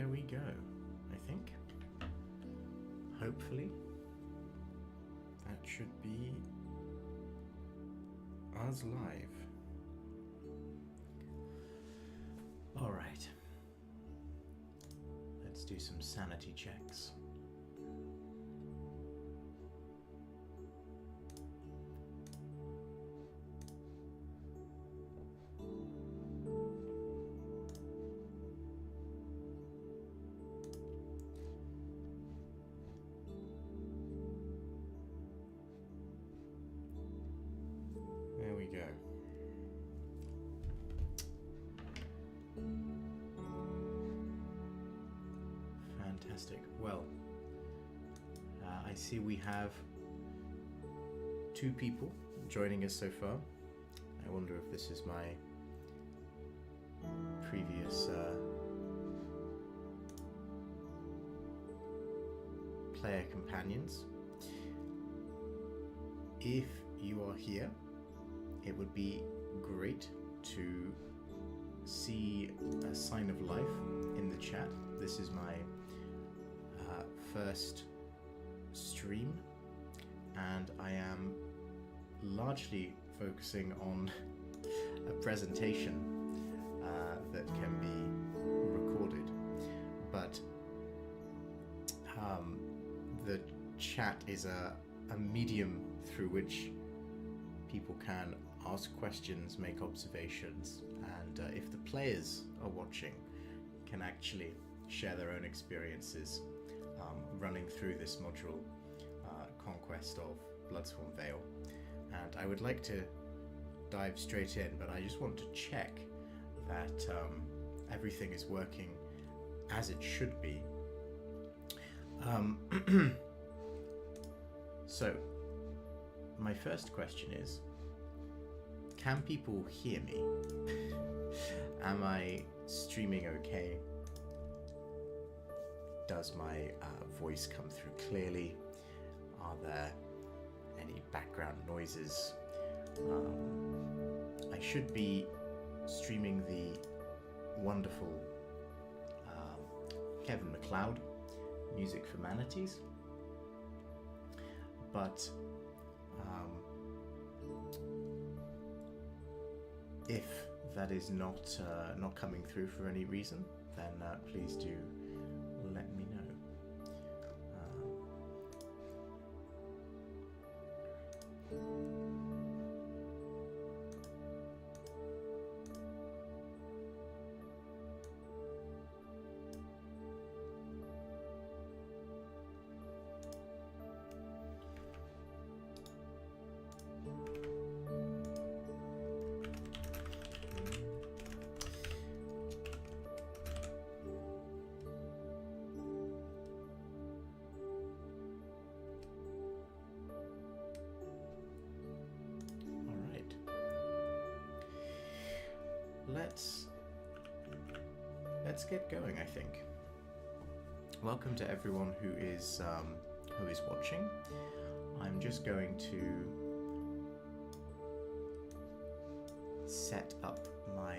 we go, I think. Hopefully, that should be us live. All right. Let's do some sanity checks. There we go. Fantastic. Well, I see we have 2 people joining us so far. I wonder if this is my previous player companions. If you are here, it would be great to see a sign of life in the chat. This is my first stream, and I am largely focusing on a presentation that can be recorded, but the chat is a medium through which people can ask questions, make observations, and if the players are watching, can actually share their own experiences running through this module, Conquest of Bloodsworn Vale. And I would like to dive straight in, but I just want to check that everything is working as it should be. So, my first question is, can people hear me? Am I streaming okay? Does my voice come through clearly? Are there any background noises? I should be streaming the wonderful Kevin MacLeod, Music for Manatees, but if that is not coming through for any reason, then please do let me know. Let's get going, I think. Welcome to everyone who is watching. I'm just going to set up my...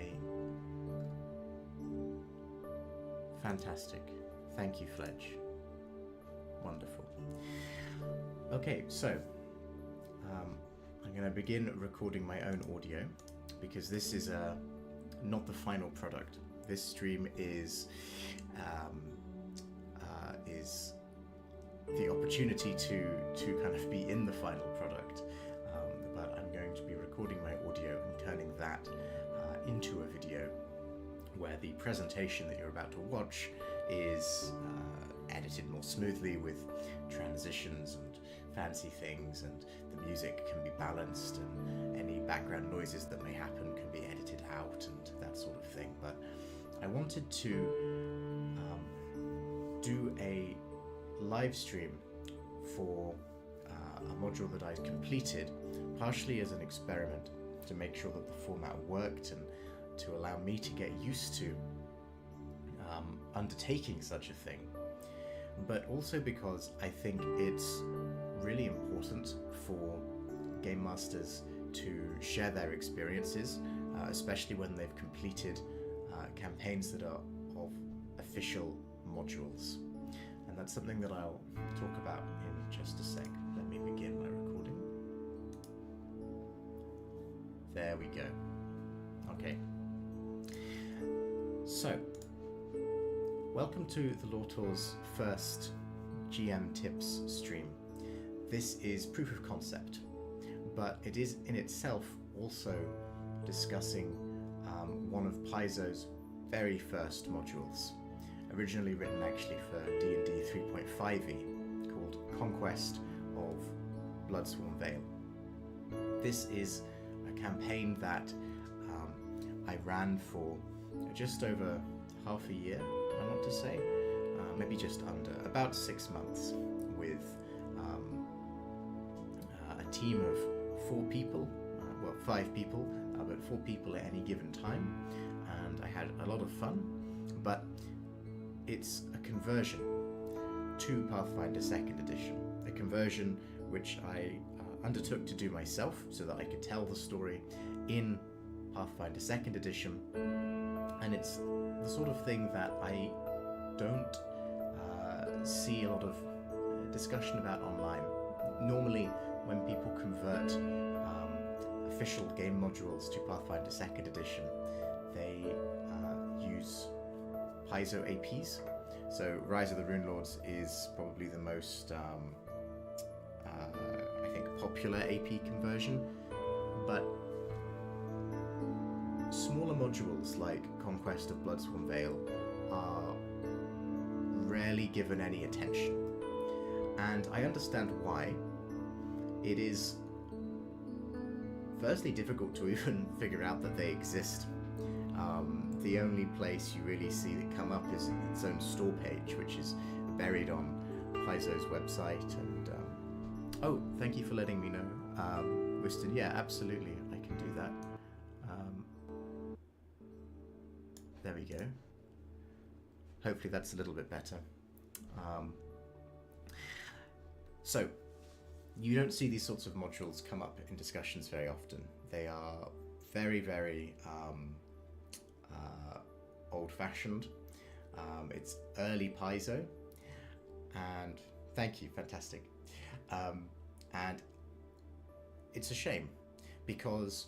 Fantastic. Thank you, Fletch. Wonderful. Okay, so I'm going to begin recording my own audio, because this is not the final product. This stream is the opportunity to kind of be in the final product, but I'm going to be recording my audio and turning that into a video where the presentation that you're about to watch is edited more smoothly with transitions and fancy things, and the music can be balanced, and any background noises that may happen can be edited out and that sort of thing. But I wanted to do a live stream for a module that I completed, partially as an experiment to make sure that the format worked and to allow me to get used to undertaking such a thing, but also because I think it's really important for game masters to share their experiences, especially when they've completed campaigns that are of official modules. And that's something that I'll talk about in just a sec. Let me begin my recording. There we go. Okay. So, welcome to the Lawtor's first GM Tips stream. This is proof of concept, but it is in itself also discussing one of Paizo's very first modules, originally written actually for D&D 3.5e, called Conquest of Bloodsworn Vale. This is a campaign that I ran for just over half a year, I want to say, maybe just under, about 6 months, with a team of 4 people, 5 people, but 4 people at any given time, and I had a lot of fun. But it's a conversion to Pathfinder 2nd edition, a conversion which I undertook to do myself so that I could tell the story in Pathfinder 2nd edition, and it's the sort of thing that I don't see a lot of discussion about online. Normally, when people convert official game modules to Pathfinder 2nd edition, they use Paizo APs. So Rise of the Runelords is probably the most, I think, popular AP conversion, but smaller modules like Conquest of Bloodsworn Vale are rarely given any attention. And I understand why. It is firstly difficult to even figure out that they exist. The only place you really see it come up is its own store page, which is buried on Paizo's website. And oh, thank you for letting me know, Wiston. Yeah, absolutely, I can do that. There we go. Hopefully that's a little bit better. So, you don't see these sorts of modules come up in discussions very often. They are very, very old-fashioned. It's early Paizo, and thank you, fantastic. And it's a shame, because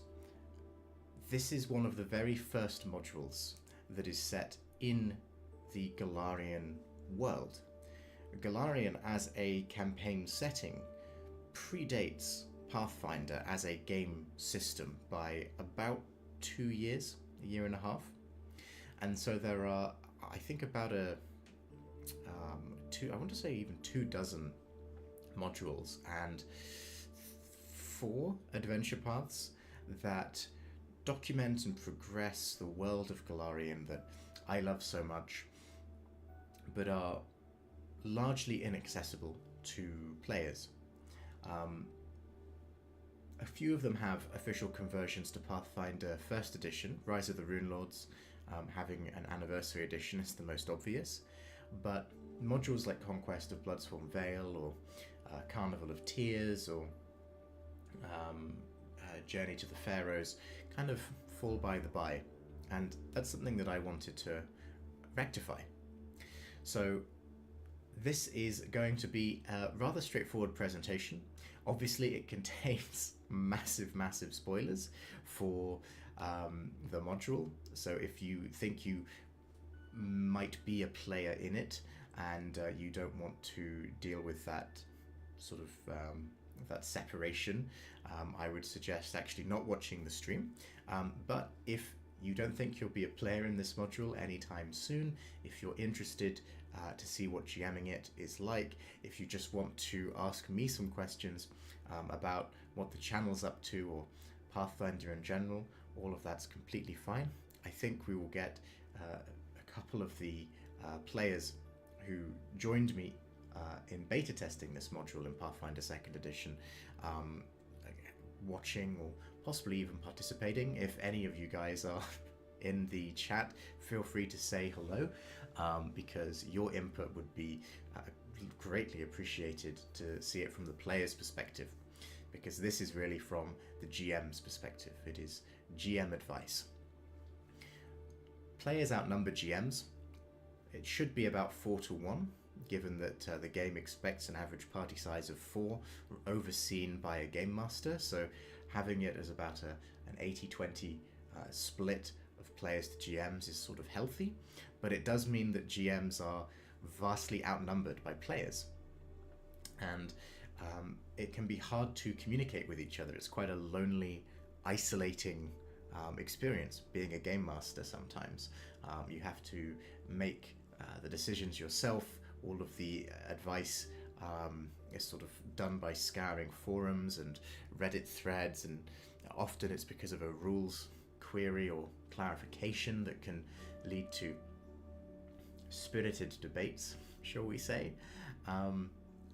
this is one of the very first modules that is set in the Golarion world. Golarion as a campaign setting predates Pathfinder as a game system by about 2 years, a year and a half. And so there are, I think, about I want to say even 24 modules and 4 adventure paths that document and progress the world of Golarion that I love so much, but are largely inaccessible to players. A few of them have official conversions to Pathfinder 1st edition, Rise of the Runelords, having an anniversary edition is the most obvious, but modules like Conquest of Bloodsworn Vale, or Carnival of Tears, or Journey to the Pharaohs kind of fall by the by, and that's something that I wanted to rectify. So this is going to be a rather straightforward presentation. Obviously it contains massive spoilers for the module, so if you think you might be a player in it and you don't want to deal with that sort of that separation, I would suggest actually not watching the stream. But if you don't think you'll be a player in this module anytime soon, if you're interested to see what GMing it is like, if you just want to ask me some questions about what the channel's up to or Pathfinder in general, all of that's completely fine. I think we will get a couple of the players who joined me in beta testing this module in Pathfinder 2nd edition, watching or possibly even participating. If any of you guys are in the chat, feel free to say hello, because your input would be greatly appreciated to see it from the player's perspective, because this is really from the GM's perspective. It is GM advice. Players outnumber GMs it should be about 4-1, given that the game expects an average party size of 4, overseen by a game master. So having it as about an 80-20 split of players to GMs is sort of healthy, but it does mean that GMs are vastly outnumbered by players, and it can be hard to communicate with each other. It's quite a lonely, isolating experience being a game master sometimes. You have to make the decisions yourself. All of the advice is sort of done by scouring forums and Reddit threads, and often it's because of a rules query or clarification that can lead to spirited debates, shall we say.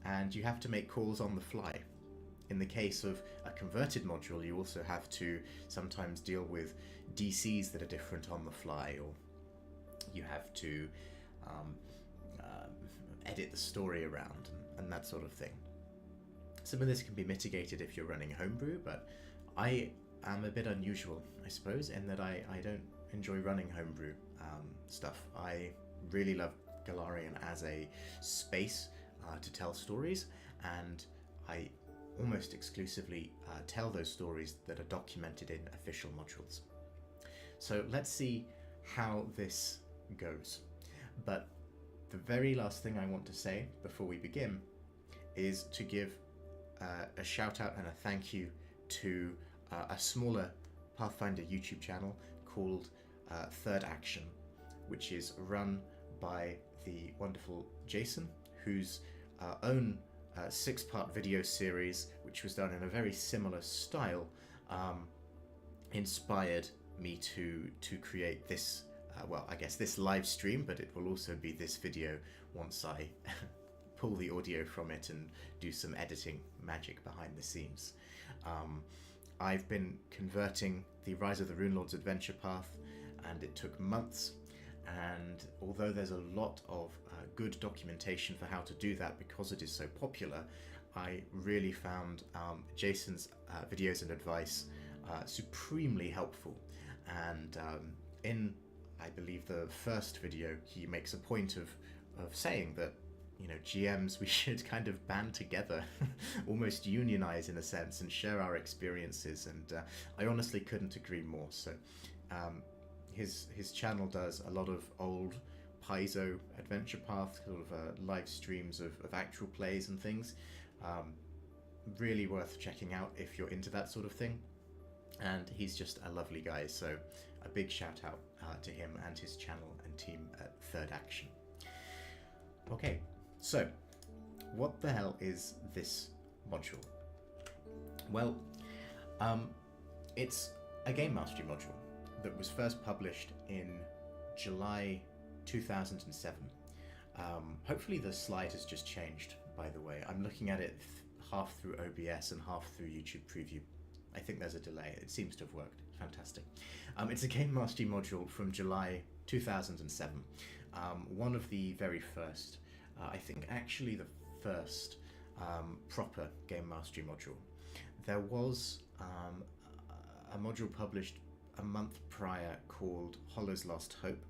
And you have to make calls on the fly. In the case of a converted module, you also have to sometimes deal with DCs that are different on the fly, or you have to edit the story around and that sort of thing. Some of this can be mitigated if you're running homebrew, but I am a bit unusual, I suppose, in that I don't enjoy running homebrew stuff. I really love Golarion as a space to tell stories, and I almost exclusively tell those stories that are documented in official modules. So let's see how this goes. But the very last thing I want to say before we begin is to give a shout out and a thank you to a smaller Pathfinder YouTube channel called Third Action, which is run by the wonderful Jason, whose own 6-part video series, which was done in a very similar style, inspired me to create this, well, I guess this live stream, but it will also be this video once I pull the audio from it and do some editing magic behind the scenes. I've been converting the Rise of the Runelords adventure path, and it took months, and although there's a lot of good documentation for how to do that because it is so popular, I really found Jason's videos and advice supremely helpful. And in, I believe, the first video, he makes a point of saying that, you know, GMs, we should kind of band together, almost unionize in a sense, and share our experiences. And I honestly couldn't agree more. So his channel does a lot of old Paizo adventure path, sort of live streams of actual plays and things. Really worth checking out if you're into that sort of thing. And he's just a lovely guy, so a big shout out to him and his channel and team at Third Action. Okay, so what the hell is this module? Well, it's a game mastery module that was first published in July 2007. Hopefully the slide has just changed, by the way. I'm looking at it half through OBS and half through YouTube Preview. I think there's a delay. It seems to have worked. Fantastic. It's a game mastery module from July 2007. One of the very first, I think actually the first proper game mastery module. There was a module published a month prior called Hollow's Lost Hope,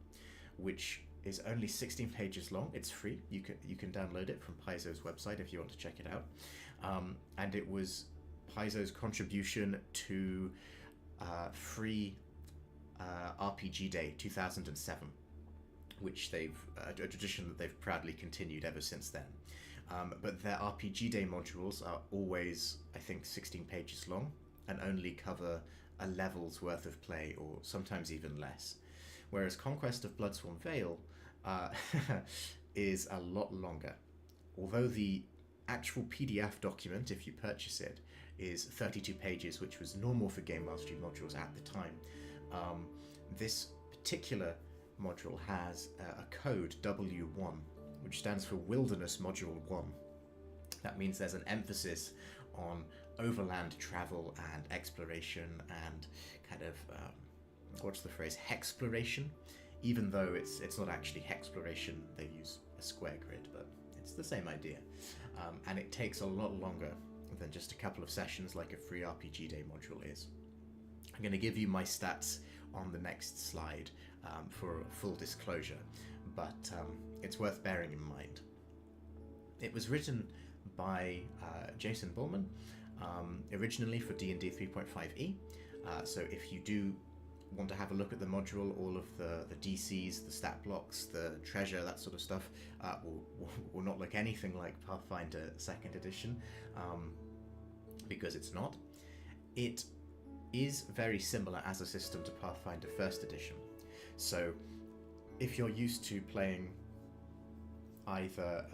which is only 16 pages long. It's free. You can download it from Paizo's website if you want to check it out. And it was Paizo's contribution to free RPG Day 2007, which they've a tradition that they've proudly continued ever since then. But their RPG Day modules are always, I think, 16 pages long and only cover a level's worth of play, or sometimes even less. Whereas Conquest of Bloodsworn Vale is a lot longer. Although the actual PDF document, if you purchase it, is 32 pages, which was normal for game mastery modules at the time, this particular module has a code W1, which stands for Wilderness Module 1. That means there's an emphasis on overland travel and exploration and kind of, what's the phrase, hexploration? Even though it's not actually hexploration, they use a square grid, but it's the same idea. And it takes a lot longer than just a couple of sessions like a free RPG Day module is. I'm going to give you my stats on the next slide for full disclosure, but it's worth bearing in mind. It was written by Jason Bulmahn, originally for D&D 3.5e. So if you do want to have a look at the module, all of the DCs, the stat blocks, the treasure, that sort of stuff, will not look anything like Pathfinder 2nd edition, because it's not. It is very similar as a system to Pathfinder 1st edition. So if you're used to playing either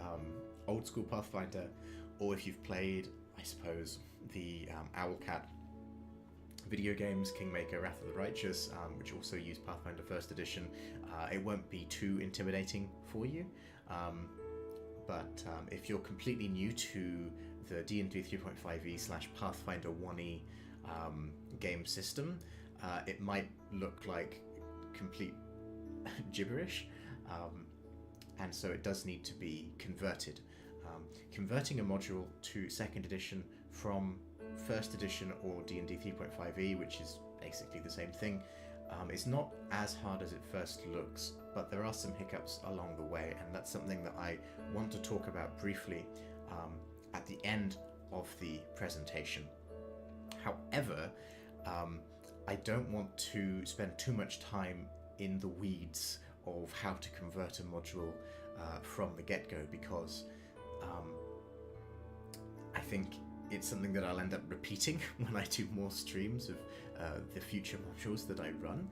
old school Pathfinder, or if you've played, I suppose, the Owlcat video games, Kingmaker, Wrath of the Righteous, which also use Pathfinder 1st edition, it won't be too intimidating for you. But if you're completely new to the D&D 3.5e/Pathfinder 1e game system, it might look like complete gibberish, and so it does need to be converted. Converting a module to 2nd edition from 1st edition or D&D 3.5e, which is basically the same thing, is not as hard as it first looks, but there are some hiccups along the way, and that's something that I want to talk about briefly at the end of the presentation. However, I don't want to spend too much time in the weeds of how to convert a module from the get-go, because I think it's something that I'll end up repeating when I do more streams of the future modules that I run,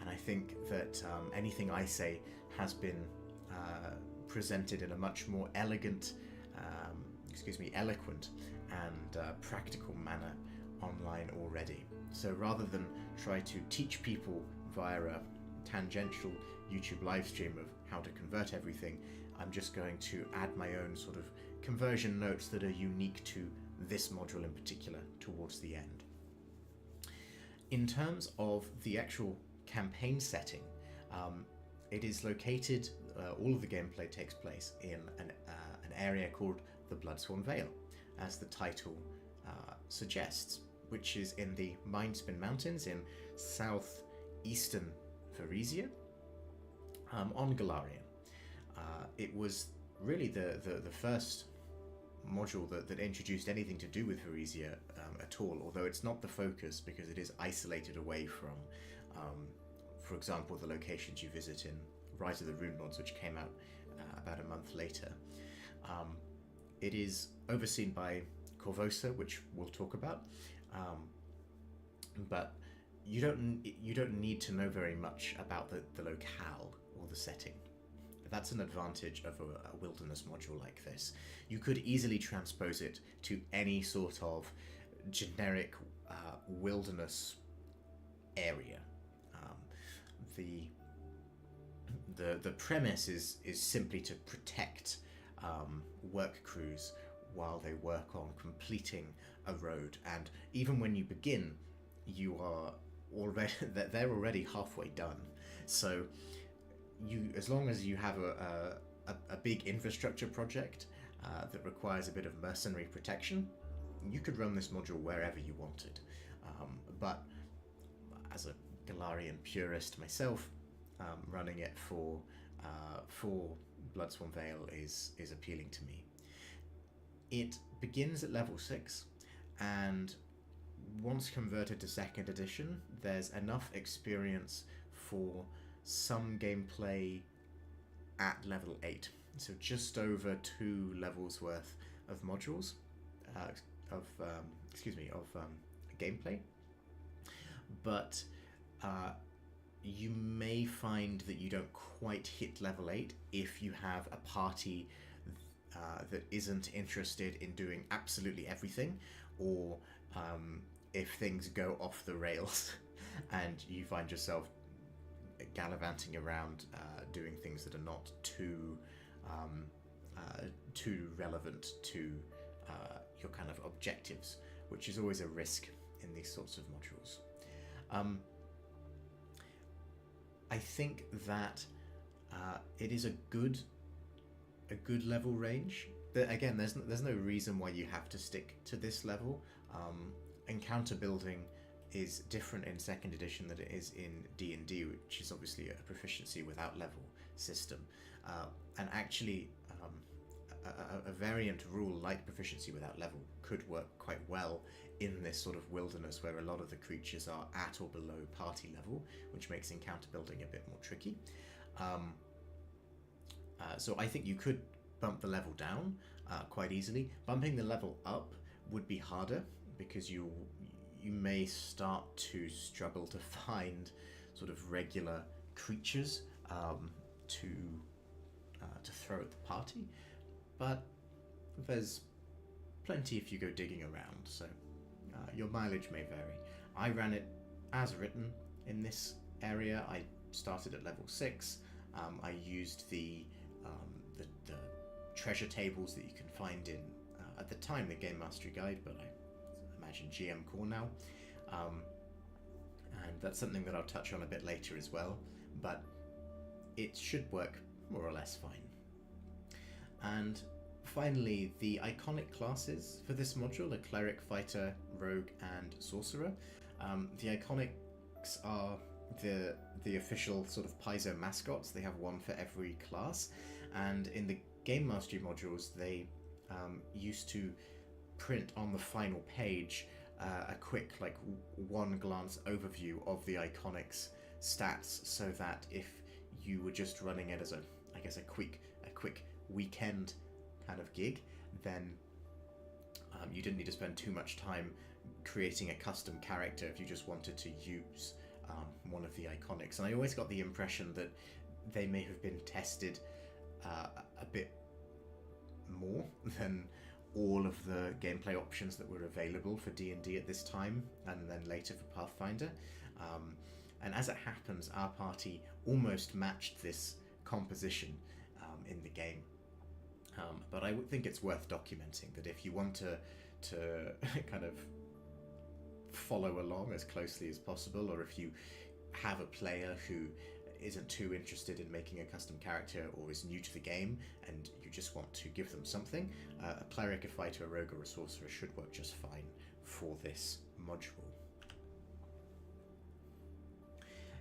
and I think that anything I say has been presented in a much more elegant, eloquent and practical manner online already. So rather than try to teach people via a tangential YouTube live stream of how to convert everything, I'm just going to add my own sort of conversion notes that are unique to this module in particular towards the end. In terms of the actual campaign setting, it is located, all of the gameplay takes place in an area called the Bloodsworn Vale, as the title suggests, which is in the Mindspin Mountains in southeastern Varisia, on Golarion. It was really the first module that introduced anything to do with Varisia at all, although it's not the focus because it is isolated away from, for example, the locations you visit in Rise of the Rune Lords, which came out about a month later. It is overseen by Corvosa, which we'll talk about, but you don't need to know very much about the locale or the setting. That's an advantage of a wilderness module like this. You could easily transpose it to any sort of generic wilderness area. The premise is simply to protect work crews while they work on completing a road, and even when you begin, you are already they're already halfway done. So as long as you have a big infrastructure project that requires a bit of mercenary protection, you could run this module wherever you wanted. But as a Golarion purist myself, running it for Bloodsworn Vale is appealing to me. It begins at level 6, and once converted to 2nd edition, there's enough experience for some gameplay at level 8. So just over 2 levels worth of modules, of gameplay. But you may find that you don't quite hit level 8 if you have a party that isn't interested in doing absolutely everything, or if things go off the rails and you find yourself gallivanting around doing things that are not too relevant to your kind of objectives, which is always a risk in these sorts of modules. I think that it is a good level range. Again, there's no reason why you have to stick to this level. Encounter building is different in 2nd edition than it is in D&D, which is obviously a proficiency without level. system. And actually, a variant rule like proficiency without level could work quite well in this sort of wilderness where a lot of the creatures are at or below party level, which makes encounter building a bit more tricky. So I think you could bump the level down quite easily. Bumping the level up would be harder because you may start to struggle to find sort of regular creatures to throw at the party, but there's plenty if you go digging around, so your mileage may vary. I ran it as written in this area. I started at level 6. I used the treasure tables that you can find in, at the time, the Game Mastery Guide, but I imagine GM Core now. And that's something that I'll touch on a bit later as well, but it should work more or less fine. And finally, the iconic classes for this module are Cleric, Fighter, Rogue, and Sorcerer. The iconics are the official sort of Paizo mascots. They have one for every class, and in the Game Mastery modules, they used to print on the final page a quick, like, one-glance overview of the iconics stats, so that if you were just running it as a quick weekend kind of gig, then you didn't need to spend too much time creating a custom character if you just wanted to use one of the iconics. And I always got the impression that they may have been tested a bit more than all of the gameplay options that were available for D&D at this time, and then later for Pathfinder. And as it happens, our party almost matched this composition in the game. But I would think it's worth documenting that if you want to kind of follow along as closely as possible, or if you have a player who isn't too interested in making a custom character or is new to the game and you just want to give them something, a Cleric, a Fighter, a Rogue, or a Sorcerer should work just fine for this module.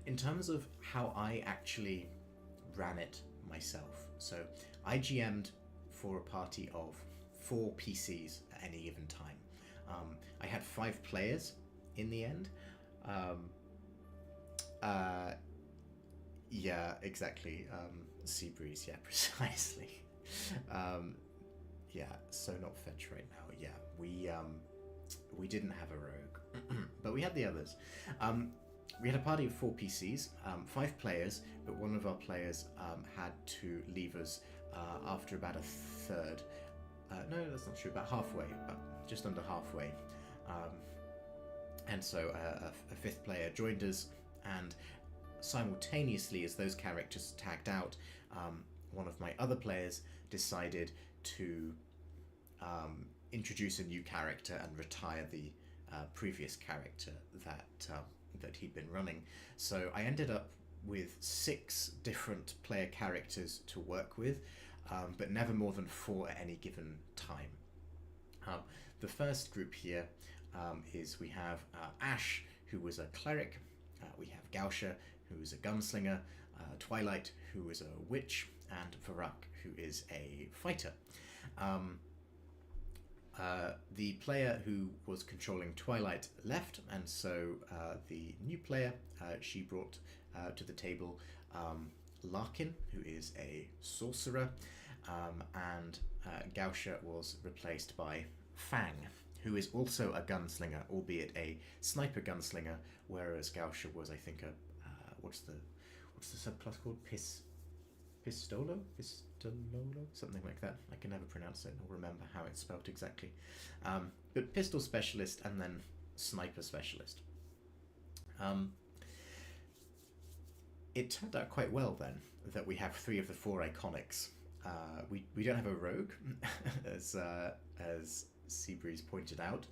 In terms of how I actually ran it myself, so I GM'd for a party of 4 PCs at any given time. I had 5 players in the end. Yeah, exactly. Seabreeze, yeah, precisely. Yeah, so not Fetch right now. Yeah, we didn't have a rogue, but we had the others. We had a party of 4 PCs, 5 players, but one of our players had to leave us after about a third. No, that's not true. About halfway, about just under halfway. And so a 5th player joined us, and simultaneously as those characters tagged out, one of my other players decided to introduce a new character and retire the previous character that he'd been running. So I ended up with 6 different player characters to work with, but never more than 4 at any given time. The first group here is we have Ash, who was a cleric, we have Gausha, who is a gunslinger, Twilight, who is a witch, and Varak, who is a fighter. The player who was controlling Twilight left, and so the new player, she brought to the table Larkin, who is a sorcerer, and Gausha was replaced by Fang, who is also a gunslinger, albeit a sniper gunslinger, whereas Gausha was, I think, a what's the subclass called? Pistolo? Something like that. I can never pronounce it or remember how it's spelled exactly. But pistol specialist and then sniper specialist. It turned out quite well then that we have 3 of the 4 iconics. We don't have a rogue, as Seabreeze pointed out.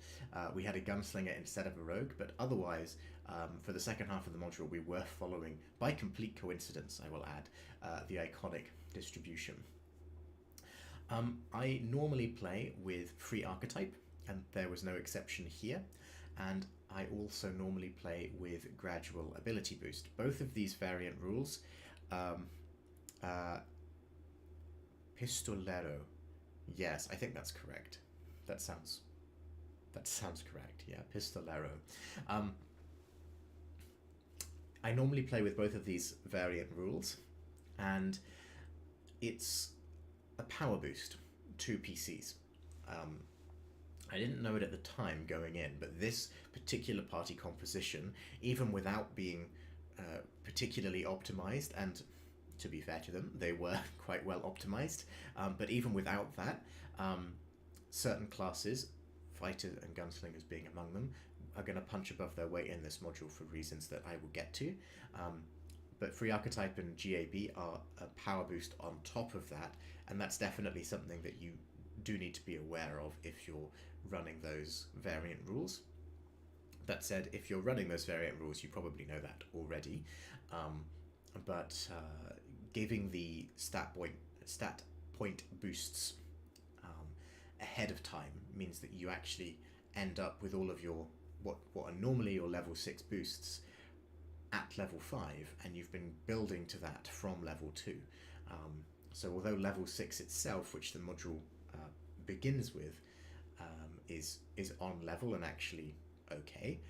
We had a gunslinger instead of a rogue, but otherwise, for the second half of the module, we were following, by complete coincidence, I will add, the iconic distribution. I normally play with free archetype, and there was no exception here, and I also normally play with gradual ability boost. Both of these variant rules Uh, Pistolero. Yes, I think that's correct. That sounds that sounds correct. Yeah, Pistolero. Um, I normally play with both of these variant rules, and it's a power boost to PCs. Um, I didn't know it at the time going in, but this particular party composition, even without being particularly optimized, and to be fair to them, they were quite well optimized, but even without that, um, certain classes, fighters and gunslingers being among them, are going to punch above their weight in this module for reasons that I will get to. Um, but free archetype and GAB are a power boost on top of that, and that's definitely something that you do need to be aware of if you're running those variant rules. That said, if you're running those variant rules, you probably know that already. Um, but giving the stat point boosts um, ahead of time means that you actually end up with all of your what are normally your level 6 boosts at level 5, and you've been building to that from level 2. So although level 6 itself, which the module begins with, is on level and actually okay,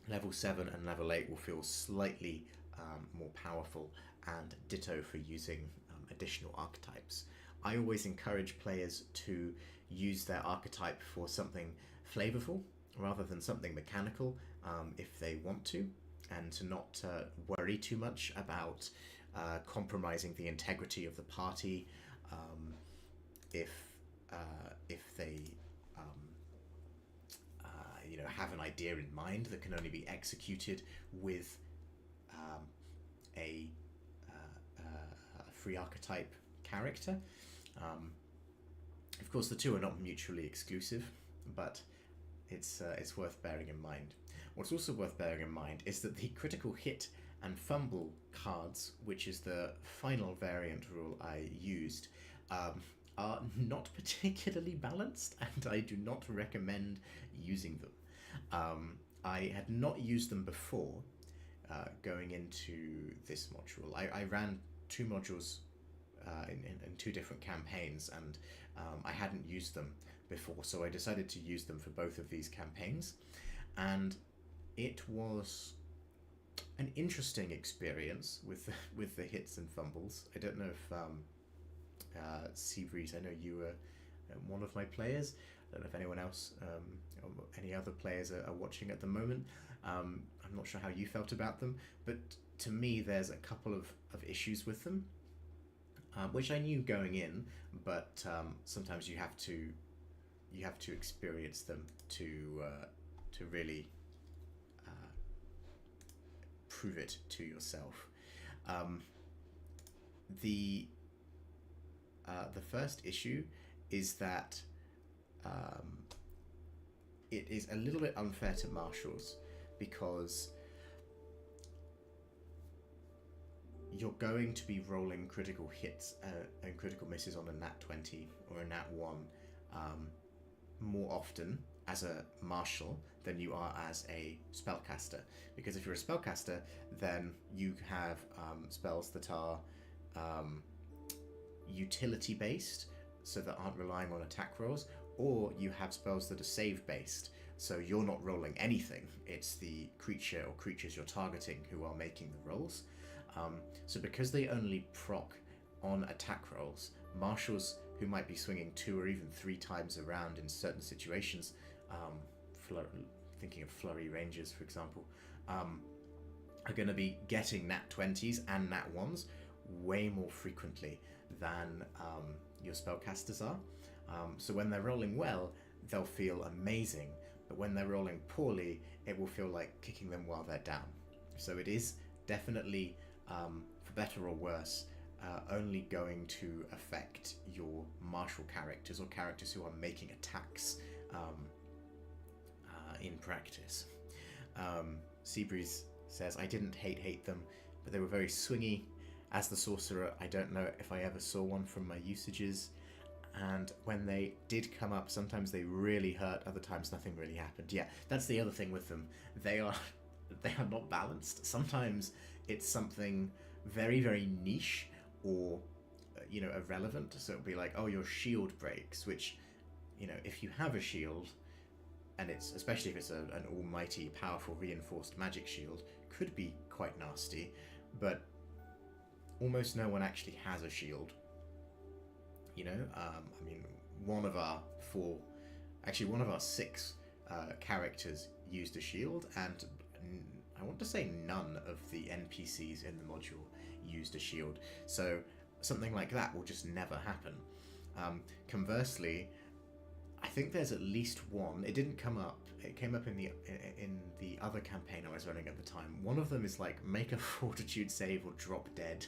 level 7 and level 8 will feel slightly more powerful, and ditto for using additional archetypes. I always encourage players to use their archetype for something flavorful rather than something mechanical, if they want to, and to not worry too much about compromising the integrity of the party if they have an idea in mind that can only be executed with a free archetype character. Of course, the two are not mutually exclusive, but it's worth bearing in mind. What's also worth bearing in mind is that the critical hit and fumble cards, which is the final variant rule I used, are not particularly balanced, and I do not recommend using them. I had not used them before going into this module. I ran two modules in two different campaigns, and I hadn't used them before, so I decided to use them for both of these campaigns, and it was an interesting experience with the hits and fumbles. I don't know if Seabreeze, I know you were one of my players. I don't know if anyone else, or any other players are watching at the moment. I'm not sure how you felt about them, but to me there's a couple of issues with them, which I knew going in, but sometimes you have to experience them to really prove it to yourself. The first issue is that it is a little bit unfair to marshals, because you're going to be rolling critical hits and critical misses on a nat 20 or a nat 1 more often as a marshal than you are as a spellcaster. Because if you're a spellcaster, then you have spells that are utility based, so that aren't relying on attack rolls, or you have spells that are save based, so you're not rolling anything. It's the creature or creatures you're targeting who are making the rolls. So because they only proc on attack rolls, marshals who might be swinging 2 or even 3 times around in certain situations, thinking of flurry rangers for example, are going to be getting nat 20s and nat 1s way more frequently than your spellcasters are. So when they're rolling well, they'll feel amazing, but when they're rolling poorly, it will feel like kicking them while they're down. So it is definitely, for better or worse, only going to affect your martial characters or characters who are making attacks in practice. Seabreeze says, I didn't hate them, but they were very swingy. As the sorcerer, I don't know if I ever saw one from my usages, and when they did come up, sometimes they really hurt, other times nothing really happened. Yeah, that's the other thing with them. They are not balanced. Sometimes it's something very, very niche or irrelevant. So it'll be like, oh, your shield breaks, which, if you have a shield, and it's especially if it's an almighty, powerful, reinforced magic shield, could be quite nasty. But almost no one actually has a shield. I mean, one of our six characters used a shield, and I want to say none of the NPCs in the module used a shield. So something like that will just never happen. Conversely, I think there's at least one. It didn't come up. It came up in the other campaign I was running at the time. One of them is like, make a fortitude save or drop dead,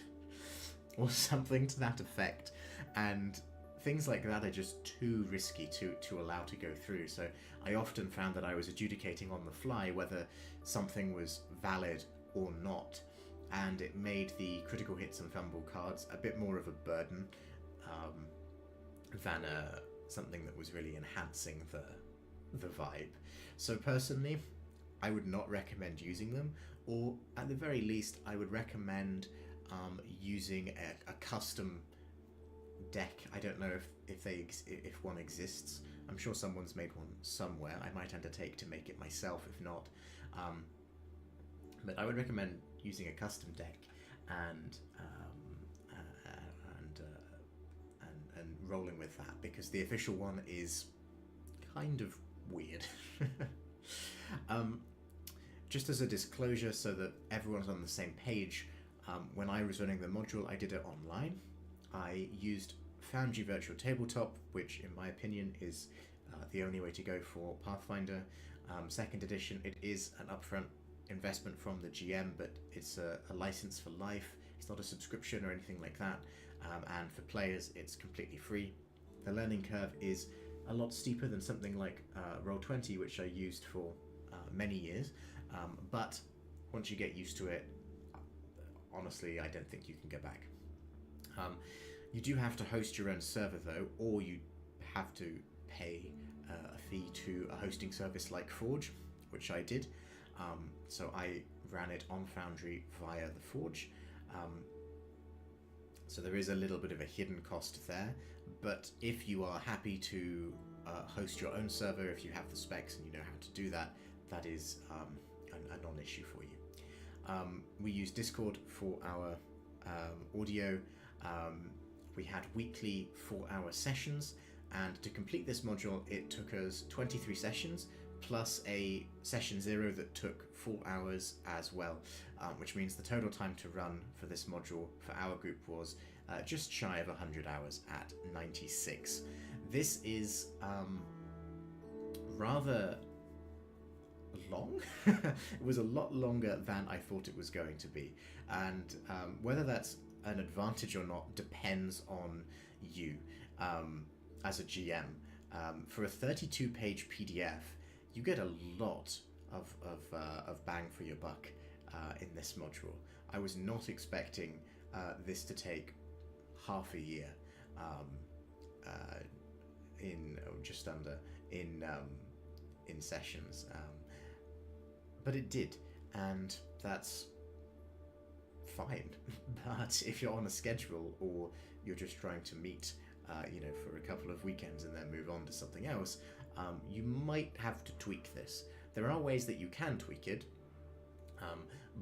or something to that effect. And things like that are just too risky to allow to go through. So I often found that I was adjudicating on the fly whether something was valid or not, and it made the critical hits and fumble cards a bit more of a burden than something that was really enhancing the vibe. So personally, I would not recommend using them, or at the very least, I would recommend using a custom deck. I don't know if one exists. I'm sure someone's made one somewhere. I might undertake to make it myself if not. But I would recommend using a custom deck and rolling with that, because the official one is kind of weird. Just as a disclosure, so that everyone's on the same page, when I was running the module, I did it online. I used Foundry Virtual Tabletop, which in my opinion is the only way to go for Pathfinder. Second edition, it is an upfront investment from the GM, but it's a license for life. It's not a subscription or anything like that. And for players, it's completely free. The learning curve is a lot steeper than something like Roll20, which I used for many years. But once you get used to it, honestly, I don't think you can go back. You do have to host your own server though, or you have to pay a fee to a hosting service like Forge, which I did. So I ran it on Foundry via the Forge. So there is a little bit of a hidden cost there, but if you are happy to host your own server, if you have the specs and you know how to do that, that is a non-issue for you. We use Discord for our audio. We had weekly 4-hour sessions, and to complete this module it took us 23 sessions plus a session 0 that took 4 hours as well, which means the total time to run for this module for our group was just shy of 100 hours at 96. This is rather long. It was a lot longer than I thought it was going to be, and whether that's an advantage or not depends on you as a GM. For a 32-page PDF, you get a lot of bang for your buck in this module. I was not expecting this to take half a year just under in sessions, but it did, and that's fine. But if you're on a schedule, or you're just trying to meet for a couple of weekends and then move on to something else, you might have to tweak this. There are ways that you can tweak it,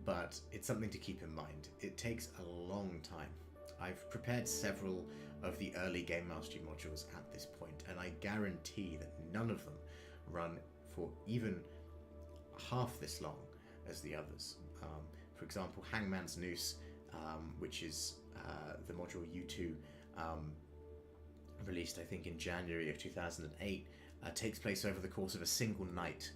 but it's something to keep in mind. It takes a long time. I've prepared several of the early Game Mastery modules at this point, and I guarantee that none of them run for even half this long as the others. For example, Hangman's Noose, which is the module U2, released I think in January of 2008, takes place over the course of a single night,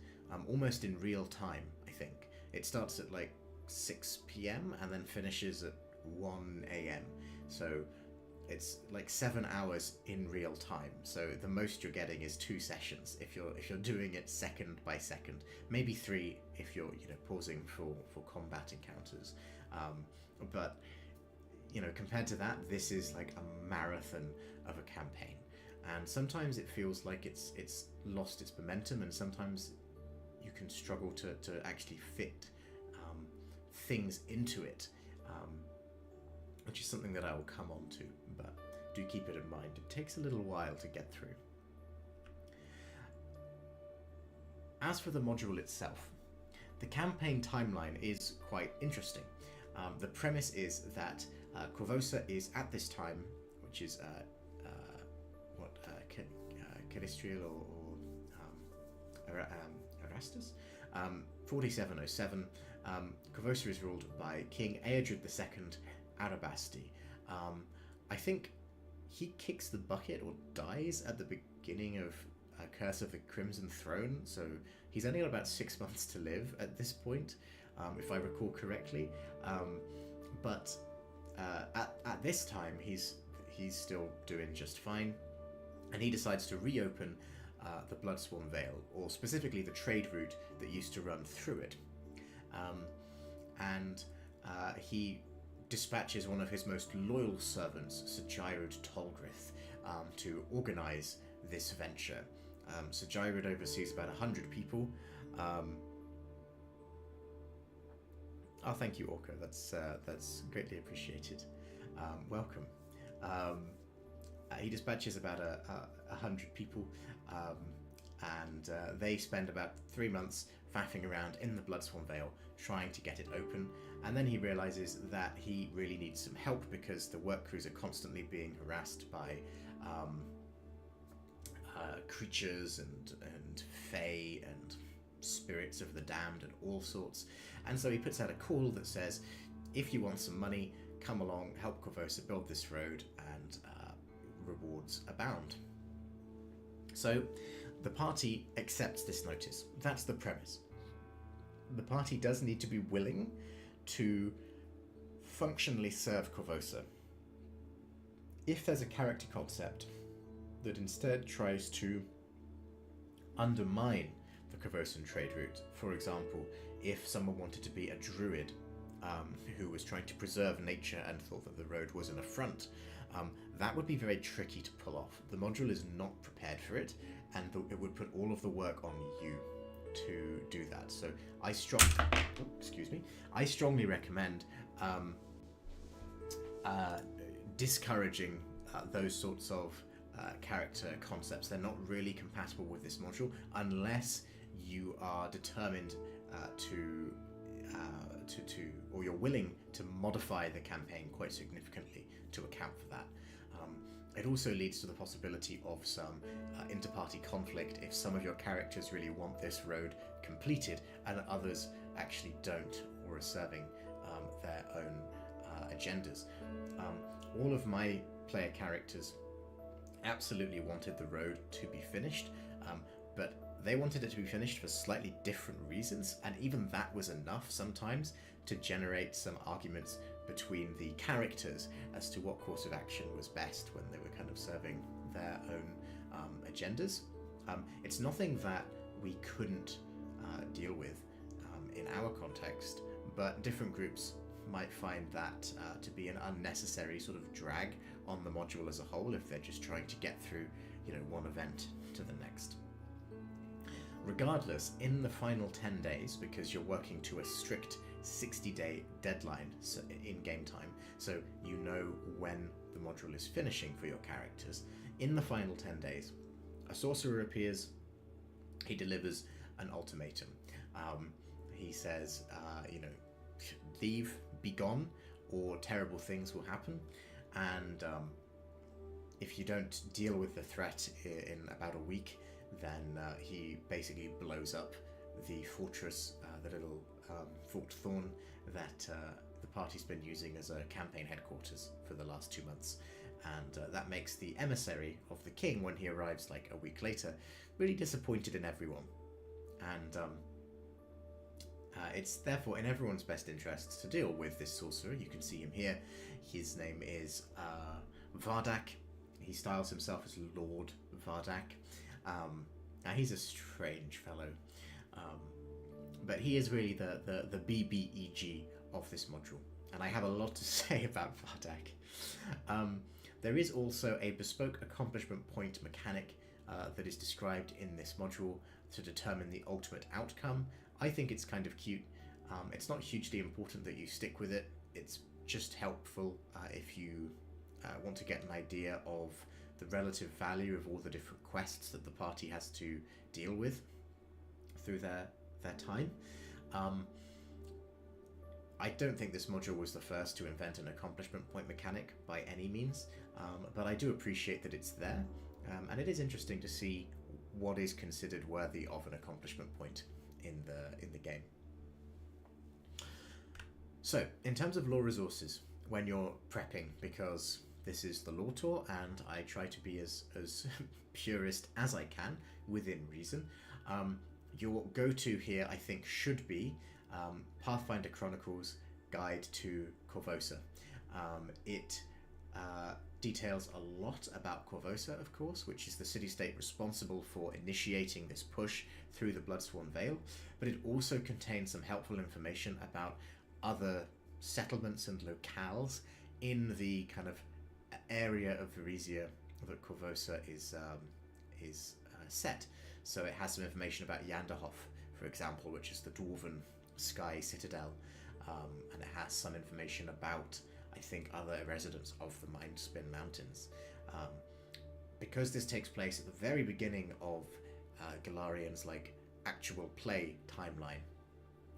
almost in real time, I think. It starts at like 6 p.m. and then finishes at 1 a.m. So it's like 7 hours in real time. So the most you're getting is 2 sessions if you're doing it second by second, maybe 3 if you're pausing for combat encounters. But compared to that, this is like a marathon of a campaign, and sometimes it feels like it's lost its momentum, and sometimes you can struggle to actually fit things into it. which is something that I will come on to, but do keep it in mind. It takes a little while to get through. As for the module itself, the campaign timeline is quite interesting. The premise is that Corvosa is at this time, which is Calistriel or Erastus, 4707. Corvosa is ruled by King Eadred II Arabasti. I think he kicks the bucket or dies at the beginning of Curse of the Crimson Throne, so he's only got about 6 months to live at this point, if I recall correctly. But at this time, he's still doing just fine, and he decides to reopen the Bloodsworn Vale, or specifically the trade route that used to run through it. And he dispatches one of his most loyal servants, Sir Jared Tolgrith, to organize this venture. Sir Jared oversees about 100 people. Oh, thank you, Orca. That's greatly appreciated. Welcome. He dispatches about 100 people, and they spend about 3 months faffing around in the Bloodsworn Vale trying to get it open, and then he realizes that he really needs some help because the work crews are constantly being harassed by creatures and fae and spirits of the damned and all sorts. And so he puts out a call that says, if you want some money, come along, help Corvosa build this road, and rewards abound. So the party accepts this notice. That's the premise. The party does need to be willing to functionally serve Corvosa. If there's a character concept that instead tries to undermine the Corvosan trade route, for example, if someone wanted to be a druid who was trying to preserve nature and thought that the road was an affront, that would be very tricky to pull off. The module is not prepared for it, and it would put all of the work on you to do that. So I strongly recommend discouraging those sorts of character concepts. They're not really compatible with this module unless you are determined or you're willing to modify the campaign quite significantly to account for that. It also leads to the possibility of some inter-party conflict if some of your characters really want this road completed and others actually don't, or are serving their own agendas. All of my player characters absolutely wanted the road to be finished, but they wanted it to be finished for slightly different reasons, and even that was enough sometimes to generate some arguments between the characters as to what course of action was best when they were kind of serving their own agendas. It's nothing that we couldn't deal with in our context, but different groups might find that to be an unnecessary sort of drag on the module as a whole if they're just trying to get through, one event to the next. Regardless, in the final 10 days, because you're working to a strict 60-day deadline in game time, so you know when the module is finishing for your characters, in the final 10 days, a sorcerer appears. He delivers an ultimatum. He says, leave, be gone, or terrible things will happen, and if you don't deal with the threat in about a week, then he basically blows up the fortress, the little Forked Thorn that the party's been using as a campaign headquarters for the last 2 months. And that makes the emissary of the king, when he arrives like a week later, really disappointed in everyone. And it's therefore in everyone's best interests to deal with this sorcerer. You can see him here. His name is Vardak. He styles himself as Lord Vardak. Now he's a strange fellow, but he is really the BBEG of this module, and I have a lot to say about Vardak. There is also a bespoke accomplishment point mechanic that is described in this module to determine the ultimate outcome. I think it's kind of cute. It's not hugely important that you stick with it. It's just helpful if you want to get an idea of the relative value of all the different quests that the party has to deal with through their time. I don't think this module was the first to invent an accomplishment point mechanic by any means, but I do appreciate that it's there, and it is interesting to see what is considered worthy of an accomplishment point in the game. So, in terms of lore resources, when you're prepping, because this is the lore tour and I try to be as purist as I can within reason, your go-to here I think should be Pathfinder Chronicles Guide to Korvosa. It details a lot about Korvosa, of course, which is the city-state responsible for initiating this push through the Bloodsworn Vale, but it also contains some helpful information about other settlements and locales in the kind of area of Varisia that Korvosa is set. So it has some information about Yanderhof, for example, which is the dwarven sky citadel, and it has some information about, I think, other residents of the Mindspin Mountains. Because this takes place at the very beginning of Galarian's actual play timeline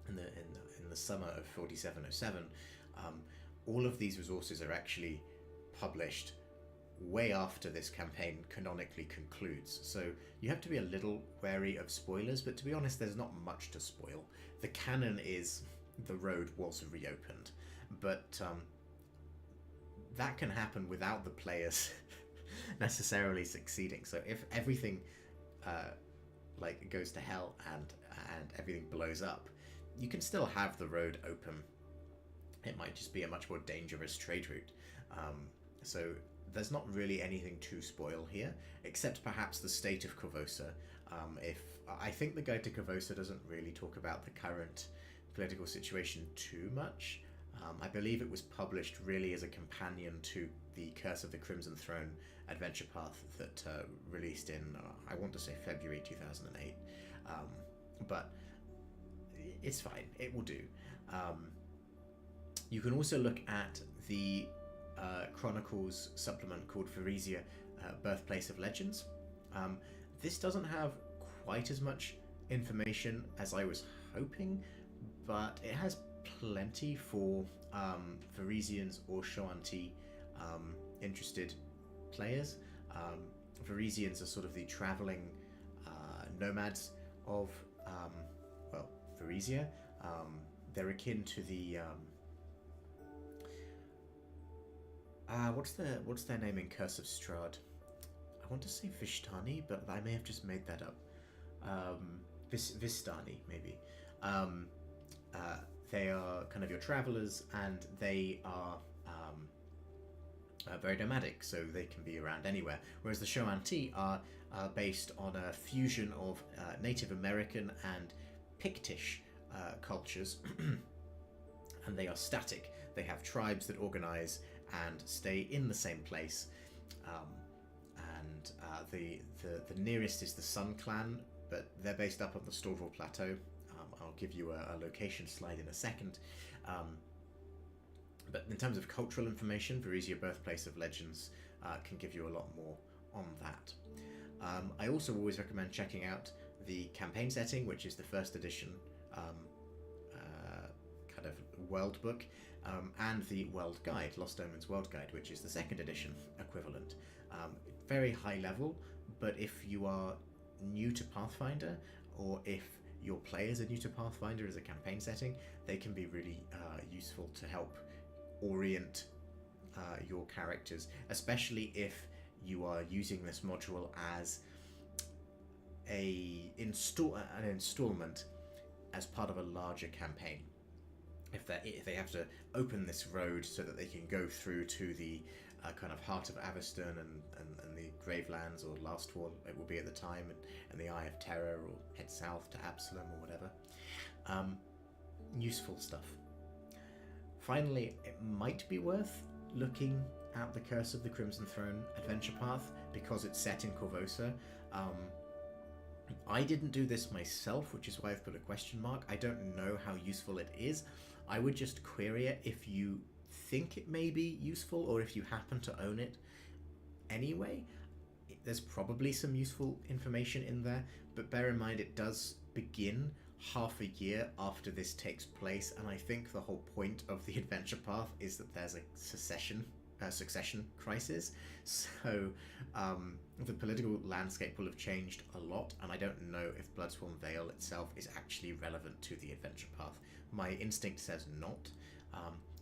in the summer of 4707, all of these resources are actually published way after this campaign canonically concludes. So you have to be a little wary of spoilers, but to be honest, there's not much to spoil. The canon is the road was reopened, but that can happen without the players necessarily succeeding. So if everything goes to hell and everything blows up, you can still have the road open. It might just be a much more dangerous trade route. So there's not really anything to spoil here, except perhaps the state of Korvosa. I think the Guide to Korvosa doesn't really talk about the current political situation too much. I believe it was published really as a companion to the Curse of the Crimson Throne adventure path that released in, I want to say, February 2008. But it's fine, it will do. You can also look at the Chronicles supplement called Varisia, Birthplace of Legends. This doesn't have quite as much information as I was hoping, but it has plenty for Varisians or Shoanti interested players. Varisians are sort of the traveling nomads of Varisia. They're akin to the what's their name in Curse of Strahd? I want to say Vishtani, but I may have just made that up. Vistani, maybe. They are kind of your travelers, and they are very nomadic, so they can be around anywhere. Whereas the Shoanti are based on a fusion of Native American and Pictish cultures, and they are static. They have tribes that organize and stay in the same place. The nearest is the Sun Clan, but they're based up on the Storval Plateau. I'll give you a location slide in a second. But in terms of cultural information, Varisia Birthplace of Legends can give you a lot more on that. I also always recommend checking out the campaign setting, which is the first edition kind of world book, and the World Guide, Lost Omens World Guide, which is the second edition equivalent. Very high level, but if you are new to Pathfinder, or if your players are new to Pathfinder as a campaign setting, they can be really useful to help orient your characters, especially if you are using this module as an installment as part of a larger campaign. If they have to open this road so that they can go through to the kind of heart of Aveston and the Gravelands, or Lastwall it will be at the time, and the Eye of Terror, or head south to Absalom or whatever. Useful stuff. Finally, it might be worth looking at the Curse of the Crimson Throne adventure path, because it's set in Korvosa. I didn't do this myself, which is why I've put a question mark. I don't know how useful it is. I would just query it if you think it may be useful, or if you happen to own it anyway. There's probably some useful information in there, but bear in mind it does begin half a year after this takes place, and I think the whole point of the adventure path is that there's a succession crisis. So the political landscape will have changed a lot, and I don't know if Bloodsworn Vale itself is actually relevant to the adventure path. My instinct says not,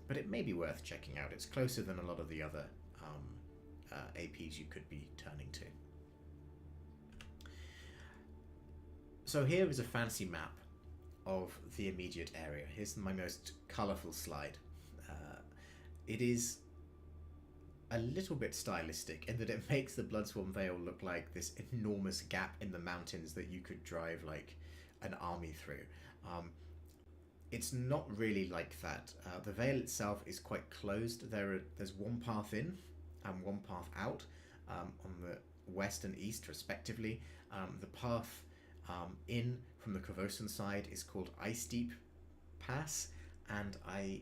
but it may be worth checking out. It's closer than a lot of the other APs you could be turning to. So here is a fancy map of the immediate area. Here's my most colourful slide. It is a little bit stylistic in that it makes the Bloodsworn Vale look like this enormous gap in the mountains that you could drive like an army through. It's not really like that. The Vale itself is quite closed. There's one path in and one path out on the west and east respectively. The path in from the Corvosan side is called Ice Deep Pass, and I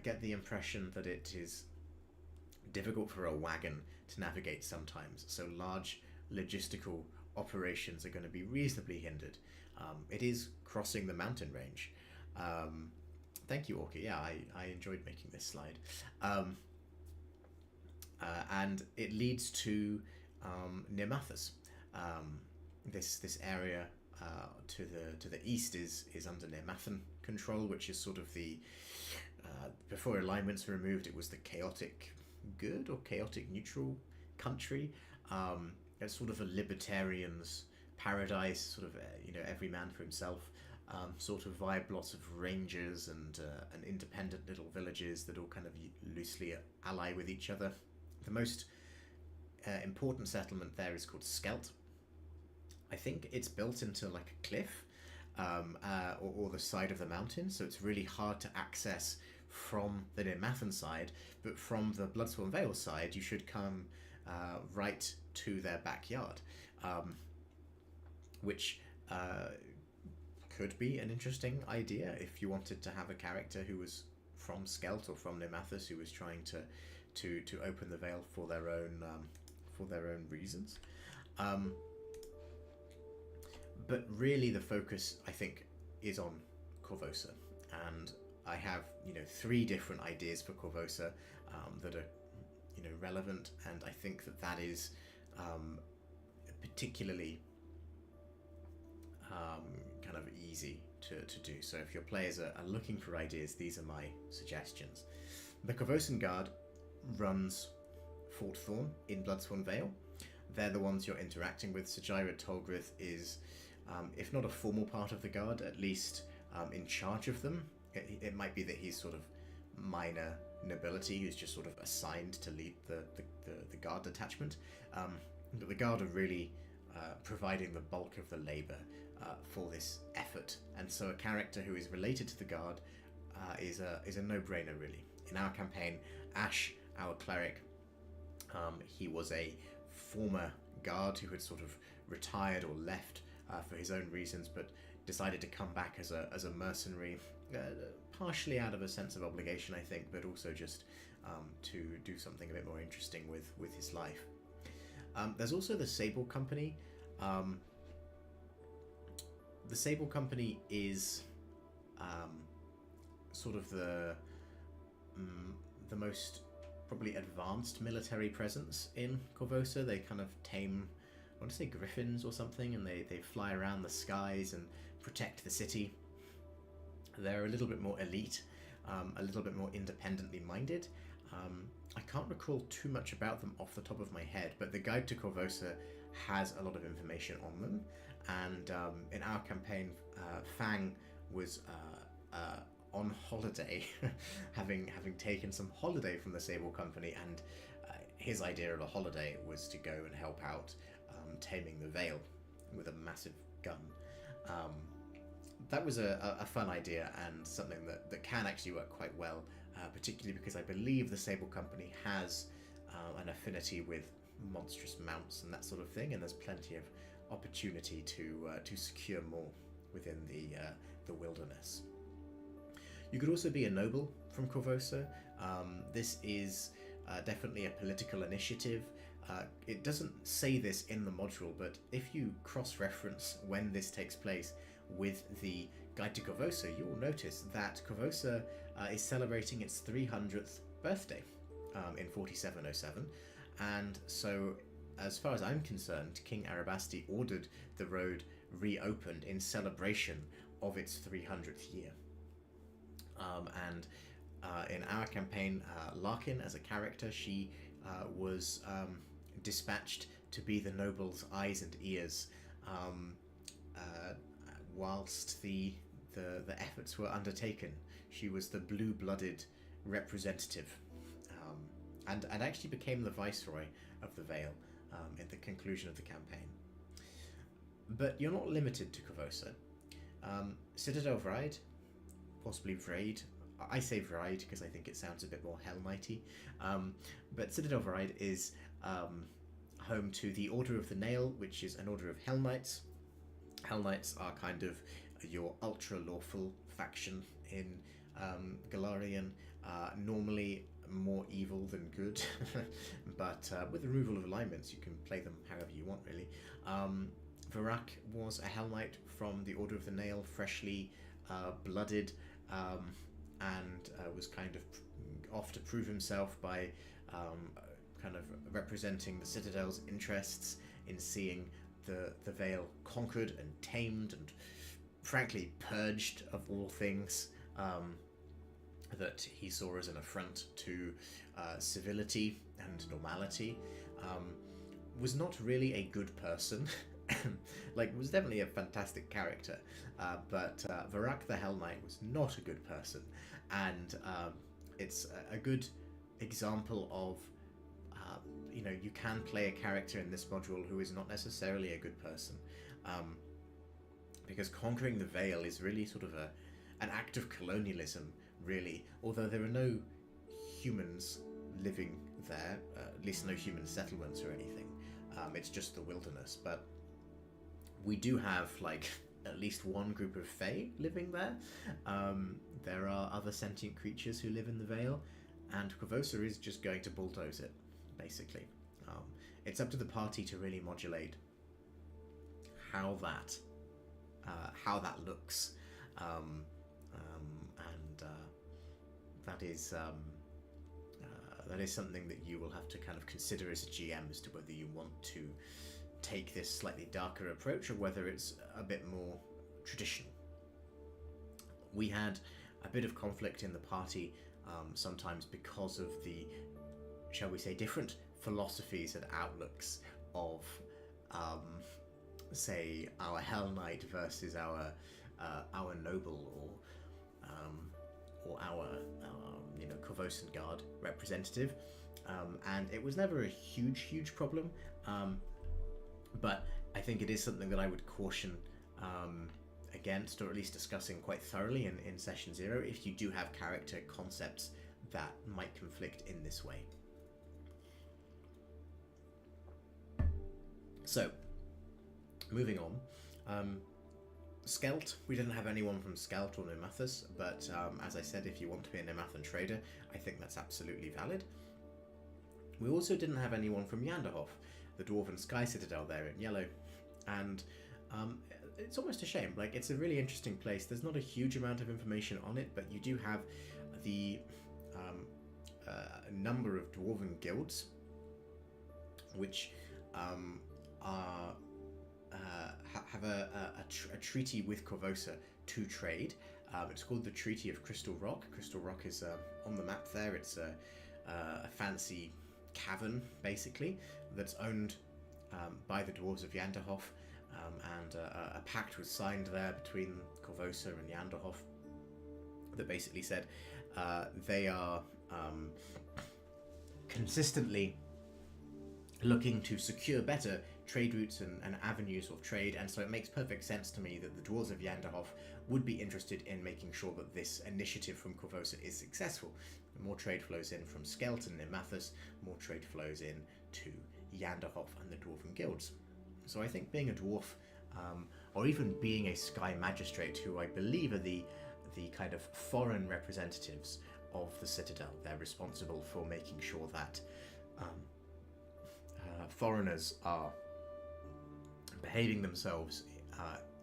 get the impression that it is difficult for a wagon to navigate sometimes, so large logistical operations are going to be reasonably hindered. It is crossing the mountain range. Thank you, Orca. Yeah, I enjoyed making this slide. And it leads to near Mathis. This area to the east is under Nemathan control, which is sort of the before alignments were removed, it was the chaotic good or chaotic neutral country. It's sort of a libertarian's paradise, sort of every man for himself sort of vibe. Lots of rangers and independent little villages that all kind of loosely ally with each other. The most important settlement there is called Skelt. I think it's built into like a cliff or the side of the mountain, so it's really hard to access from the Nemathan side, but from the Bloodsworn Vale side you should come right to their backyard, which could be an interesting idea if you wanted to have a character who was from Skelt or from Nemathus who was trying to open the Vale for their own reasons. But really the focus, I think, is on Corvosa, and I have 3 different ideas for Corvosa that are relevant, and I think that is particularly kind of easy to do. So if your players are looking for ideas, these are my suggestions. The Corvosan Guard runs Fort Thorn in Bloodsworn Vale. They're the ones you're interacting with. Sajira Tolgrith is, if not a formal part of the Guard, at least in charge of them. It might be that he's sort of minor nobility who's just sort of assigned to lead the Guard detachment. But the Guard are really providing the bulk of the labour for this effort, and so a character who is related to the Guard is a no-brainer, really. In our campaign, Ash, our cleric, he was a former Guard who had sort of retired or left for his own reasons, but decided to come back as a mercenary, partially out of a sense of obligation, I think, but also just to do something a bit more interesting with his life. There's also the Sable Company. The Sable Company is sort of the most probably advanced military presence in Corvosa. They kind of tame, I want to say, griffins or something, and they fly around the skies and protect the city. They're a little bit more elite, a little bit more independently minded. I can't recall too much about them off the top of my head, but the Guide to Corvosa has a lot of information on them, and in our campaign, Fang was on holiday, having taken some holiday from the Sable Company, and his idea of a holiday was to go and help out taming the Vale with a massive gun. That was a fun idea, and something that can actually work quite well, particularly because I believe the Sable Company has an affinity with monstrous mounts and that sort of thing, and there's plenty of opportunity to secure more within the wilderness. You could also be a noble from Corvosa. This is definitely a political initiative. It doesn't say this in the module, but if you cross-reference when this takes place with the Guide to Corvosa, you will notice that Corvosa is celebrating its 300th birthday in 4707, and so as far as I'm concerned, King Arabasti ordered the road reopened in celebration of its 300th year. And in our campaign, Larkin, as a character, she was dispatched to be the noble's eyes and ears whilst the efforts were undertaken. She was the blue-blooded representative, and actually became the viceroy of the Vale in the conclusion of the campaign. But you're not limited to Corvosa. Citadel Vride, possibly Vrade. I say Vride because I think it sounds a bit more Hell Knighty. But Citadel Vride is home to the Order of the Nail, which is an order of Hell Knights. Hell Knights are kind of your ultra-lawful faction in Golarion, normally more evil than good, but with the removal of alignments you can play them however you want, really. Varak was a Hell Knight from the Order of the Nail, freshly blooded, and was kind of off to prove himself by kind of representing the Citadel's interests in seeing the Vale conquered and tamed and frankly purged of all things that he saw as an affront to civility and normality. Was not really a good person. Like, was definitely a fantastic character, but Varak the Hell Knight was not a good person, and it's a good example of you know, you can play a character in this module who is not necessarily a good person, because conquering the Vale is really sort of an act of colonialism, really, although there are no humans living there, at least no human settlements or anything. It's just the wilderness, but we do have, like, at least one group of Fae living there. There are other sentient creatures who live in the Vale, and Corvosa is just going to bulldoze it, basically. It's up to the party to really modulate how that looks, and that is something that you will have to kind of consider as a GM as to whether you want to take this slightly darker approach or whether it's a bit more traditional. We had a bit of conflict in the party sometimes because of the, shall we say, different philosophies and outlooks of say our Hell Knight versus our noble or our you know, Corvosan Guard representative, and it was never a huge problem, but I think it is something that I would caution against, or at least discussing quite thoroughly in session 0 if you do have character concepts that might conflict in this way. So, moving on. Skelt, we didn't have anyone from Skelt or Nomathus, but as I said, if you want to be a Nomathan trader, I think that's absolutely valid. We also didn't have anyone from Yanderhof, the Dwarven Sky Citadel there in yellow, and it's almost a shame. Like, it's a really interesting place. There's not a huge amount of information on it, but you do have the number of Dwarven guilds, which have a treaty with Corvosa to trade. It's called the Treaty of Crystal Rock. Crystal Rock is on the map there. It's a fancy cavern, basically, that's owned by the dwarves of Yanderhof, and a pact was signed there between Corvosa and Yanderhof that basically said they are consistently looking to secure better trade routes and avenues of trade, and so it makes perfect sense to me that the dwarves of Yanderhof would be interested in making sure that this initiative from Corvosa is successful. More trade flows in from Skelt and Nomathus, more trade flows in to Yanderhof and the Dwarven Guilds. So I think being a dwarf, or even being a sky magistrate, who I believe are the kind of foreign representatives of the Citadel, they're responsible for making sure that foreigners are behaving themselves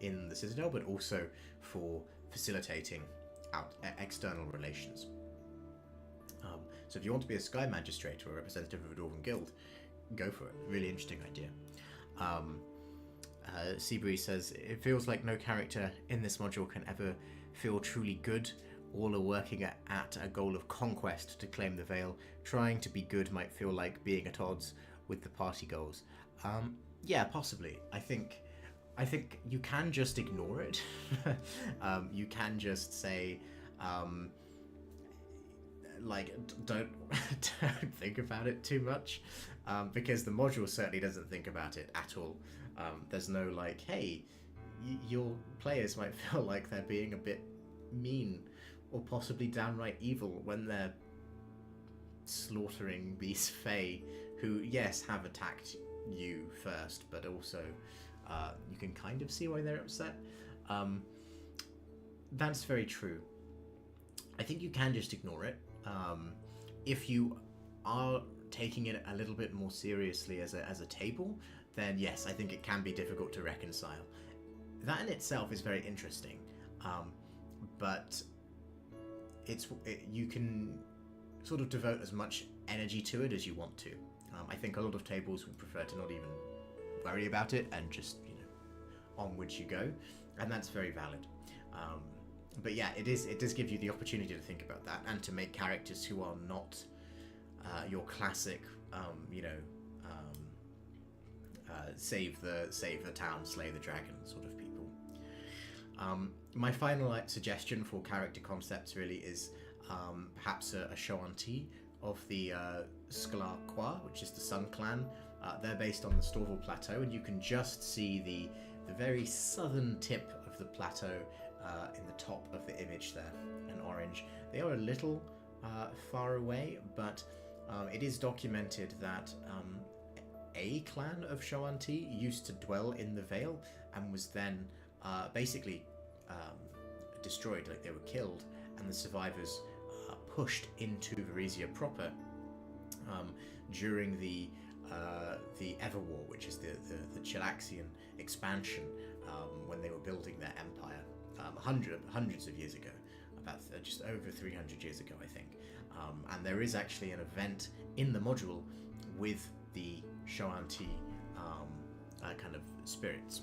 in the Citadel, but also for facilitating external relations. So if you want to be a Sky Magistrate or a representative of a Dwarven Guild, go for it. Really interesting idea. Seabury says, it feels like no character in this module can ever feel truly good. All are working at a goal of conquest to claim the Vale. Trying to be good might feel like being at odds with the party goals. Yeah, possibly. I think you can just ignore it. You can just say, don't think about it too much, because the module certainly doesn't think about it at all. There's no like, hey, your players might feel like they're being a bit mean or possibly downright evil when they're slaughtering these Fae who, yes, have attacked you first, but also you can kind of see why they're upset. That's very true. I think you can just ignore it. If you are taking it a little bit more seriously as a table, then yes, I think it can be difficult to reconcile. That in itself is very interesting, but you can sort of devote as much energy to it as you want to. I think a lot of tables would prefer to not even worry about it and just, onwards you go, and that's very valid. But yeah, it does give you the opportunity to think about that and to make characters who are not your classic, save the town, slay the dragon sort of people. My final suggestion for character concepts really is perhaps a Shoanti of the Sklar-Kwa, which is the Sun Clan. They're based on the Storval Plateau, and you can just see the very southern tip of the plateau in the top of the image there, in orange. They are a little far away, but it is documented that a clan of Shoanti used to dwell in the Vale and was then basically destroyed, like they were killed, and the survivors pushed into Varisia proper during the Everwar, which is the Chilaxian expansion, when they were building their empire hundreds of years ago, about just over 300 years ago, I think. And there is actually an event in the module with the Shoanti kind of spirits.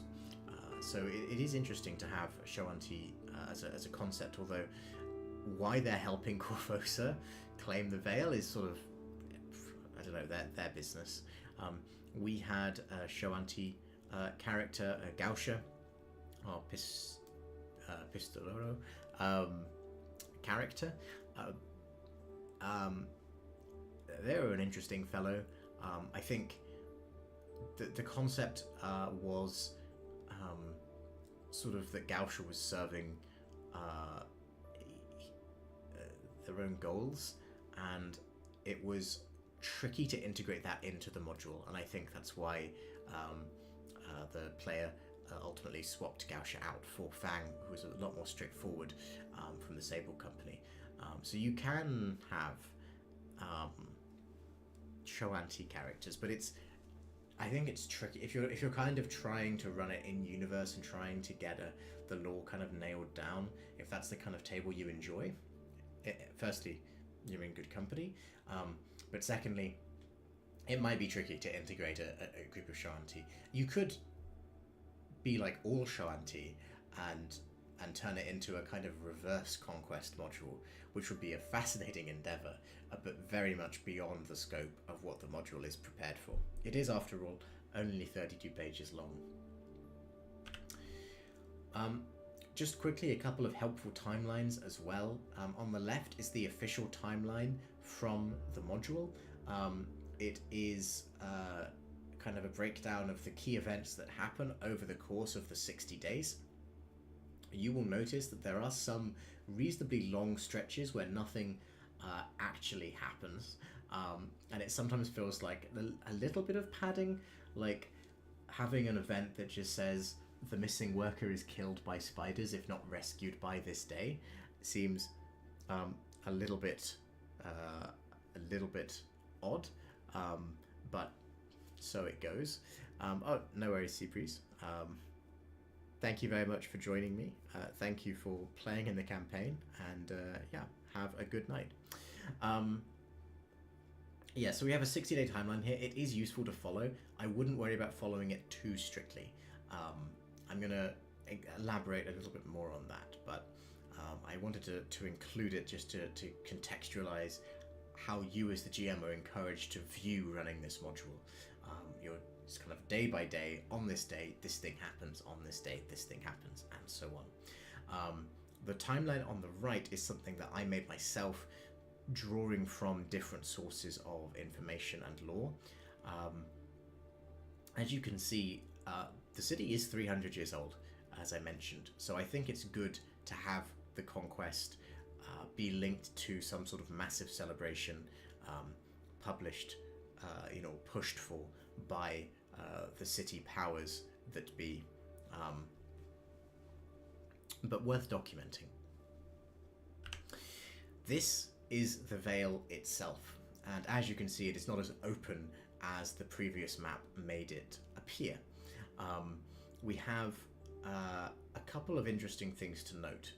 So it is interesting to have Shoanti as a concept, although why they're helping Corvosa claim the Vale is sort of, I don't know, their business. We had a Shoanti character, Gausha, or Pistolero character. They were an interesting fellow. I think the concept was sort of that Gausha was serving their own goals, and it was tricky to integrate that into the module, and I think that's why the player ultimately swapped Gausha out for Fang, who was a lot more straightforward from the Sable Company. So you can have Shoanti characters, but I think it's tricky if you're kind of trying to run it in universe and trying to get the lore kind of nailed down. If that's the kind of table you enjoy, firstly, you're in good company, but secondly, it might be tricky to integrate a group of Shoanti. You could be like all Shoanti and turn it into a kind of reverse conquest module, which would be a fascinating endeavor, but very much beyond the scope of what the module is prepared for. It is, after all, only 32 pages long. Just quickly, a couple of helpful timelines as well. On the left is the official timeline from the module. It is kind of a breakdown of the key events that happen over the course of the 60 days. You will notice that there are some reasonably long stretches where nothing actually happens, and it sometimes feels like a little bit of padding. Like having an event that just says the missing worker is killed by spiders if not rescued by this day seems a little bit odd, but so it goes. Oh, no worries, Seabreeze. Thank you very much for joining me. Thank you for playing in the campaign, and yeah, have a good night. Yeah, so we have a 60-day timeline here. It is useful to follow. I wouldn't worry about following it too strictly. I'm going to elaborate a little bit more on that, but I wanted to include it just to contextualize how you as the GM are encouraged to view running this module. You're just kind of day by day, on this day, this thing happens, on this day, this thing happens, and so on. The timeline on the right is something that I made myself, drawing from different sources of information and lore. As you can see, the city is 300 years old, as I mentioned, so I think it's good to have the conquest be linked to some sort of massive celebration, published, pushed for by the city powers that be, but worth documenting. This is the Vale itself, and as you can see, it is not as open as the previous map made it appear. We have a couple of interesting things to note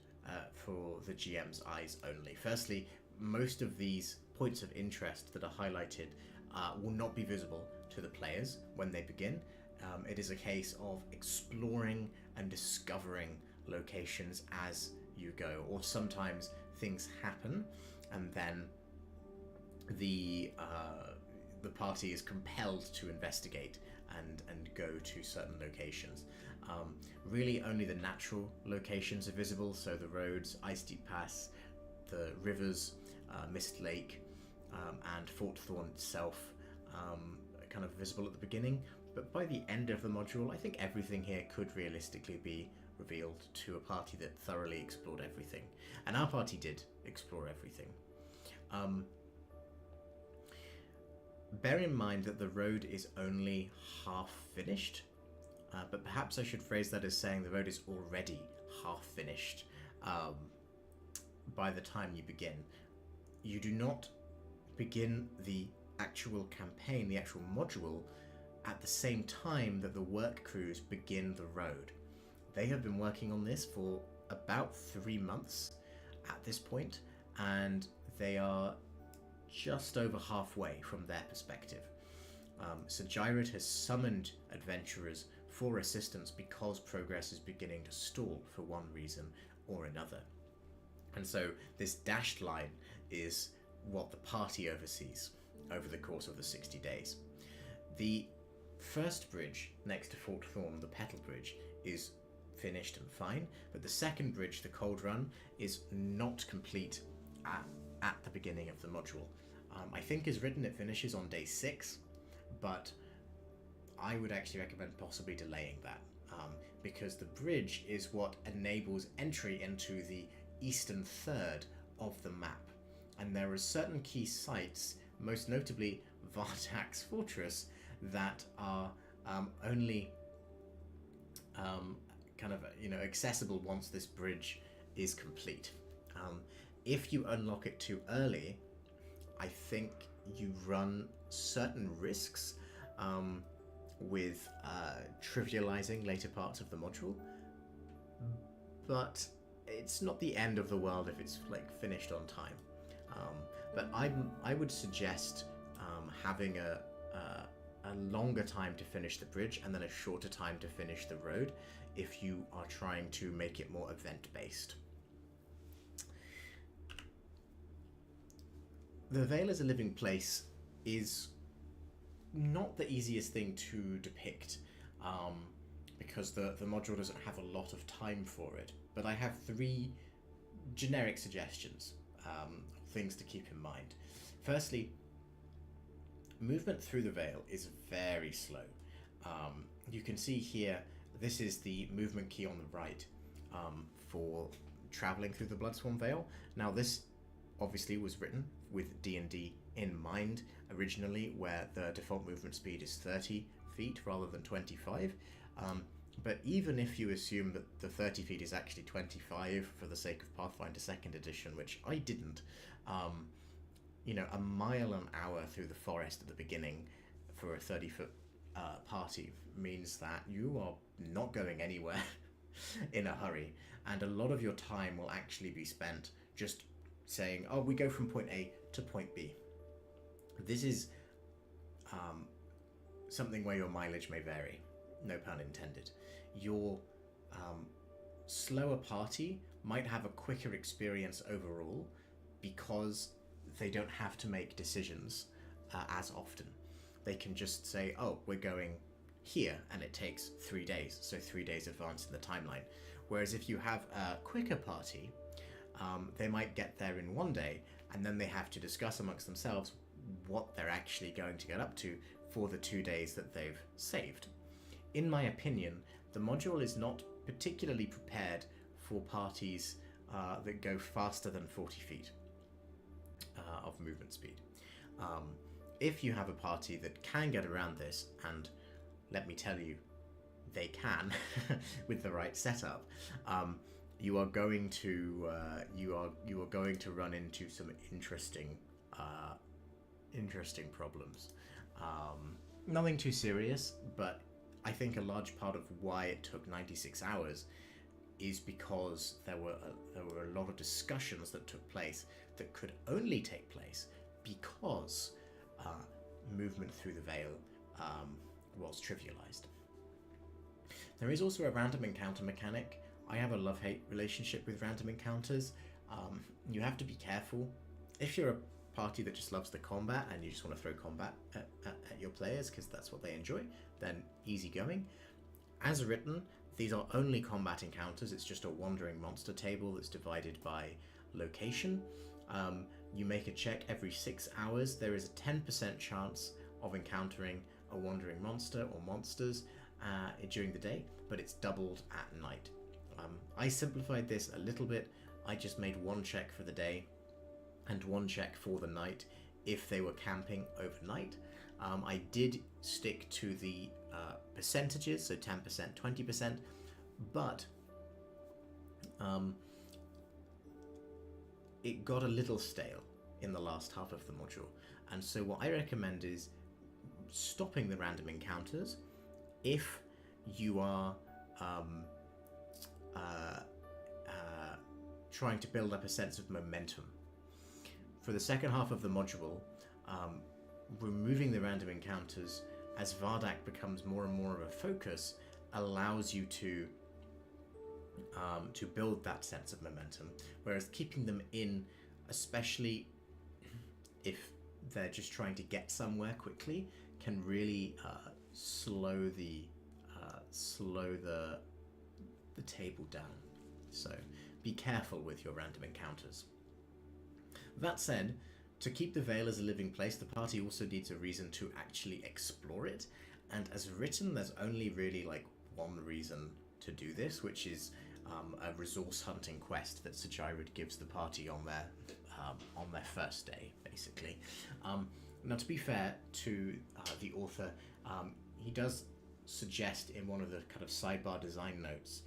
for the GM's eyes only. Firstly, most of these points of interest that are highlighted will not be visible to the players when they begin. It is a case of exploring and discovering locations as you go, or sometimes things happen and then the party is compelled to investigate and go to certain locations. Really only the natural locations are visible, so the roads, Ice Deep Pass, the rivers, Mist Lake, and Fort Thorn itself kind of visible at the beginning, but by the end of the module I think everything here could realistically be revealed to a party that thoroughly explored everything, and our party did explore everything. Bear in mind that the road is only half finished, but perhaps I should phrase that as saying the road is already half finished by the time you begin. You do not begin the actual campaign, the actual module, at the same time that the work crews begin the road. They have been working on this for about 3 months at this point, and they are just over halfway from their perspective. So Gyrod has summoned adventurers for assistance because progress is beginning to stall for one reason or another. And so this dashed line is what the party oversees over the course of the 60 days. The first bridge next to Fort Thorn, the Petal Bridge, is finished and fine, but the second bridge, the Cold Run, is not complete at the beginning of the module. I think as written it finishes on day 6, but I would actually recommend possibly delaying that, because the bridge is what enables entry into the eastern third of the map, and there are certain key sites, most notably Vartak's Fortress, that are only accessible once this bridge is complete. If you unlock it too early, I think you run certain risks with trivializing later parts of the module, but it's not the end of the world if it's finished on time. But I would suggest having a longer time to finish the bridge and then a shorter time to finish the road if you are trying to make it more event-based. The Vale as a living place is not the easiest thing to depict, because the module doesn't have a lot of time for it, but I have 3 generic suggestions, things to keep in mind. Firstly, movement through the Vale is very slow. You can see here, this is the movement key on the right for traveling through the Bloodsworn Vale. Now this obviously was written with D&D in mind originally, where the default movement speed is 30 feet rather than 25. But even if you assume that the 30 feet is actually 25 for the sake of Pathfinder 2nd Edition, which I didn't, a mile an hour through the forest at the beginning for a 30-foot party means that you are not going anywhere in a hurry, and a lot of your time will actually be spent just saying, oh, we go from point A to point B. This is something where your mileage may vary, no pun intended. Your slower party might have a quicker experience overall because they don't have to make decisions as often. They can just say, oh, we're going here, and it takes 3 days, so 3 days advance in the timeline. Whereas if you have a quicker party, they might get there in 1 day, and then they have to discuss amongst themselves what they're actually going to get up to for the 2 days that they've saved. In my opinion, the module is not particularly prepared for parties that go faster than 40 feet of movement speed. If you have a party that can get around this, and let me tell you, they can with the right setup, you are going to run into some interesting problems. Nothing too serious, but I think a large part of why it took 96 hours is because there were a lot of discussions that took place that could only take place because movement through the Vale was trivialized. There is also a random encounter mechanic. I have a love-hate relationship with random encounters. You have to be careful. If you're a party that just loves the combat and you just want to throw combat at your players because that's what they enjoy, then easy going. As written, these are only combat encounters. It's just a wandering monster table that's divided by location. You make a check every 6 hours. There is a 10% chance of encountering a wandering monster or monsters during the day, but it's doubled at night. I simplified this a little bit. I just made 1 check for the day and 1 check for the night if they were camping overnight. I did stick to the percentages, so 10%, 20%, but it got a little stale in the last half of the module. And so what I recommend is stopping the random encounters if you are trying to build up a sense of momentum. For the second half of the module, removing the random encounters as Vardak becomes more and more of a focus allows you to build that sense of momentum, whereas keeping them in, especially if they're just trying to get somewhere quickly, can really slow the table down. So be careful with your random encounters. That said, to keep the Vale as a living place, the party also needs a reason to actually explore it, and as written, there's only really like one reason to do this, which is a resource hunting quest that Sir Jairud gives the party on their first day, basically. Now, to be fair to the author, he does suggest in one of the kind of sidebar design notes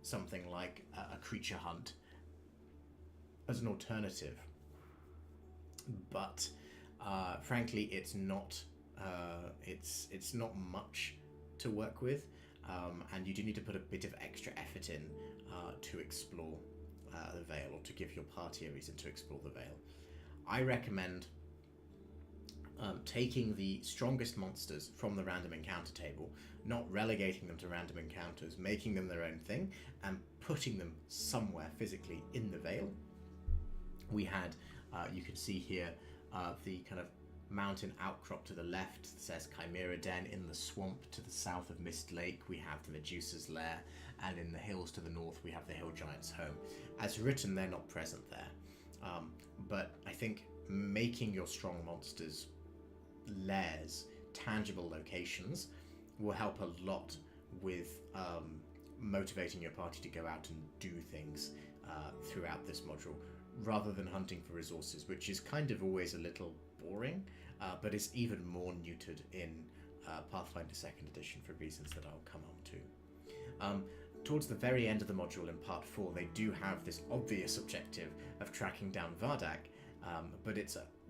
something like a creature hunt as an alternative, but frankly, it's not much to work with, and you do need to put a bit of extra effort in to explore the Vale, or to give your party a reason to explore the Vale. I recommend taking the strongest monsters from the random encounter table, not relegating them to random encounters, making them their own thing, and putting them somewhere physically in the Vale. We had, you can see here, the kind of mountain outcrop to the left says Chimera Den. In the swamp to the south of Mist Lake, we have the Medusa's Lair, and in the hills to the north, we have the Hill Giant's home. As written, they're not present there, but I think making your strong monsters lairs tangible locations will help a lot with motivating your party to go out and do things throughout this module, rather than hunting for resources, which is kind of always a little boring, but is even more neutered in Pathfinder 2nd Edition for reasons that I'll come on to. Towards the very end of the module in Part 4, they do have this obvious objective of tracking down Vardak, but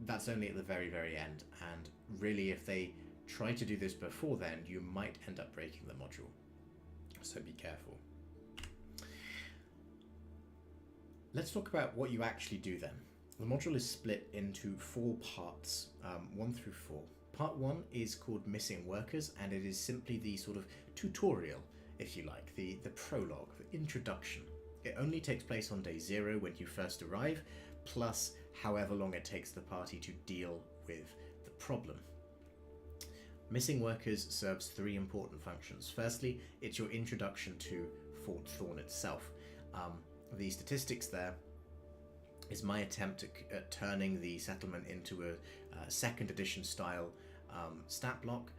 that's only at the very, very end, and really if they try to do this before then, you might end up breaking the module. So be careful. Let's talk about what you actually do then. The module is split into 4 parts, 1 through 4. Part 1 is called Missing Workers, and it is simply the sort of tutorial, if you like, the prologue, the introduction. It only takes place on day 0 when you first arrive, plus however long it takes the party to deal with the problem. Missing Workers serves 3 important functions. Firstly, it's your introduction to Fort Thorn itself. The statistics there is my attempt at turning the settlement into a 2nd edition style stat block.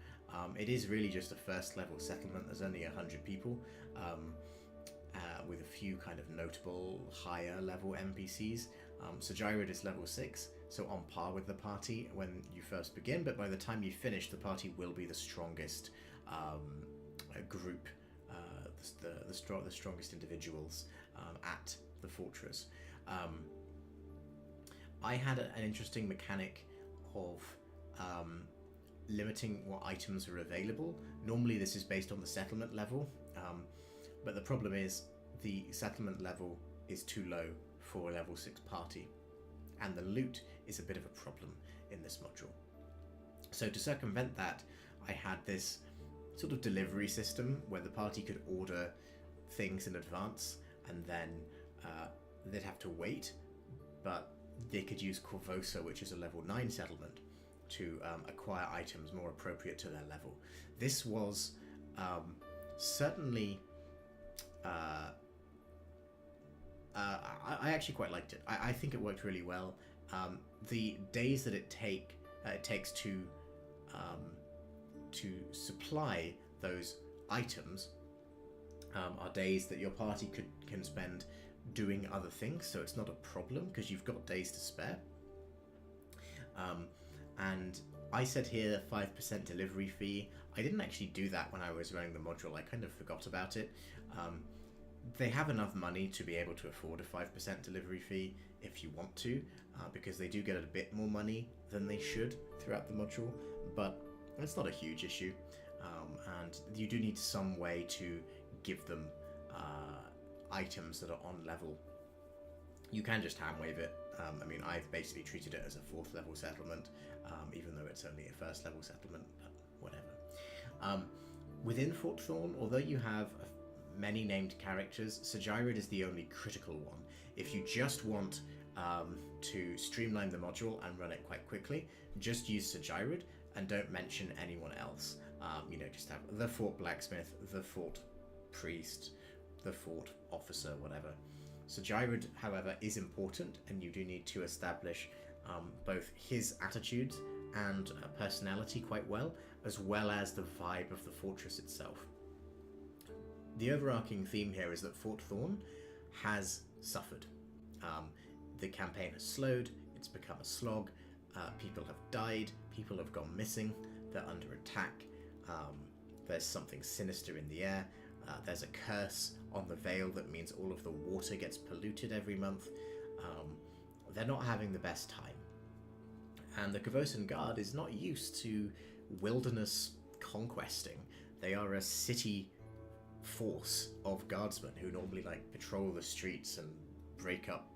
It is really just a first level settlement. There's only 100 people, with a few kind of notable higher level NPCs. Sajirid is level 6, so on par with the party when you first begin, but by the time you finish, the party will be the strongest group, the strongest individuals at the fortress. I had an interesting mechanic of limiting what items are available. Normally this is based on the settlement level, but the problem is the settlement level is too low for a level 6 party, and the loot is a bit of a problem in this module. So to circumvent that, I had this sort of delivery system where the party could order things in advance, and then they'd have to wait, but they could use Corvosa, which is a level 9 settlement, to acquire items more appropriate to their level. This was certainly... I actually quite liked it. I think it worked really well. The days that it takes to supply those items are days that your party can spend doing other things, so it's not a problem because you've got days to spare. And I said here 5% delivery fee. I didn't actually do that when I was running the module. I kind of forgot about it. They have enough money to be able to afford a 5% delivery fee if you want to, because they do get a bit more money than they should throughout the module, but it's not a huge issue. And you do need some way to give them items that are on level. You can just hand wave it. I mean, I've basically treated it as a 4th level settlement, even though it's only a 1st level settlement, but whatever. Within Fort Thorn, although you have many named characters, Sajirid is the only critical one. If you just want to streamline the module and run it quite quickly, just use Sajirid and don't mention anyone else. Just have the Fort Blacksmith, the Fort Priest, the Fort Officer, whatever. Sajirid, however, is important, and you do need to establish both his attitudes and personality quite well as the vibe of the fortress itself. The overarching theme here is that Fort Thorn has suffered. The campaign has slowed, it's become a slog, people have died, people have gone missing, they're under attack, there's something sinister in the air, there's a curse on the Vale that means all of the water gets polluted every month. They're not having the best time. And the Corvosan Guard is not used to wilderness conquesting. They are a city force of guardsmen who normally patrol the streets and break up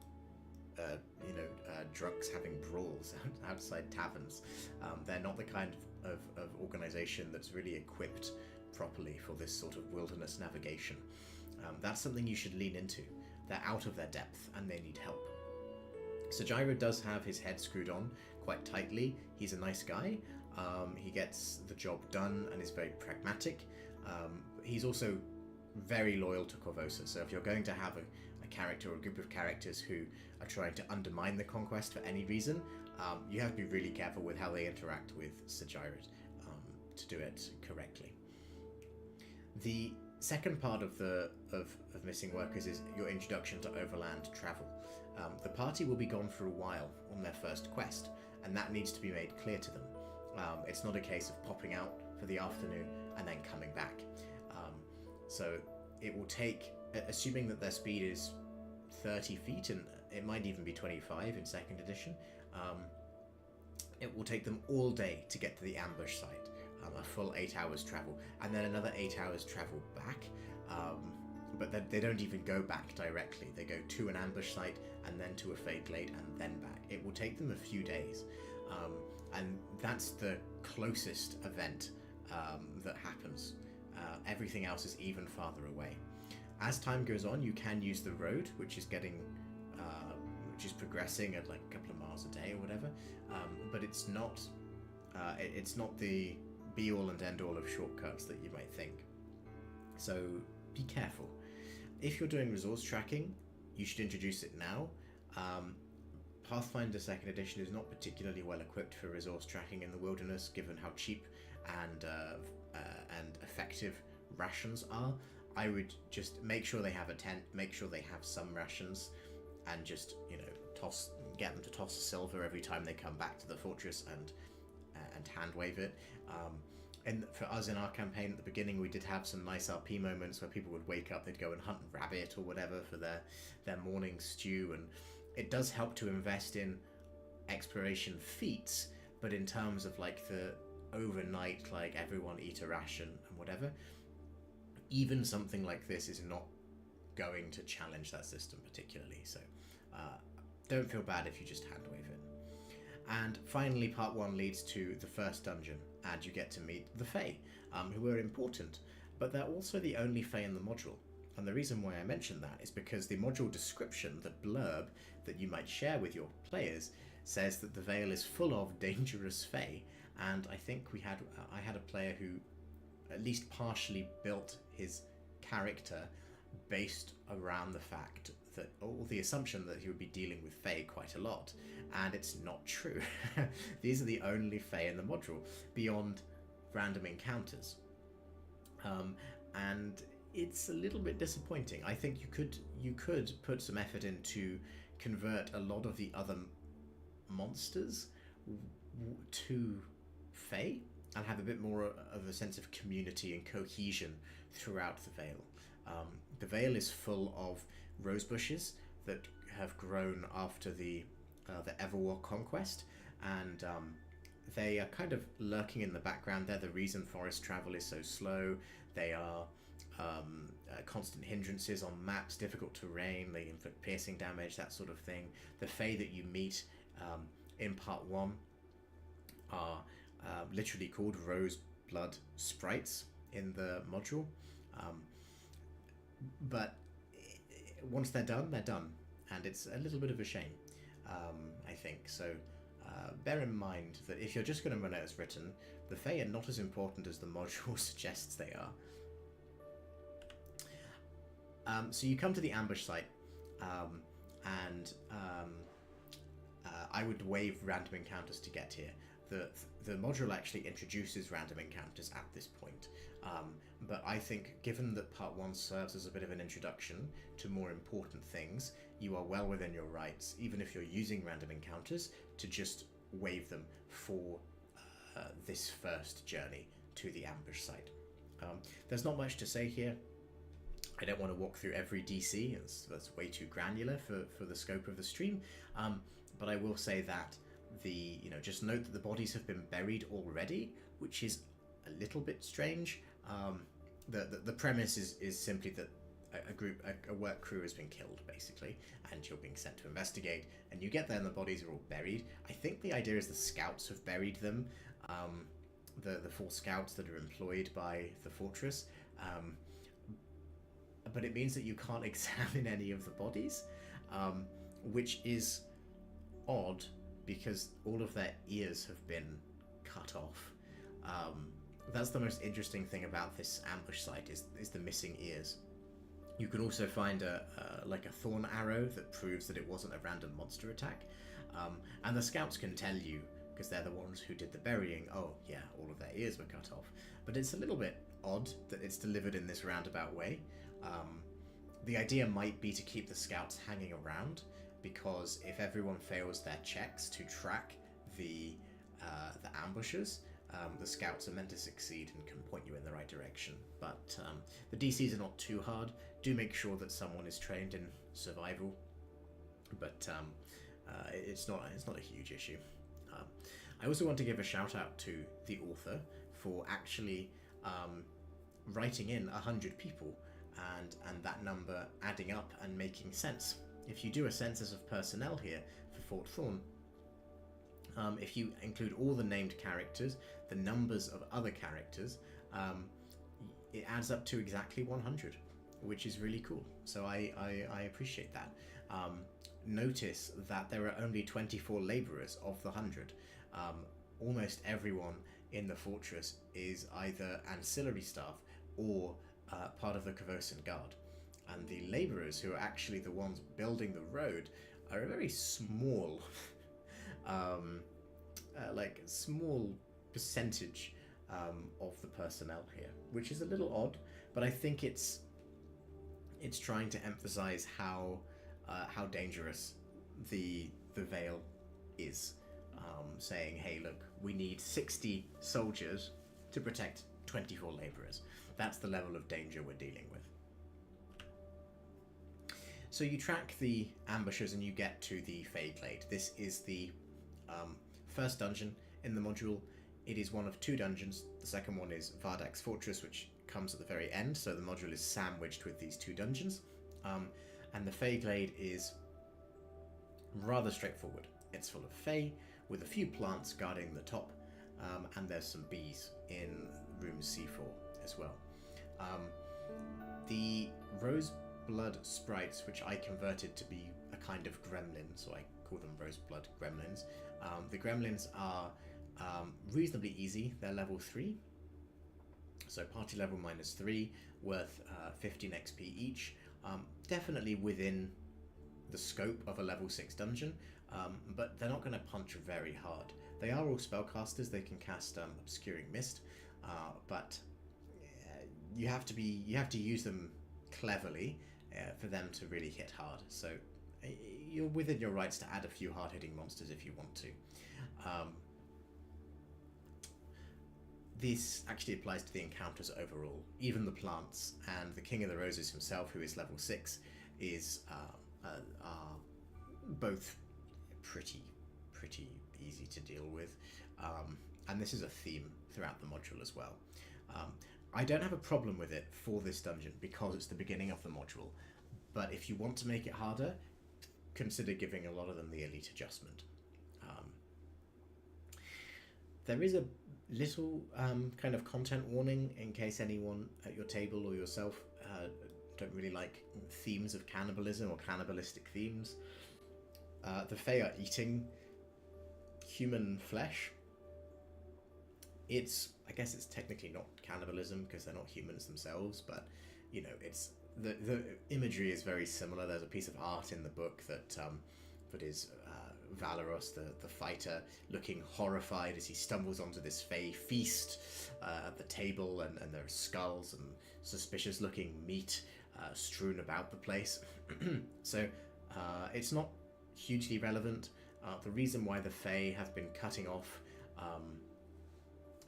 drunks having brawls outside taverns. They're not the kind of organization that's really equipped properly for this sort of wilderness navigation. That's something you should lean into. They're out of their depth and they need help. Sajirid does have his head screwed on quite tightly. He's a nice guy. He gets the job done and is very pragmatic. He's also very loyal to Corvosa, so if you're going to have a character or a group of characters who are trying to undermine the conquest for any reason, you have to be really careful with how they interact with Sajirid to do it correctly. The second part of Missing Workers is your introduction to overland travel. The party will be gone for a while on their first quest, and that needs to be made clear to them. It's not a case of popping out for the afternoon and then coming back. So it will take, assuming that their speed is 30 feet, and it might even be 25 in 2nd edition, it will take them all day to get to the ambush site, a full 8 hours travel, and then another 8 hours travel back. But they don't even go back directly. They go to an ambush site and then to a Fade Glade and then back. It will take them a few days. And that's the closest event that happens. Everything else is even farther away. As time goes on, you can use the road, which is progressing at like a couple of miles a day or whatever. But it's not the be-all and end-all of shortcuts that you might think. So be careful. If you're doing resource tracking, you should introduce it now. Pathfinder 2nd edition is not particularly well equipped for resource tracking in the wilderness, given how cheap and effective rations are. I would just make sure they have a tent, make sure they have some rations, and just, you know, get them to toss a silver every time they come back to the fortress and hand wave it. And for us in our campaign at the beginning, we did have some nice RP moments where people would wake up, they'd go and hunt rabbit or whatever for their morning stew, and it does help to invest in exploration feats, but in terms of like the overnight, like everyone eat a ration and whatever, even something like this is not going to challenge that system particularly, so don't feel bad if you just hand wave it. And finally, part 1 leads to the first dungeon, and you get to meet the Fae, who are important, but they're also the only Fae in the module. And the reason why I mention that is because the module description, the blurb that you might share with your players, says that the Vale is full of dangerous Fae, and I think I had a player who at least partially built his character based around the fact that, or the assumption that he would be dealing with Fae quite a lot, and it's not true. These are the only Fae in the module, beyond random encounters. And it's a little bit disappointing. I think you could put some effort in to convert a lot of the other monsters to Fae, and have a bit more of a sense of community and cohesion throughout the Vale. The Vale is full of rose bushes that have grown after the Everwar conquest, and they are kind of lurking in the background. They're the reason forest travel is so slow. They are constant hindrances on maps, difficult terrain, they inflict piercing damage, that sort of thing. The Fae that you meet in part 1 are literally called rose blood sprites in the module, but once they're done, and it's a little bit of a shame, I think. So bear in mind that if you're just going to run it as written, the Fae are not as important as the module suggests they are. So you come to the ambush site, and I would waive random encounters to get here. The module actually introduces random encounters at this point, but I think given that part 1 serves as a bit of an introduction to more important things, you are well within your rights, even if you're using random encounters, to just waive them for this first journey to the ambush site. There's not much to say here. I don't want to walk through every DC, that's way too granular for the scope of the stream, but I will say that just note that the bodies have been buried already, which is a little bit strange. The premise is simply that a work crew has been killed, basically, and you're being sent to investigate, and you get there and the bodies are all buried. I think the idea is the scouts have buried them, the 4 scouts that are employed by the fortress, but it means that you can't examine any of the bodies, which is odd, because all of their ears have been cut off. That's the most interesting thing about this ambush site, is the missing ears. You can also find a thorn arrow that proves that it wasn't a random monster attack, and the scouts can tell you, because they're the ones who did the burying, oh yeah, all of their ears were cut off. But it's a little bit odd that it's delivered in this roundabout way. The idea might be to keep the scouts hanging around, because if everyone fails their checks to track the the ambushers. The scouts are meant to succeed and can point you in the right direction, but the DCs are not too hard. Do make sure that someone is trained in survival, but it's not a huge issue. I also want to give a shout out to the author for actually writing in 100 people and that number adding up and making sense. If you do a census of personnel here for Fort Thorn, if you include all the named characters, the numbers of other characters, it adds up to exactly 100, which is really cool. So I appreciate that. Notice that there are only 24 labourers of the 100. Almost everyone in the fortress is either ancillary staff or part of the Kavosan Guard. And the labourers, who are actually the ones building the road, are a very small small percentage of the personnel here, which is a little odd, but I think it's trying to emphasize how dangerous the Vale is, saying, hey, look, we need 60 soldiers to protect 24 laborers. That's the level of danger we're dealing with. So you track the ambushers and you get to the Feyglade. This is the first dungeon in the module. It is one of two dungeons. The second one is Vardak's Fortress, which comes at the very end, so the module is sandwiched with these two dungeons. And the Feyglade is rather straightforward. It's full of Fey, with a few plants guarding the top, and there's some bees in room C4 as well. The Roseblood sprites, which I converted to be a kind of gremlin, so I call them Roseblood gremlins. The gremlins are reasonably easy. They're level 3, so party level -3, worth 15 XP each. Definitely within the scope of a level 6 dungeon, but they're not going to punch very hard. They are all spellcasters. They can cast Obscuring Mist, but you have to use them cleverly for them to really hit hard. So you're within your rights to add a few hard-hitting monsters if you want to. This actually applies to the encounters overall. Even the plants and the King of the Roses himself, who is level 6, are both pretty easy to deal with. And this is a theme throughout the module as well. I don't have a problem with it for this dungeon because it's the beginning of the module, but if you want to make it harder, consider giving a lot of them the elite adjustment. There is a little kind of content warning in case anyone at your table or yourself don't really like themes of cannibalism or cannibalistic themes. The Fae are eating human flesh. I guess it's technically not cannibalism because they're not humans themselves, but you know, it's the imagery is very similar. There's a piece of art in the book that is Valeros, the fighter, looking horrified as he stumbles onto this Fey feast at the table, and there are skulls and suspicious looking meat strewn about the place. So it's not hugely relevant. The reason why the Fey have been cutting off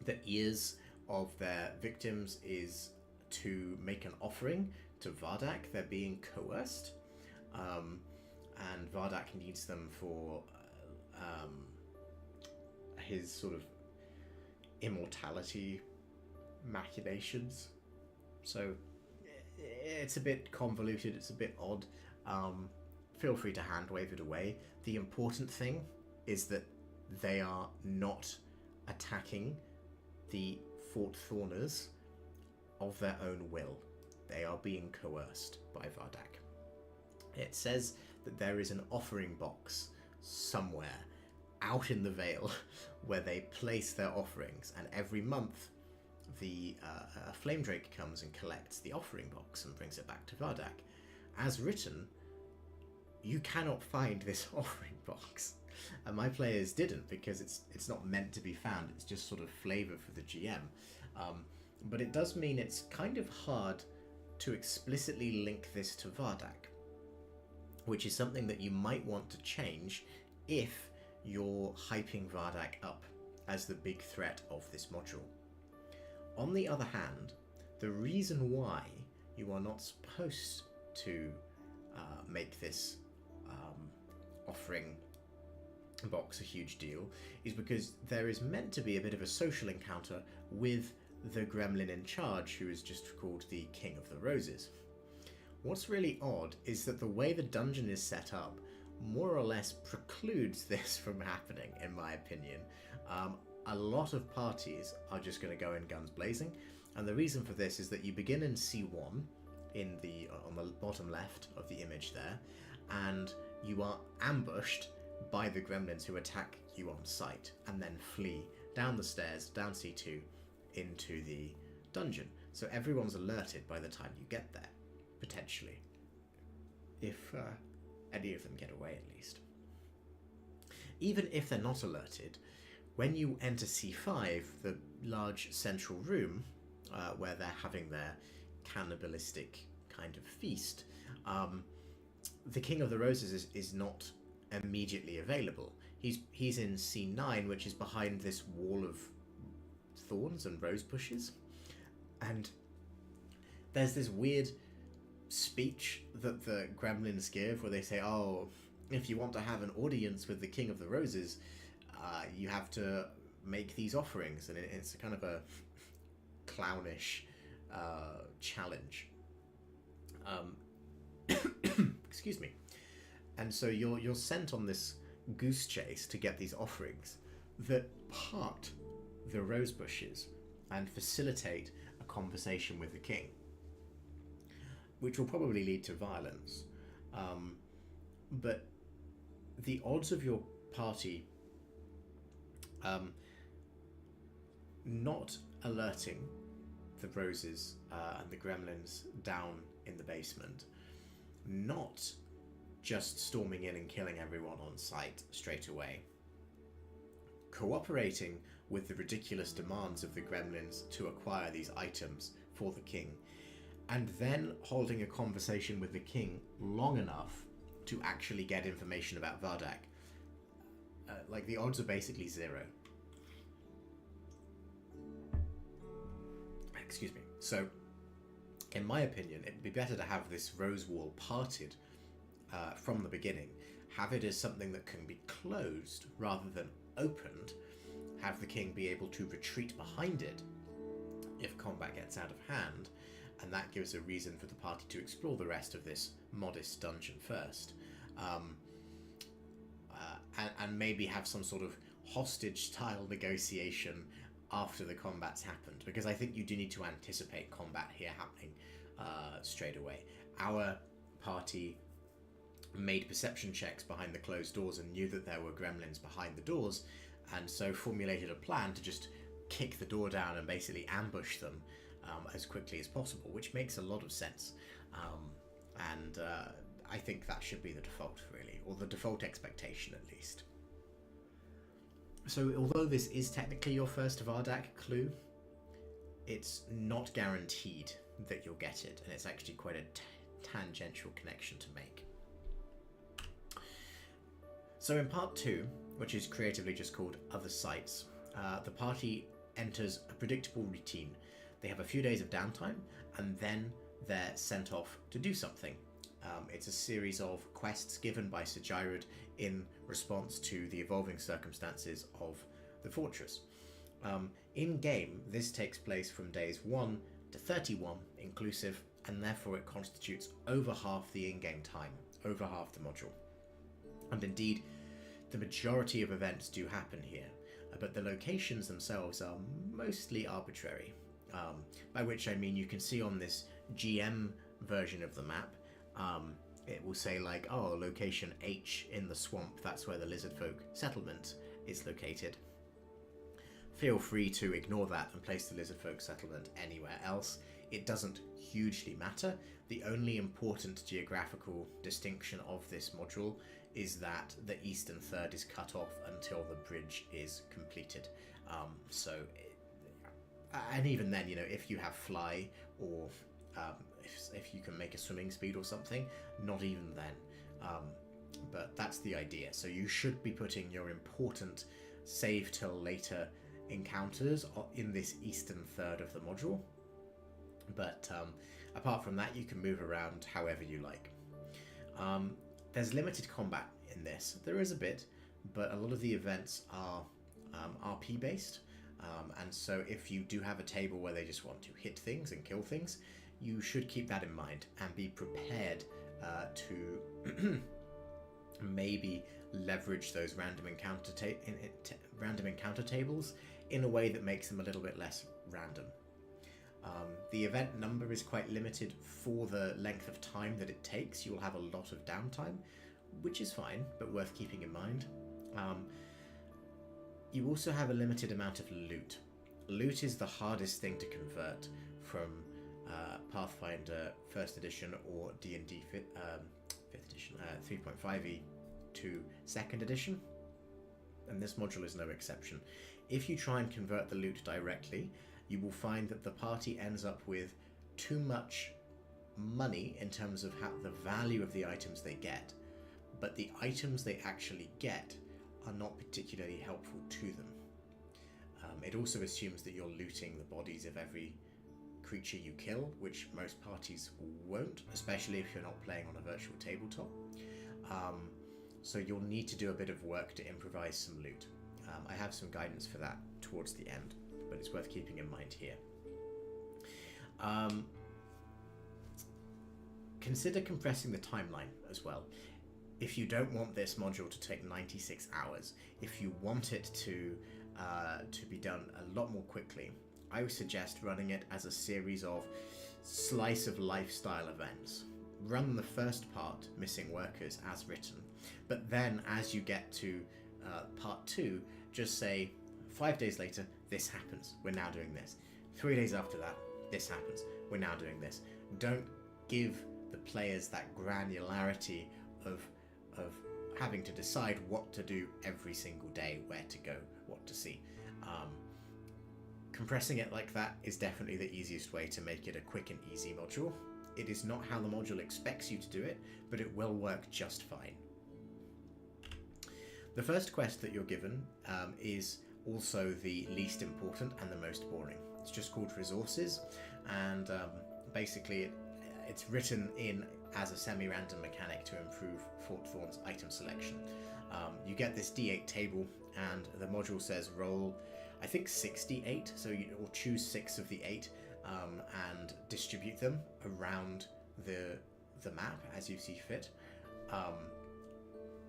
the ears of their victims is to make an offering to Vardak. They're being coerced, and Vardak needs them for his sort of immortality machinations. So it's a bit convoluted, it's a bit odd. Feel free to hand wave it away. The important thing is that they are not attacking the Fort Thorners of their own will. They are being coerced by Vardak. It says that there is an offering box somewhere out in the Vale where they place their offerings, and every month the Flame Drake comes and collects the offering box and brings it back to Vardak. As written, you cannot find this offering box, and my players didn't because it's not meant to be found. It's just sort of flavor for the GM, but it does mean it's kind of hard to explicitly link this to Vardak, which is something that you might want to change if you're hyping Vardak up as the big threat of this module. On the other hand, the reason why you are not supposed to make this offering box a huge deal is because there is meant to be a bit of a social encounter with the gremlin in charge, who is just called the King of the Roses. What's really odd is that the way the dungeon is set up more or less precludes this from happening, in my opinion. A lot of parties are just going to go in guns blazing, and the reason for this is that you begin in C1 on the bottom left of the image there, and you are ambushed by the gremlins who attack you on sight and then flee down the stairs, down C2, into the dungeon. So everyone's alerted by the time you get there, potentially. If any of them get away, at least. Even if they're not alerted, when you enter C5, the large central room, where they're having their cannibalistic kind of feast, the King of the Roses is not immediately available. He's in C9, which is behind this wall of thorns and rose bushes, and there's this weird speech that the gremlins give where they say, oh, if you want to have an audience with the King of the Roses, you have to make these offerings, and it's kind of a clownish challenge. Excuse me. And so you're sent on this goose chase to get these offerings that part the rose bushes and facilitate a conversation with the king, which will probably lead to violence. But the odds of your party not alerting the roses and the gremlins down in the basement, not just storming in and killing everyone on sight straight away, cooperating with the ridiculous demands of the gremlins to acquire these items for the king, and then holding a conversation with the king long enough to actually get information about Vardak. Like, the odds are basically zero. Excuse me. So, in my opinion, it'd be better to have this rose wall parted from the beginning, have it as something that can be closed rather than opened, have the king be able to retreat behind it if combat gets out of hand, and that gives a reason for the party to explore the rest of this modest dungeon first, and maybe have some sort of hostage-style negotiation after the combat's happened, because I think you do need to anticipate combat here happening straight away. Our party made perception checks behind the closed doors and knew that there were gremlins behind the doors, and so formulated a plan to just kick the door down and basically ambush them as quickly as possible, which makes a lot of sense. And I think that should be the default, really, or the default expectation at least. So although this is technically your first Vardak clue, it's not guaranteed that you'll get it, and it's actually quite a tangential connection to make. So in part 2, which is creatively just called Other Sites, the party enters a predictable routine. They have a few days of downtime, and then they're sent off to do something. It's a series of quests given by Sir Gyrod in response to the evolving circumstances of the fortress. In-game, this takes place from days 1 to 31 inclusive, and therefore it constitutes over half the in-game time, over half the module. And indeed, the majority of events do happen here, but the locations themselves are mostly arbitrary, by which I mean you can see on this GM version of the map, it will say like, oh, location H in the swamp, that's where the lizardfolk settlement is located. Feel free to ignore that and place the lizardfolk settlement anywhere else. It doesn't hugely matter. The only important geographical distinction of this module is that the eastern third is cut off until the bridge is completed. And even then, you know, if you have fly or if you can make a swimming speed or something, not even then. But that's the idea. So you should be putting your important save till later encounters in this eastern third of the module. But apart from that, you can move around however you like. There's limited combat in this. There is a bit, but a lot of the events are RP based. And so if you do have a table where they just want to hit things and kill things, you should keep that in mind and be prepared to maybe leverage those random encounter tables in a way that makes them a little bit less random. The event number is quite limited for the length of time that it takes. You'll have a lot of downtime, which is fine, but worth keeping in mind. You also have a limited amount of loot. Loot is the hardest thing to convert from Pathfinder 1st edition or D&D 5th edition, 3.5e to 2nd edition, and this module is no exception. If you try and convert the loot directly, you will find that the party ends up with too much money in terms of the value of the items they get, but the items they actually get are not particularly helpful to them. It also assumes that you're looting the bodies of every creature you kill, which most parties won't, especially if you're not playing on a virtual tabletop. So you'll need to do a bit of work to improvise some loot. I have some guidance for that towards the end, but it's worth keeping in mind here. Consider compressing the timeline as well. If you don't want this module to take 96 hours, if you want it to be done a lot more quickly, I would suggest running it as a series of slice of lifestyle events. Run the first part, Missing Workers, as written, but then as you get to part 2, just say 5 days later, this happens, we're now doing this. 3 days after that, this happens, we're now doing this. Don't give the players that granularity of having to decide what to do every single day, where to go, what to see. Compressing it like that is definitely the easiest way to make it a quick and easy module. It is not how the module expects you to do it, but it will work just fine. The first quest that you're given is also the least important and the most boring. It's just called Resources, and basically it's written in as a semi-random mechanic to improve Fort Thorn's item selection. You get this D8 table, and the module says roll, I think 68, so you'll choose 6 of the 8 and distribute them around the map as you see fit.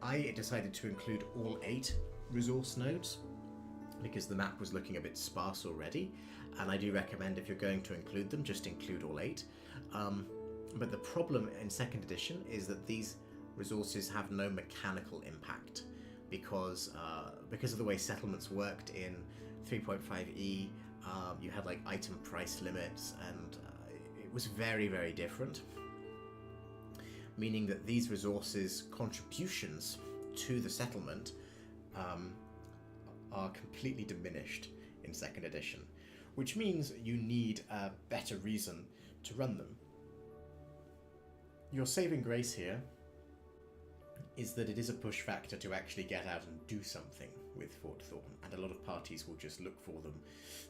I decided to include all 8 resource nodes because the map was looking a bit sparse already, and I do recommend if you're going to include them, just include all 8. But the problem in 2nd edition is that these resources have no mechanical impact because of the way settlements worked in 3.5e. You had like item price limits, and it was very, very different, meaning that these resources contributions to the settlement are completely diminished in 2nd edition, which means you need a better reason to run them. Your saving grace here is that it is a push factor to actually get out and do something with Fort Thorn, and a lot of parties will just look for them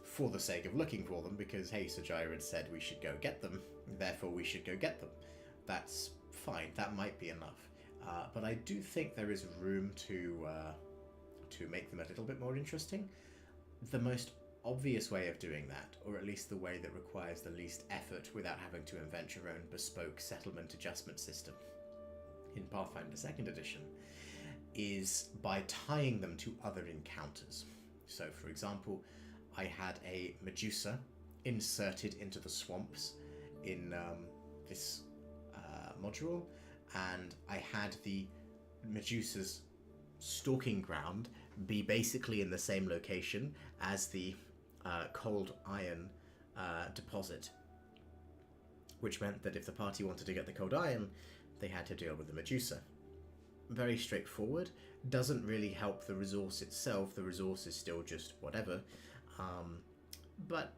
for the sake of looking for them because, hey, Sir Gyron said we should go get them, therefore we should go get them. That's fine, that might be enough. But I do think there is room to make them a little bit more interesting. The most obvious way of doing that, or at least the way that requires the least effort without having to invent your own bespoke settlement adjustment system in Pathfinder 2nd edition, is by tying them to other encounters. So, for example, I had a Medusa inserted into the swamps in this module, and I had the Medusa's stalking ground be basically in the same location as the cold iron deposit, which meant that if the party wanted to get the cold iron, they had to deal with the Medusa. Very straightforward, doesn't really help the resource itself, the resource is still just whatever, but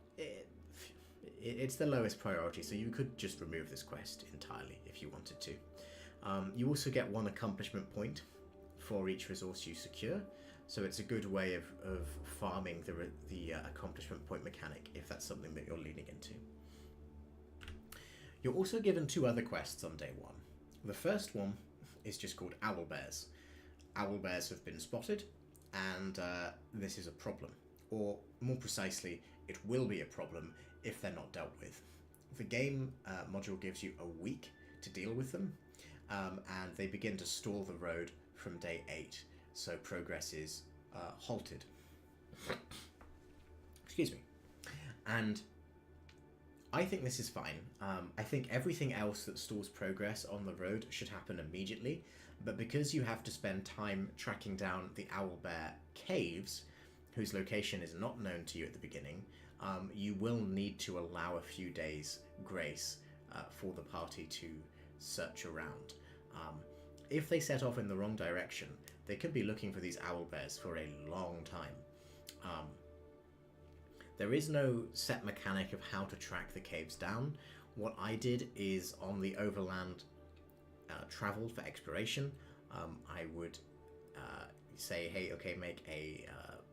it's the lowest priority, so you could just remove this quest entirely if you wanted to. You also get 1 accomplishment point for each resource you secure, So it's a good way of farming the accomplishment point mechanic if that's something that you're leaning into. You're also given 2 other quests on day 1. The first one is just called Owl Bears. Owl bears have been spotted, and this is a problem. Or more precisely, it will be a problem if they're not dealt with. The game module gives you a week to deal with them, and they begin to stall the road from day 8, so progress is halted. Excuse me. And I think this is fine. I think everything else that stalls progress on the road should happen immediately, but because you have to spend time tracking down the Owlbear caves, whose location is not known to you at the beginning, you will need to allow a few days grace for the party to search around. If they set off in the wrong direction, they could be looking for these owlbears for a long time. There is no set mechanic of how to track the caves down. What I did is on the overland travel for exploration, I would say, hey, okay, make a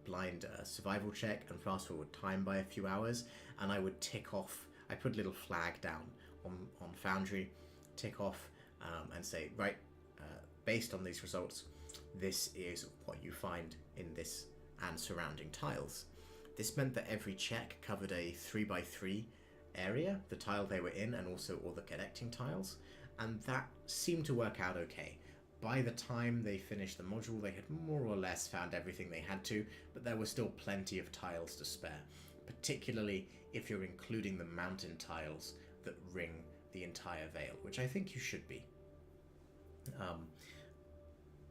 blind survival check and fast forward time by a few hours, and I would tick off, I put a little flag down on Foundry, tick off and say, right, based on these results, this is what you find in this and surrounding tiles. This meant that every check covered a 3x3 area, the tile they were in, and also all the connecting tiles, and that seemed to work out okay. By the time they finished the module, they had more or less found everything they had to, but there was still plenty of tiles to spare, particularly if you're including the mountain tiles that ring the entire Vale, which I think you should be.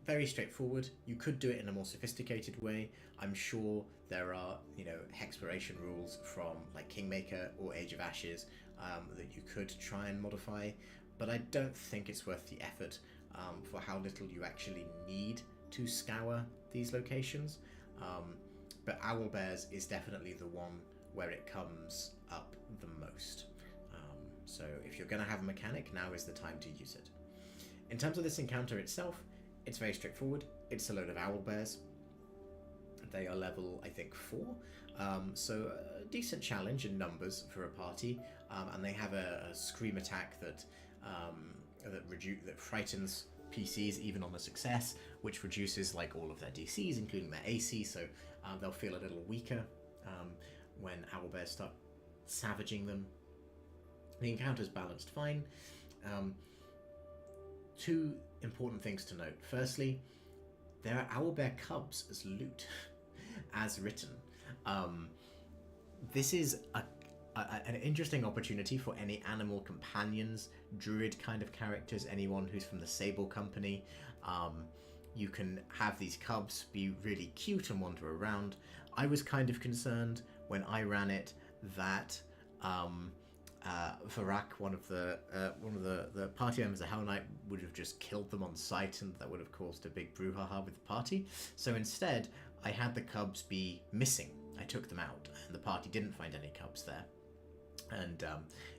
Very straightforward. You could do it in a more sophisticated way. I'm sure there are, hexploration rules from like Kingmaker or Age of Ashes that you could try and modify, but I don't think it's worth the effort for how little you actually need to scour these locations. But Owlbears is definitely the one where it comes up the most. So if you're going to have a mechanic, now is the time to use it. In terms of this encounter itself, it's very straightforward. It's a load of owlbears. They are level, I think, 4. So a decent challenge in numbers for a party. And they have a scream attack that frightens PCs even on a success, which reduces like all of their DCs, including their AC. So they'll feel a little weaker when owlbears start savaging them. The encounter's balanced fine. 2 important things to note. Firstly, there are owlbear cubs as loot, as written. This is an interesting opportunity for any animal companions, druid kind of characters, anyone who's from the Sable Company. You can have these cubs be really cute and wander around. I was kind of concerned when I ran it that Varak, one of the party members of Hell Knight, would have just killed them on sight, and that would have caused a big brouhaha with the party. So instead, I had the cubs be missing. I took them out, and the party didn't find any cubs there. And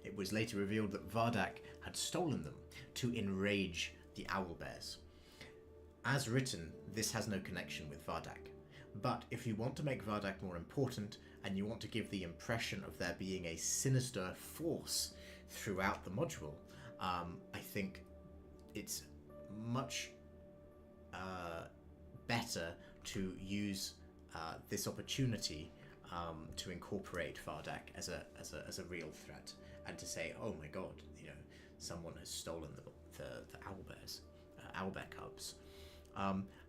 it was later revealed that Vardak had stolen them to enrage the owlbears. As written, this has no connection with Vardak. But if you want to make Vardak more important, and you want to give the impression of there being a sinister force throughout the module, I think it's much better to use this opportunity to incorporate Vardak as a real threat, and to say, oh my god, someone has stolen the owlbears, owlbear cubs.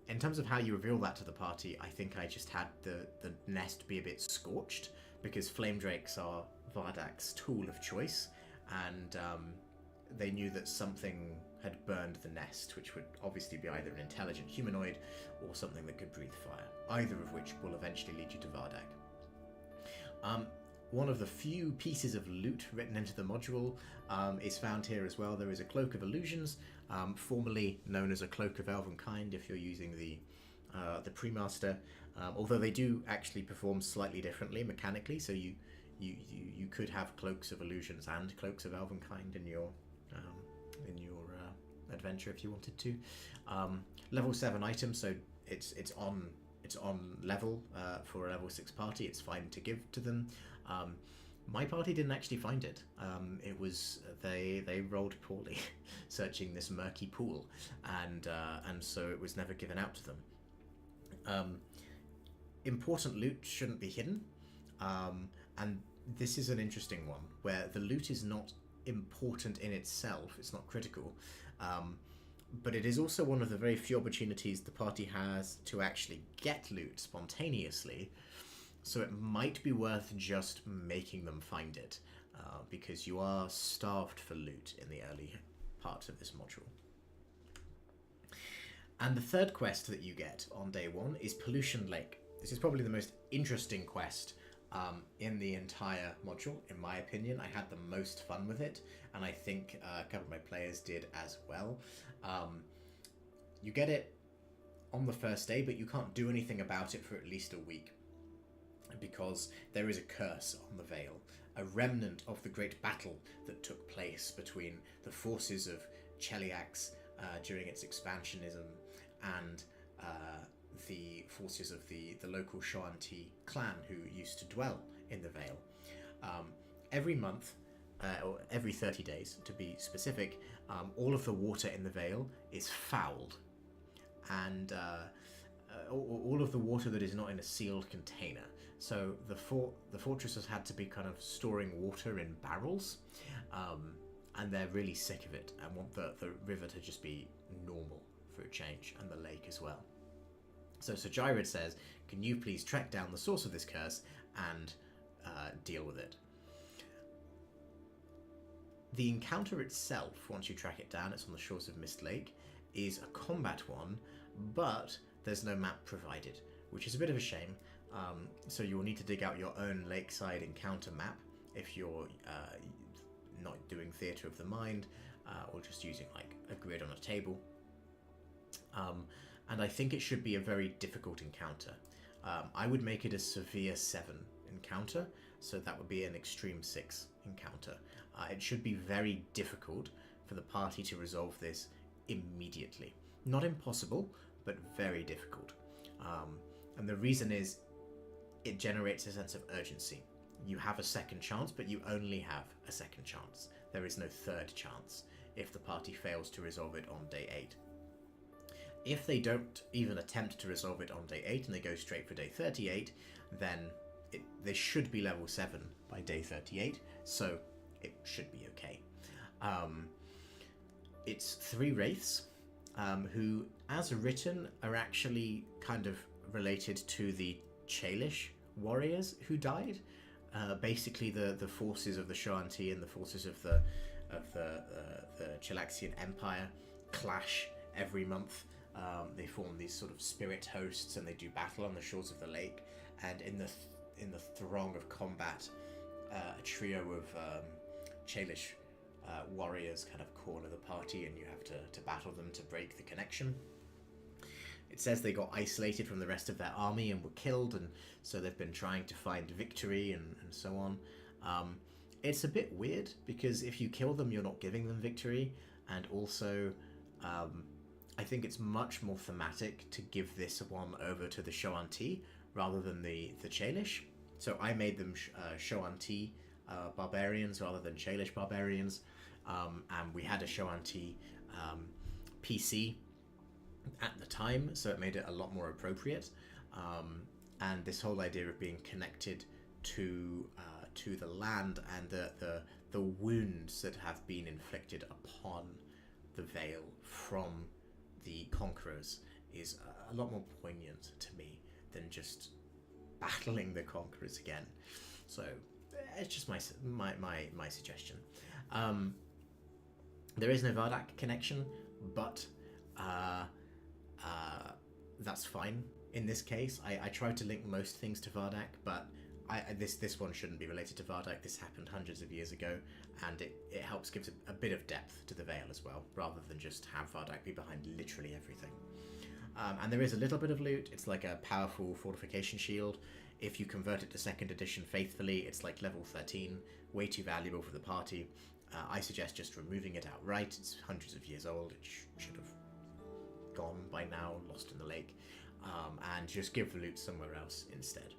In terms of how you reveal that to the party, I think I just had the nest be a bit scorched, because flame drakes are Vardak's tool of choice, and they knew that something had burned the nest, which would obviously be either an intelligent humanoid or something that could breathe fire, either of which will eventually lead you to Vardak. One of the few pieces of loot written into the module is found here as well. There is a Cloak of Illusions, formerly known as a Cloak of Elvenkind if you're using the Premaster, although they do actually perform slightly differently mechanically, so you could have Cloaks of Illusions and Cloaks of Elvenkind in your adventure if you wanted to. Level 7 item, so it's on it's on level for a level 6 party. It's fine to give to them. My party didn't actually find it. It was they rolled poorly, searching this murky pool, and so it was never given out to them. Important loot shouldn't be hidden, and this is an interesting one where the loot is not important in itself. It's not critical, but it is also one of the very few opportunities the party has to actually get loot spontaneously. So it might be worth just making them find it, because you are starved for loot in the early parts of this module. And the third quest that you get on day 1 is Pollution Lake. This is probably the most interesting quest in the entire module, in my opinion. I had the most fun with it, and I think a couple of my players did as well. You get it on the first day, but you can't do anything about it for at least a week, because there is a curse on the Vale, a remnant of the great battle that took place between the forces of Cheliax during its expansionism and the forces of the local Shoanti clan who used to dwell in the Vale. Every month, or every 30 days to be specific, all of the water in the Vale is fouled, and all of the water that is not in a sealed container. So the fortress has had to be kind of storing water in barrels, and they're really sick of it and want the river to just be normal for a change, and the lake as well. So Jared says, can you please track down the source of this curse and deal with it? The encounter itself, once you track it down, it's on the shores of Mist Lake, is a combat one, but there's no map provided, which is a bit of a shame. So you will need to dig out your own lakeside encounter map if you're not doing Theatre of the Mind, or just using like a grid on a table. And I think it should be a very difficult encounter. I would make it a severe 7 encounter, so that would be an extreme 6 encounter. It should be very difficult for the party to resolve this immediately. Not impossible, but very difficult. And the reason is, it generates a sense of urgency. You have a second chance, but you only have a second chance. There is no third chance if the party fails to resolve it on day 8. If they don't even attempt to resolve it on day 8 and they go straight for day 38, then they should be level 7 by day 38, so it should be okay. It's 3 wraiths, who, as written, are actually kind of related to the Chalish warriors who died. Basically, the forces of the Shoanti and the forces of the Chelaxian Empire clash every month. They form these sort of spirit hosts, and they do battle on the shores of the lake. And in the throng of combat, a trio of Chalish warriors kind of corner the party, and you have to battle them to break the connection. It says they got isolated from the rest of their army and were killed, and so they've been trying to find victory and so on. It's a bit weird, because if you kill them, you're not giving them victory, and also I think it's much more thematic to give this one over to the Shoanti rather than the Chalish. So I made them Shoanti barbarians rather than Chalish barbarians, and we had a Shoanti PC at the time, so it made it a lot more appropriate. And this whole idea of being connected to the land and the wounds that have been inflicted upon the Vale from the conquerors is a lot more poignant to me than just battling the conquerors again. So it's just my suggestion. There is no Vardak connection, but that's fine in this case. I tried to link most things to Vardak, but this one shouldn't be related to Vardak. This happened hundreds of years ago, and it helps give a bit of depth to the Vale as well, rather than just have Vardak be behind literally everything. And there is a little bit of loot. It's like a powerful fortification shield. If you convert it to 2nd edition faithfully, it's like level 13, way too valuable for the party. I suggest just removing it outright. It's hundreds of years old. It should have gone by now, lost in the lake. and just give the loot somewhere else instead.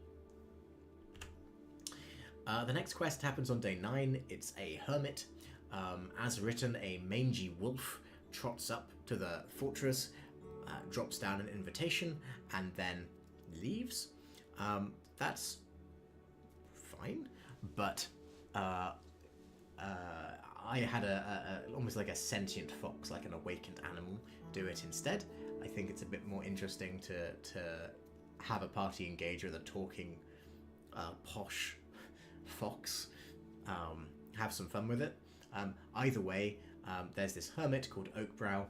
The next quest happens on day 9. It's a hermit. As written, a mangy wolf trots up to the fortress, drops down an invitation, and then leaves. That's fine, but I had a almost like a sentient fox, like an awakened animal, do it instead. I think it's a bit more interesting to have a party engager, the talking posh fox, have some fun with it. Either way, there's this hermit called Oakbrow,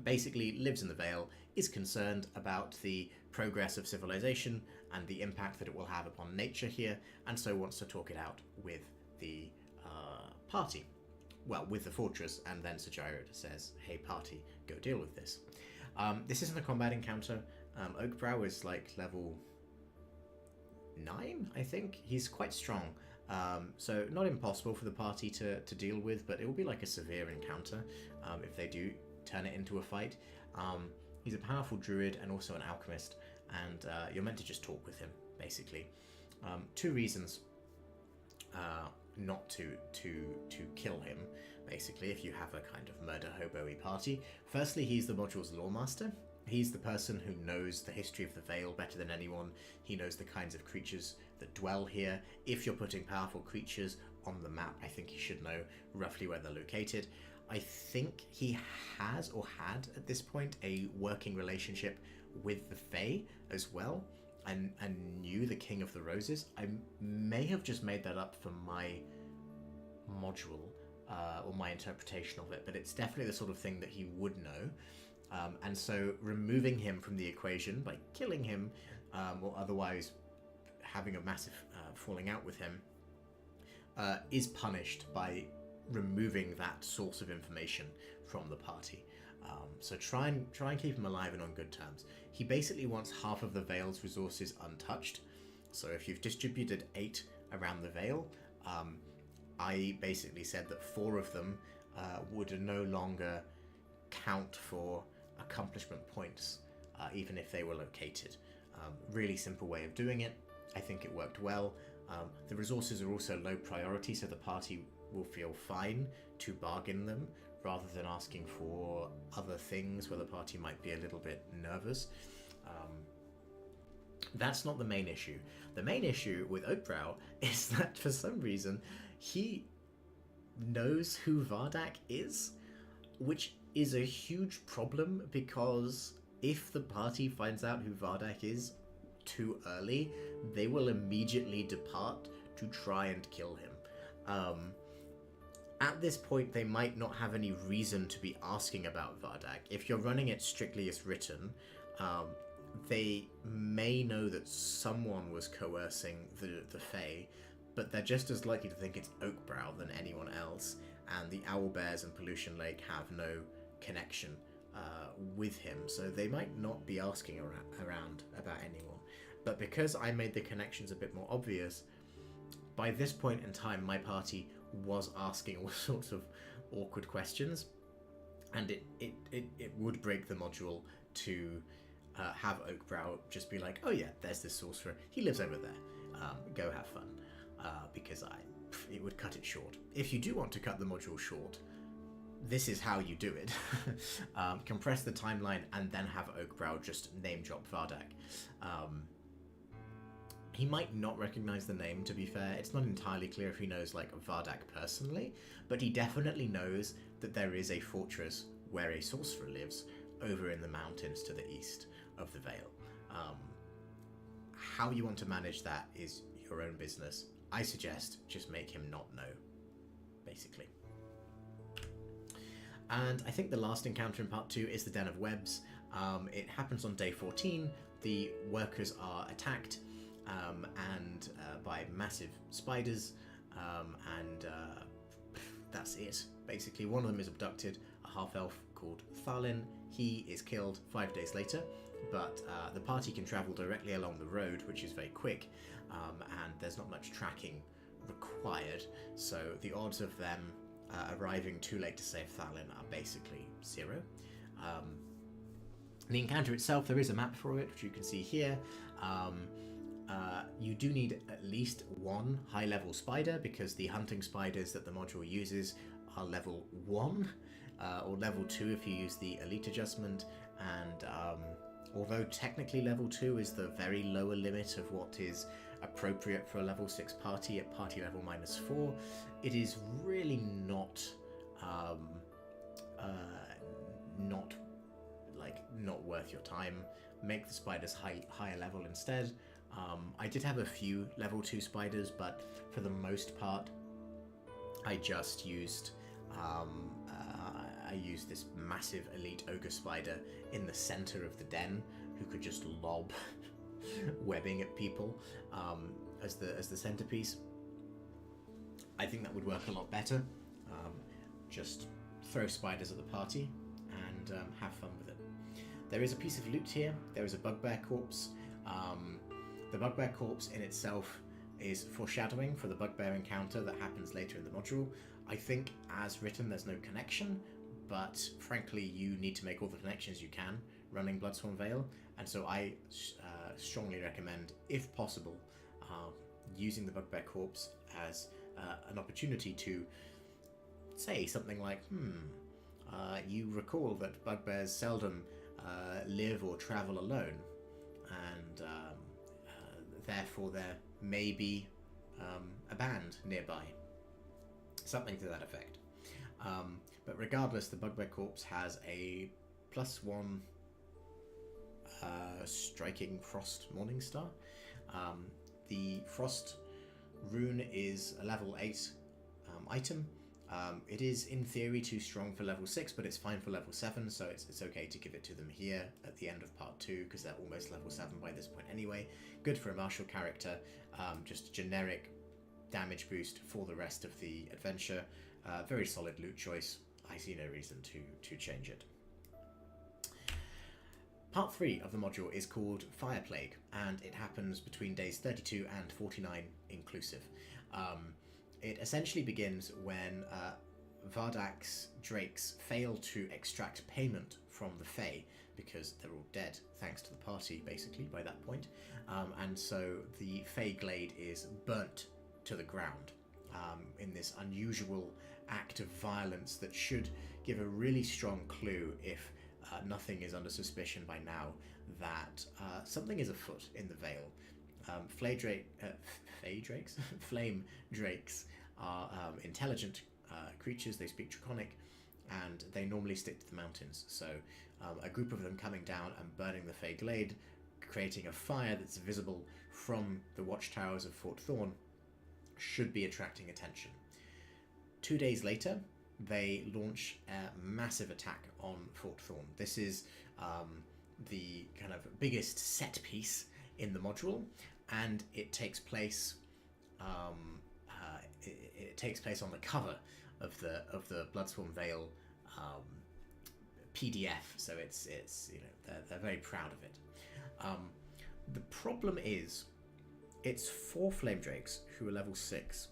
basically lives in the Vale, is concerned about the progress of civilization and the impact that it will have upon nature here, and so wants to talk it out with the party. Well, with the fortress, and then Sir Gyro says, hey party, go deal with this. This isn't a combat encounter. Oakbrow is like level 9, I think. He's quite strong. So not impossible for the party to deal with, but it will be like a severe encounter if they do turn it into a fight. He's a powerful druid and also an alchemist, and you're meant to just talk with him, basically. 2 reasons not to kill him, basically, if you have a kind of murder hobo-y party. Firstly, he's the module's lawmaster. He's the person who knows the history of the Vale better than anyone. He knows the kinds of creatures that dwell here. If you're putting powerful creatures on the map, I think he should know roughly where they're located. I think he has, or had at this point, a working relationship with the Fae as well, and knew the King of the Roses. I may have just made that up for my module, or my interpretation of it, but it's definitely the sort of thing that he would know. And so removing him from the equation by killing him, or otherwise having a massive falling out with him, is punished by removing that source of information from the party. So try and keep him alive and on good terms. He basically wants half of the Vale's resources untouched. So if you've distributed 8 around the Vale, I basically said that 4 of them would no longer count for accomplishment points, even if they were located. Really simple way of doing it. I think it worked well. The resources are also low priority, so the party will feel fine to bargain them rather than asking for other things where the party might be a little bit nervous. That's not the main issue. The main issue with Oakbrow is that for some reason he knows who Vardak is, which is a huge problem, because if the party finds out who Vardak is too early, they will immediately depart to try and kill him. At this point, they might not have any reason to be asking about Vardak. If you're running it strictly as written, they may know that someone was coercing the Fae, but they're just as likely to think it's Oakbrow than anyone else, and the Owlbears and Pollution Lake have no connection with him, so they might not be asking around about anyone. But because I made the connections a bit more obvious, by this point in time, my party was asking all sorts of awkward questions, and it would break the module to have Oakbrow just be like, oh yeah, there's this sorcerer, he lives over there, go have fun, because it would cut it short. If you do want to cut the module short, this is how you do it. Compress the timeline and then have Oakbrow just name drop Vardak. He might not recognize the name, to be fair. It's not entirely clear if he knows like Vardak personally, but he definitely knows that there is a fortress where a sorcerer lives over in the mountains to the east of the Vale. How you want to manage that is your own business. I suggest just make him not know, basically. And I think the last encounter in part 2 is the Den of Webs. It happens on day 14. The workers are attacked by massive spiders, and that's it. Basically, one of them is abducted, a half-elf called Thalin. He is killed 5 days later, but the party can travel directly along the road, which is very quick, and there's not much tracking required, so the odds of them arriving too late to save Thalin are basically 0. The encounter itself, there is a map for it, which you can see here. You do need at least one high-level spider, because the hunting spiders that the module uses are level 1, or level 2 if you use the elite adjustment, and although technically level 2 is the very lower limit of what is appropriate for a level 6 party at party level -4, it is really not not worth your time. Make the spiders higher level instead. I did have a few level 2 spiders, but for the most part I just used I used this massive elite ogre spider in the center of the den, who could just lob webbing at people as the centerpiece. I think that would work a lot better. Just throw spiders at the party and have fun with it. There is a piece of loot here. There is a bugbear corpse. The bugbear corpse in itself is foreshadowing for the bugbear encounter that happens later in the module. I think as written there's no connection, but frankly you need to make all the connections you can running Bloodsworn Vale, and so I strongly recommend, if possible, using the bugbear corpse as an opportunity to say something like, you recall that bugbears seldom live or travel alone, and therefore there may be a band nearby. Something to that effect. But regardless, the bugbear corpse has a +1 striking frost morningstar. The frost rune is a level 8 item. It is in theory too strong for level 6, but it's fine for level 7, so it's okay to give it to them here at the end of part 2, because they're almost level 7 by this point anyway. Good for a martial character, just a generic damage boost for the rest of the adventure. Very solid loot choice. I see no reason to change it. Part 3 of the module is called Fire Plague, and it happens between days 32 and 49 inclusive. It essentially begins when Vardak's drakes fail to extract payment from the Fae, because they're all dead thanks to the party basically by that point, and so the Fae Glade is burnt to the ground in this unusual act of violence that should give a really strong clue, if nothing is under suspicion by now, that something is afoot in the Vale. Flame drakes are intelligent creatures. They speak Draconic, and they normally stick to the mountains. So a group of them coming down and burning the Fey Glade, creating a fire that's visible from the watchtowers of Fort Thorn, should be attracting attention. 2 days later, they launch a massive attack on Fort Thorn. This is the kind of biggest set piece in the module, and it takes place. It takes place on the cover of the Bloodsworn Vale PDF. So it's they're very proud of it. The problem is, it's 4 flame drakes who are level 6.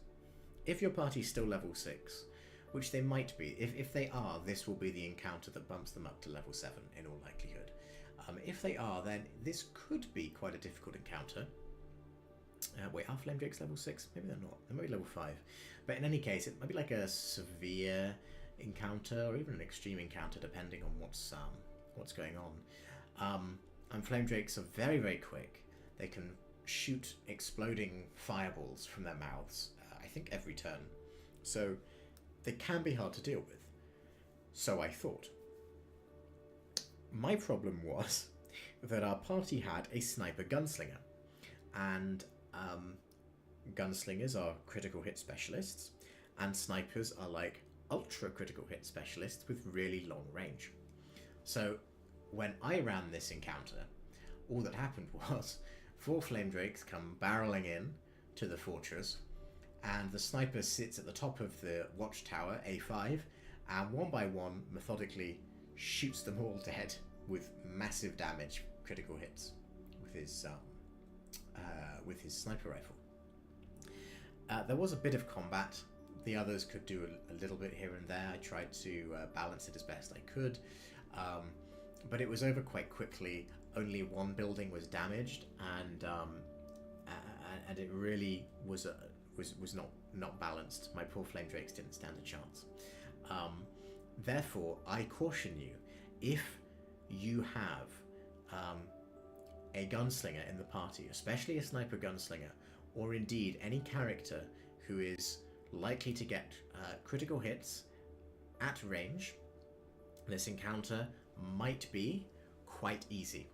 If your party's still level 6, which they might be, if they are, this will be the encounter that bumps them up to level 7 in all likelihood. If they are, then this could be quite a difficult encounter. Wait, are flame drakes level 6? Maybe they're not. They might be level 5. But in any case, it might be like a severe encounter, or even an extreme encounter, depending on what's going on. And flame drakes are very, very quick. They can shoot exploding fireballs from their mouths, I think every turn. So they can be hard to deal with. So I thought. My problem was that our party had a sniper gunslinger, and gunslingers are critical hit specialists, and snipers are like ultra critical hit specialists with really long range. So when I ran this encounter, all that happened was 4 flame drakes come barreling in to the fortress, and the sniper sits at the top of the watchtower, A5, and one by one methodically shoots them all dead with massive damage, critical hits, with his sniper rifle. There was a bit of combat. The others could do a little bit here and there. I tried to balance it as best I could. but it was over quite quickly. Only one building was damaged, and it really was not balanced. My poor flame drakes didn't stand a chance. Therefore, I caution you, if you have a gunslinger in the party, especially a sniper gunslinger, or indeed any character who is likely to get critical hits at range, this encounter might be quite easy.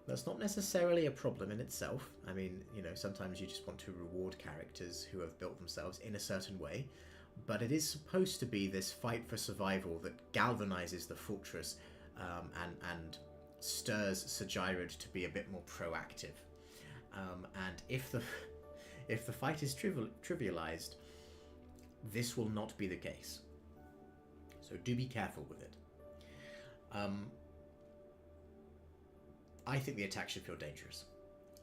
That's not necessarily a problem in itself. I mean, sometimes you just want to reward characters who have built themselves in a certain way, but it is supposed to be this fight for survival that galvanizes the fortress and stirs Sir Gyrod to be a bit more proactive. And if the fight is trivialized, this will not be the case. So do be careful with it. I think the attack should feel dangerous.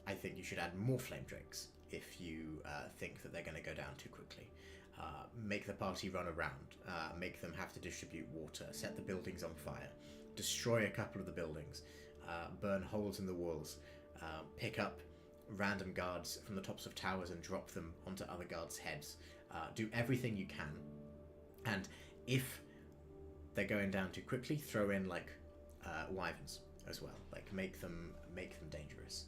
I think you should add more flame drakes if you think that they're going to go down too quickly. Make the party run around, make them have to distribute water, set the buildings on fire, destroy a couple of the buildings, burn holes in the walls, pick up random guards from the tops of towers and drop them onto other guards' heads. Do everything you can, and if they're going down too quickly, throw in wyverns as well. Make them dangerous.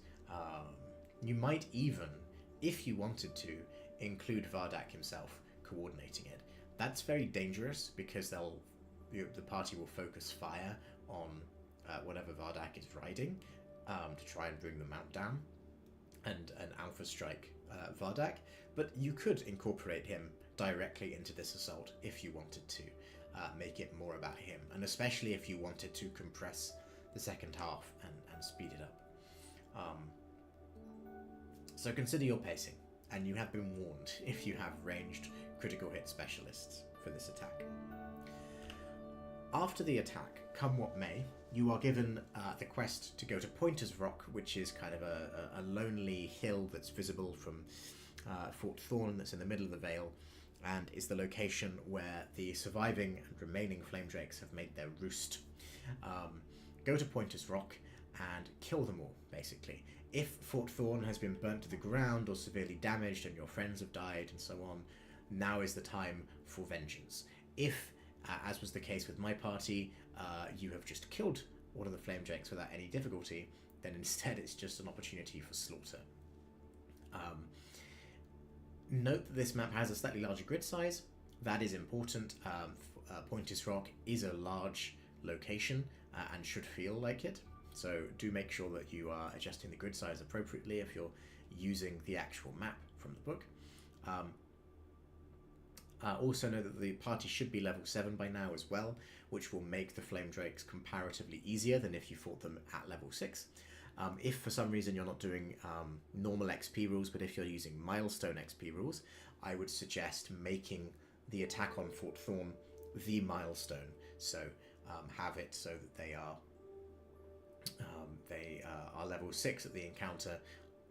You might even, if you wanted to, include Vardak himself coordinating it. That's very dangerous because the party will focus fire on whatever Vardak is riding to try and bring the mount down and alpha strike Vardak. But you could incorporate him directly into this assault if you wanted to. Make it more about him, and especially if you wanted to compress the second half and speed it up. So consider your pacing, and you have been warned if you have ranged critical hit specialists for this attack. After the attack, come what may, you are given the quest to go to Pointer's Rock, which is kind of a lonely hill that's visible from Fort Thorn, that's in the middle of the Vale, and is the location where the surviving and remaining flame drakes have made their roost. Go to Pointer's Rock and kill them all, basically. If Fort Thorn has been burnt to the ground or severely damaged and your friends have died and so on, now is the time for vengeance. If, as was the case with my party, you have just killed all of the flame drakes without any difficulty, then instead it's just an opportunity for slaughter. Note that this map has a slightly larger grid size. That is important. Pointer's Rock is a large location and should feel like it. So do make sure that you are adjusting the grid size appropriately if you're using the actual map from the book. Also know that the party should be level 7 by now as well, which will make the flame drakes comparatively easier than if you fought them at level 6. If for some reason you're not doing normal XP rules, but if you're using milestone XP rules, I would suggest making the attack on Fort Thorn the milestone. So have it so that they are level 6 at the encounter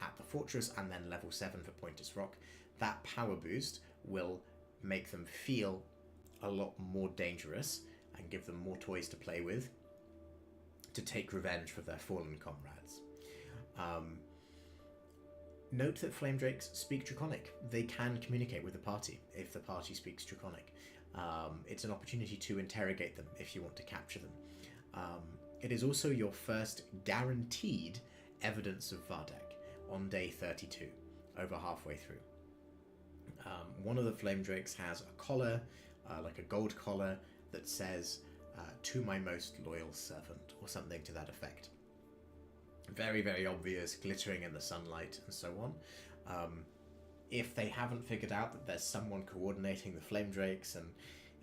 at the fortress, and then level 7 for Pointer's Rock. That power boost will make them feel a lot more dangerous and give them more toys to play with to take revenge for their fallen comrades. Note that flame drakes speak Draconic. They can communicate with the party if the party speaks Draconic. It's an opportunity to interrogate them if you want to capture them. It is also your first guaranteed evidence of Vardak on day 32, over halfway through. One of the flame drakes has a collar, like a gold collar, that says, "To my most loyal servant," or something to that effect. Very, very obvious, glittering in the sunlight, and so on. If they haven't figured out that there's someone coordinating the flame drakes and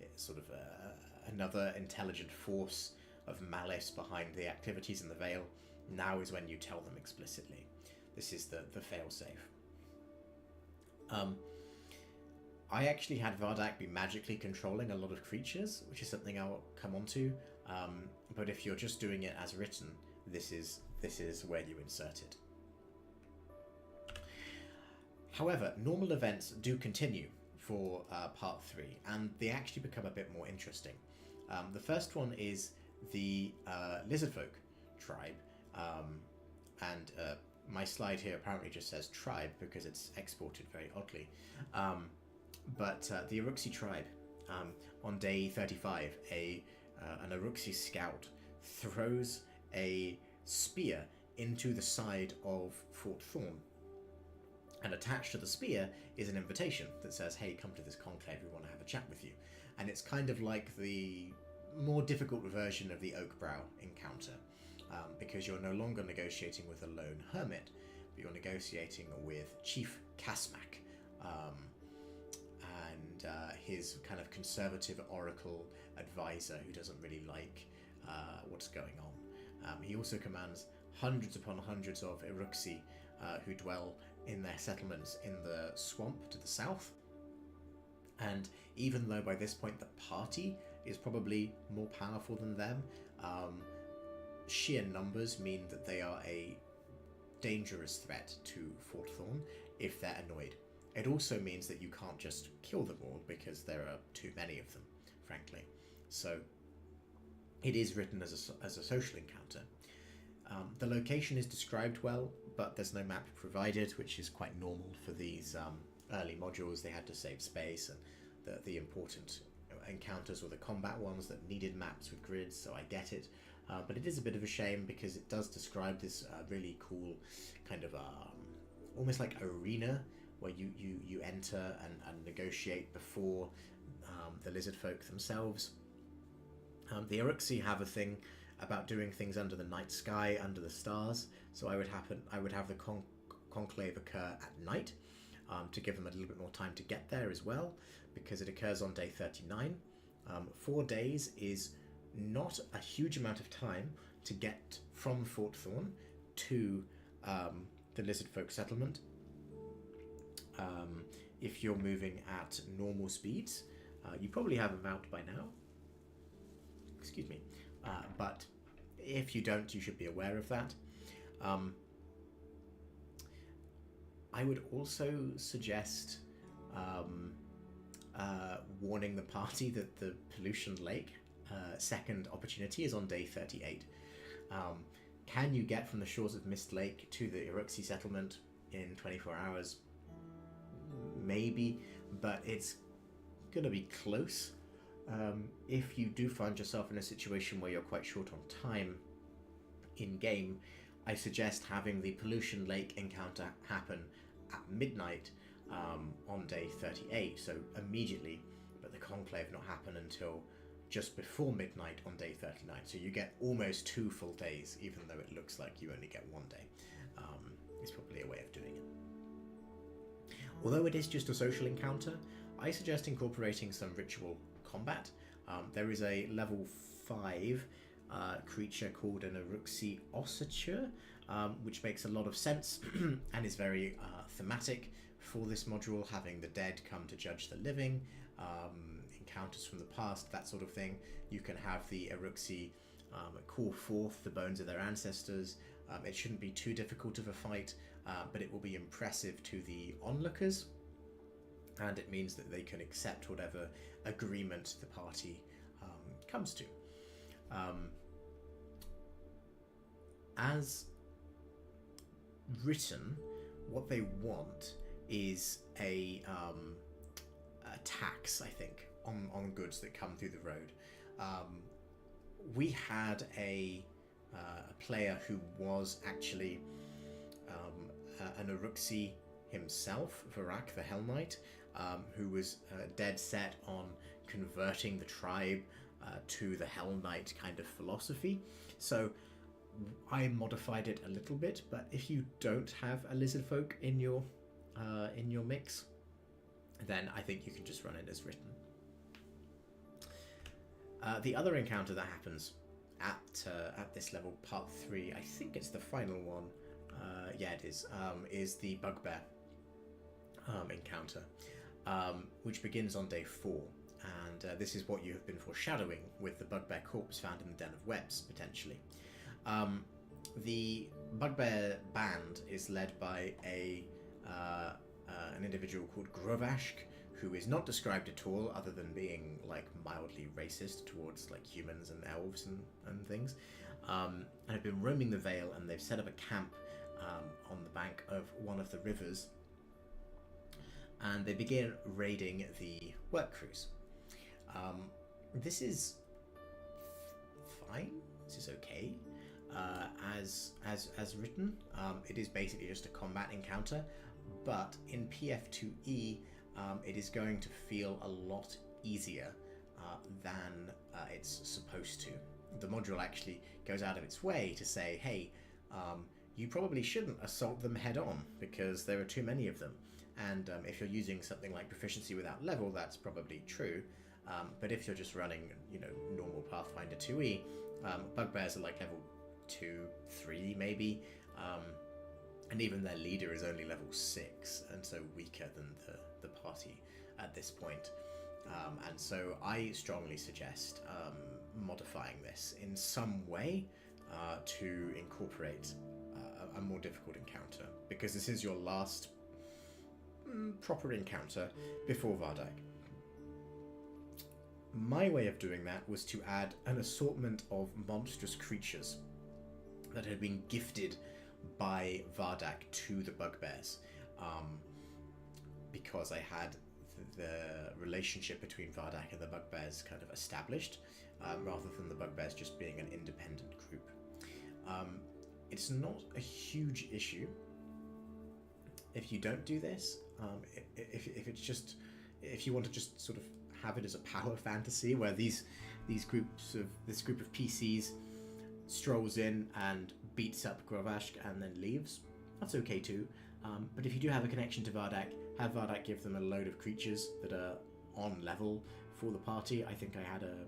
it's sort of another intelligent force of malice behind the activities in the Vale, now is when you tell them explicitly. This is the fail-safe. I actually had Vardak be magically controlling a lot of creatures, which is something I'll come on to. But if you're just doing it as written, this is where you insert it. However, normal events do continue for part 3, and they actually become a bit more interesting. The first one is the lizardfolk tribe, and my slide here apparently just says tribe because it's exported very oddly. But the Uruxi tribe, on day 35, an Uruxi scout throws a spear into the side of Fort Thorn. And attached to the spear is an invitation that says, hey, come to this conclave, we want to have a chat with you. And it's kind of like the more difficult version of the Oakbrow encounter, because you're no longer negotiating with a lone hermit, but you're negotiating with Chief Kasmak, and his kind of conservative oracle advisor who doesn't really like what's going on. He also commands hundreds upon hundreds of Uruxi who dwell in their settlements in the swamp to the south. And even though by this point the party is probably more powerful than them, sheer numbers mean that they are a dangerous threat to Fort Thorn if they're annoyed. It also means that you can't just kill them all because there are too many of them, frankly. So it is written as a social encounter. The location is described well, but there's no map provided, which is quite normal for these early modules. They had to save space, and the important encounters were the combat ones that needed maps with grids, so I get it. But it is a bit of a shame because it does describe this really cool kind of almost like arena where you enter and negotiate before the lizard folk themselves. The Uruxi have a thing about doing things under the night sky, under the stars. So I would have the conclave occur at night to give them a little bit more time to get there as well, because it occurs on day 39. 4 days is not a huge amount of time to get from Fort Thorn to the lizard folk settlement. If you're moving at normal speeds, you probably have a mount by now. Excuse me. But if you don't, you should be aware of that. I would also suggest warning the party that the Pollution Lake second opportunity is on day 38. Can you get from the shores of Mist Lake to the Uruxi settlement in 24 hours? Maybe, but it's going to be close. If you do find yourself in a situation where you're quite short on time in game, I suggest having the Pollution Lake encounter happen at midnight on day 38, so immediately, but the conclave not happen until just before midnight on day 39. So you get almost 2 full days, even though it looks like you only get 1 day. It's probably a way of doing it. Although it is just a social encounter, I suggest incorporating some ritual combat. There is a level 5 creature called an Uruxi Ossature, which makes a lot of sense and is very thematic for this module, having the dead come to judge the living, encounters from the past, that sort of thing. You can have the Uruxi call forth the bones of their ancestors. It shouldn't be too difficult of a fight, but it will be impressive to the onlookers, and it means that they can accept whatever agreement the party comes to. As written, what they want is a tax, I think, on goods that come through the road. We had a player who was actually an Uruxi himself, Varak the Hell Knight, who was dead set on converting the tribe to the Hell Knight kind of philosophy. So I modified it a little bit, but if you don't have a lizard folk in your mix, then I think you can just run it as written. The other encounter that happens at this level, part 3, I think it's the final one. Yeah, it is the Bugbear encounter, which begins on day 4. And this is what you have been foreshadowing with the Bugbear corpse found in the Den of Webs, potentially. The Bugbear band is led by an individual called Grovashk, who is not described at all other than being like mildly racist towards like humans and elves and things, and have been roaming the Vale, and they've set up a camp on the bank of one of the rivers, and they begin raiding the work crews. This is fine. This is okay. As written, it is basically just a combat encounter, but in PF2E, it is going to feel a lot easier than it's supposed to. The module actually goes out of its way to say, hey, you probably shouldn't assault them head on because there are too many of them. And if you're using something like proficiency without level, that's probably true. But if you're just running, normal Pathfinder 2E, bugbears are like level 2, 3 maybe, and even their leader is only level 6, and so weaker than the party at this point. And so I strongly suggest modifying this in some way to incorporate a more difficult encounter, because this is your last proper encounter before Vardak. My way of doing that was to add an assortment of monstrous creatures that had been gifted by Vardak to the bugbears, because I had the relationship between Vardak and the bugbears kind of established, rather than the bugbears just being an independent group. It's not a huge issue if you don't do this. If you want to just sort of have it as a power fantasy where this group of PCs strolls in and beats up Grovashk and then leaves, that's okay too. But if you do have a connection to Vardak, have Vardak give them a load of creatures that are on level for the party. I think I had a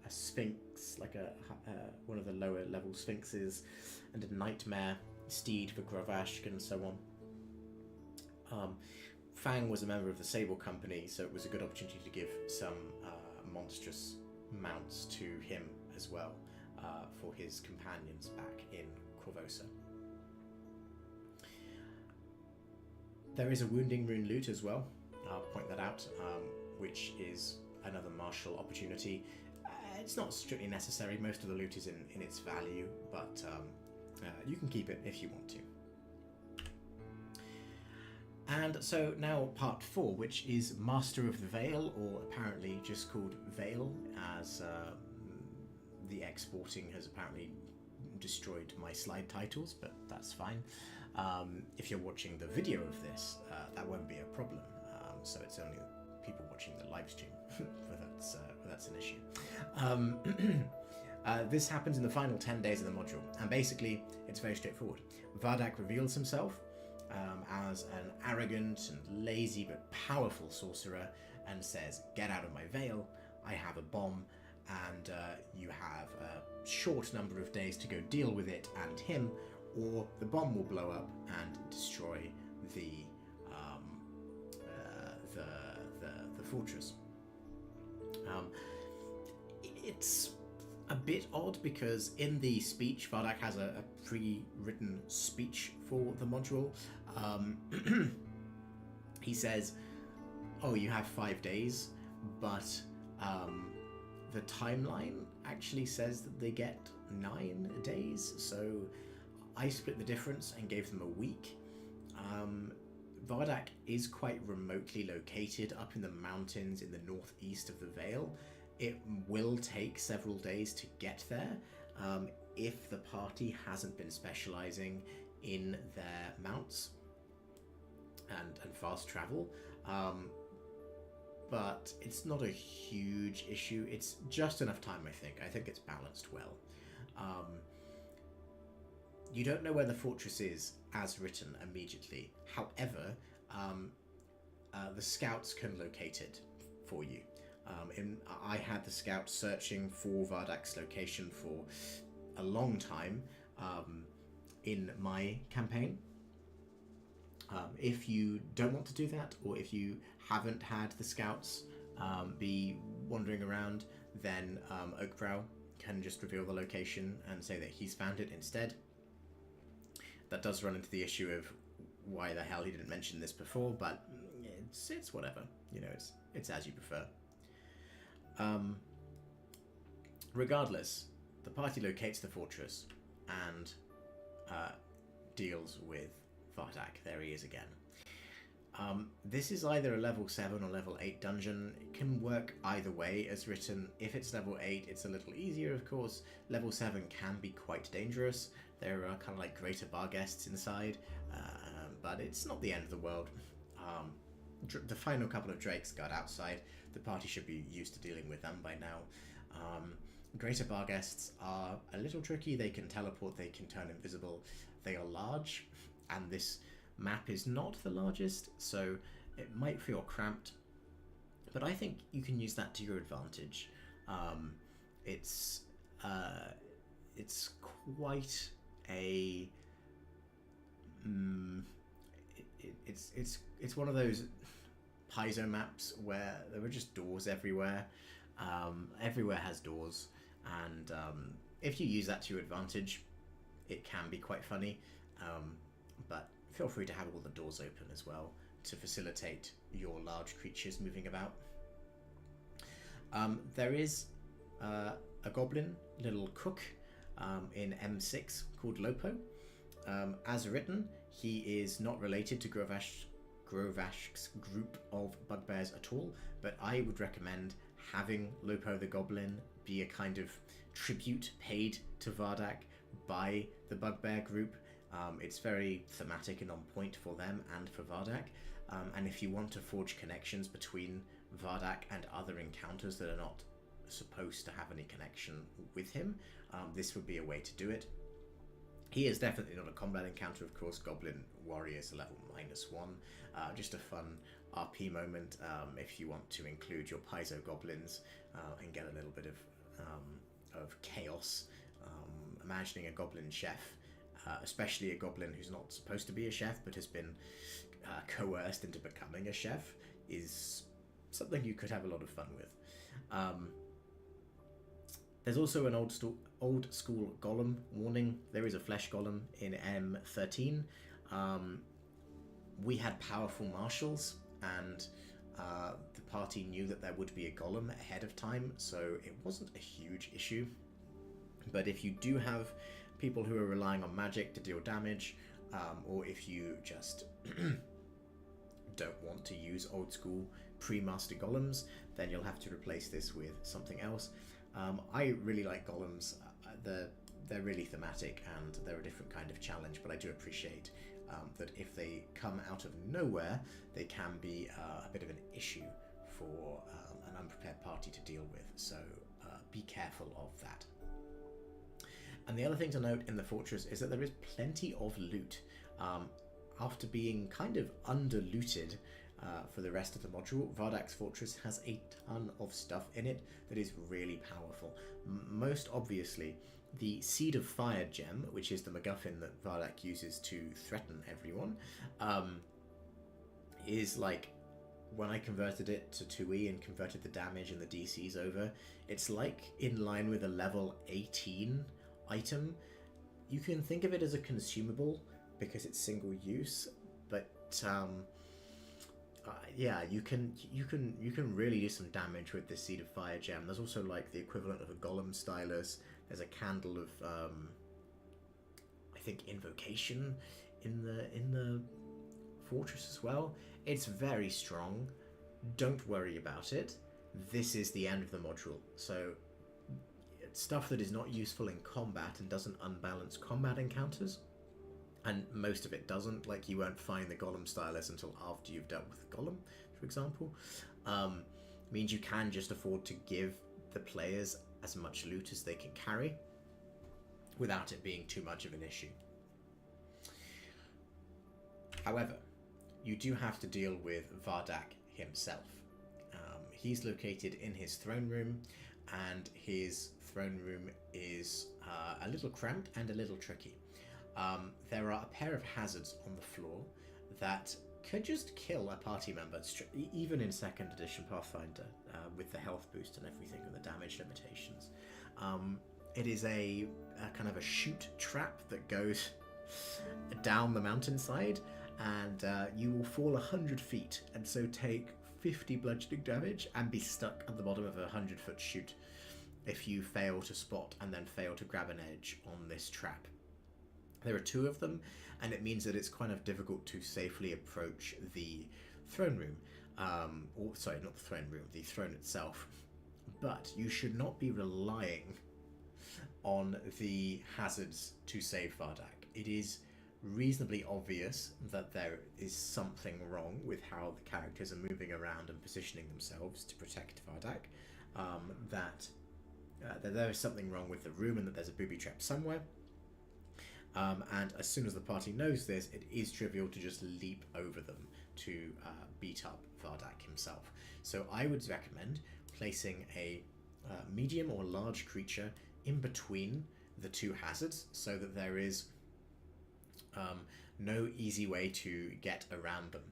sphinx, like one of the lower level sphinxes, and a nightmare steed for Grovashk and so on. Fang was a member of the Sable Company, so it was a good opportunity to give some monstrous mounts to him as well, for his companions back in Corvosa. There is a Wounding Rune loot as well, I'll point that out, which is another martial opportunity. It's not strictly necessary, most of the loot is in its value, but you can keep it if you want to. And so now part 4, which is Master of the Vale, or apparently just called Vale, as the exporting has apparently destroyed my slide titles, but that's fine. If you're watching the video of this, that won't be a problem. So it's only people watching the live stream that's an issue. This happens in the final 10 days of the module, and basically it's very straightforward. Vardak reveals himself as an arrogant and lazy but powerful sorcerer, and says, "Get out of my Vale, I have a bomb, and you have a short number of days to go deal with it and him, or the bomb will blow up and destroy the fortress." It's a bit odd because in the speech, Vardak has a pre-written speech for the module. He says, "Oh, you have 5 days," but the timeline actually says that they get 9 days, so I split the difference and gave them a week. Vardak is quite remotely located up in the mountains in the northeast of the Vale. It will take several days to get there if the party hasn't been specializing in their mounts and fast travel. But it's not a huge issue. It's just enough time, I think. I think it's balanced well. You don't know where the fortress is as written immediately. However, the scouts can locate it for you. I had the scouts searching for Vardak's location for a long time in my campaign. If you don't want to do that, or if you haven't had the scouts be wandering around, then Oakbrow can just reveal the location and say that he's found it instead. That does run into the issue of why the hell he didn't mention this before, but It's whatever. It's as you prefer. Regardless, the party locates the fortress and deals with Vardak. There he is again. This is either a level 7 or level 8 dungeon. It can work either way as written. If it's level 8, it's a little easier, of course. Level 7 can be quite dangerous. There are kind of like greater bar guests inside, but it's not the end of the world. The final couple of drakes got outside. The party should be used to dealing with them by now. Greater bar guests are a little tricky. They can teleport, they can turn invisible. They are large, and this map is not the largest, so it might feel cramped, but I think you can use that to your advantage. It's quite a it's one of those piezo maps where there are just doors everywhere. Everywhere has doors, and if you use that to your advantage, it can be quite funny. But feel free to have all the doors open as well to facilitate your large creatures moving about. There is a goblin, little cook, in M6 called Lopo. As written, he is not related to Grovash's group of bugbears at all, but I would recommend having Lopo the goblin be a kind of tribute paid to Vardak by the bugbear group. It's very thematic and on point for them and for Vardak. And if you want to forge connections between Vardak and other encounters that are not supposed to have any connection with him, this would be a way to do it. He is definitely not a combat encounter, of course. Goblin Warriors level -1. Just a fun RP moment if you want to include your Paizo goblins and get a little bit of chaos. Imagining a goblin chef, especially a goblin who's not supposed to be a chef but has been coerced into becoming a chef, is something you could have a lot of fun with. There's also an old school golem warning. There is a flesh golem in M13. We had powerful marshals, and the party knew that there would be a golem ahead of time, so it wasn't a huge issue. But if you do have people who are relying on magic to deal damage, or if you just don't want to use old school pre-master golems, then you'll have to replace this with something else. I really like golems. They're really thematic and they're a different kind of challenge, but I do appreciate that if they come out of nowhere, they can be a bit of an issue for an unprepared party to deal with, so be careful of that. And the other thing to note in the fortress is that there is plenty of loot. After being kind of under-looted for the rest of the module, Vardak's fortress has a ton of stuff in it that is really powerful. Most obviously, the Seed of Fire gem, which is the MacGuffin that Vardak uses to threaten everyone, is like, when I converted it to 2E and converted the damage and the DCs over, it's like in line with a level 18 item. You can think of it as a consumable because it's single use, but yeah, you can really do some damage with the Seed of Fire gem. There's also like the equivalent of a golem stylus. There's a candle of I think invocation in the fortress as well. It's very strong. Don't worry about it. This is the end of the module, so stuff that is not useful in combat and doesn't unbalance combat encounters, and most of it doesn't, like you won't find the golem stylus until after you've dealt with the golem, for example, means you can just afford to give the players as much loot as they can carry without it being too much of an issue. However, you do have to deal with Vardak himself. He's located in his throne room, and his throne room is a little cramped and a little tricky. There are a pair of hazards on the floor that could just kill a party member, even in 2nd edition Pathfinder, with the health boost and everything, and the damage limitations. It is a kind of a shoot trap that goes down the mountainside, and you will fall 100 feet, and so take 50 bludgeoning damage and be stuck at the bottom of a 100-foot chute if you fail to spot and then fail to grab an edge on this trap. There are 2 of them, and it means that it's kind of difficult to safely approach the throne room. Or, sorry, not the throne room, the throne itself. But you should not be relying on the hazards to save Vardak. It is reasonably obvious that there is something wrong with how the characters are moving around and positioning themselves to protect Vardak. That there is something wrong with the room and that there's a booby trap somewhere. And as soon as the party knows this, it is trivial to just leap over them to beat up Vardak himself. So I would recommend placing a medium or large creature in between the 2 hazards so that there is no easy way to get around them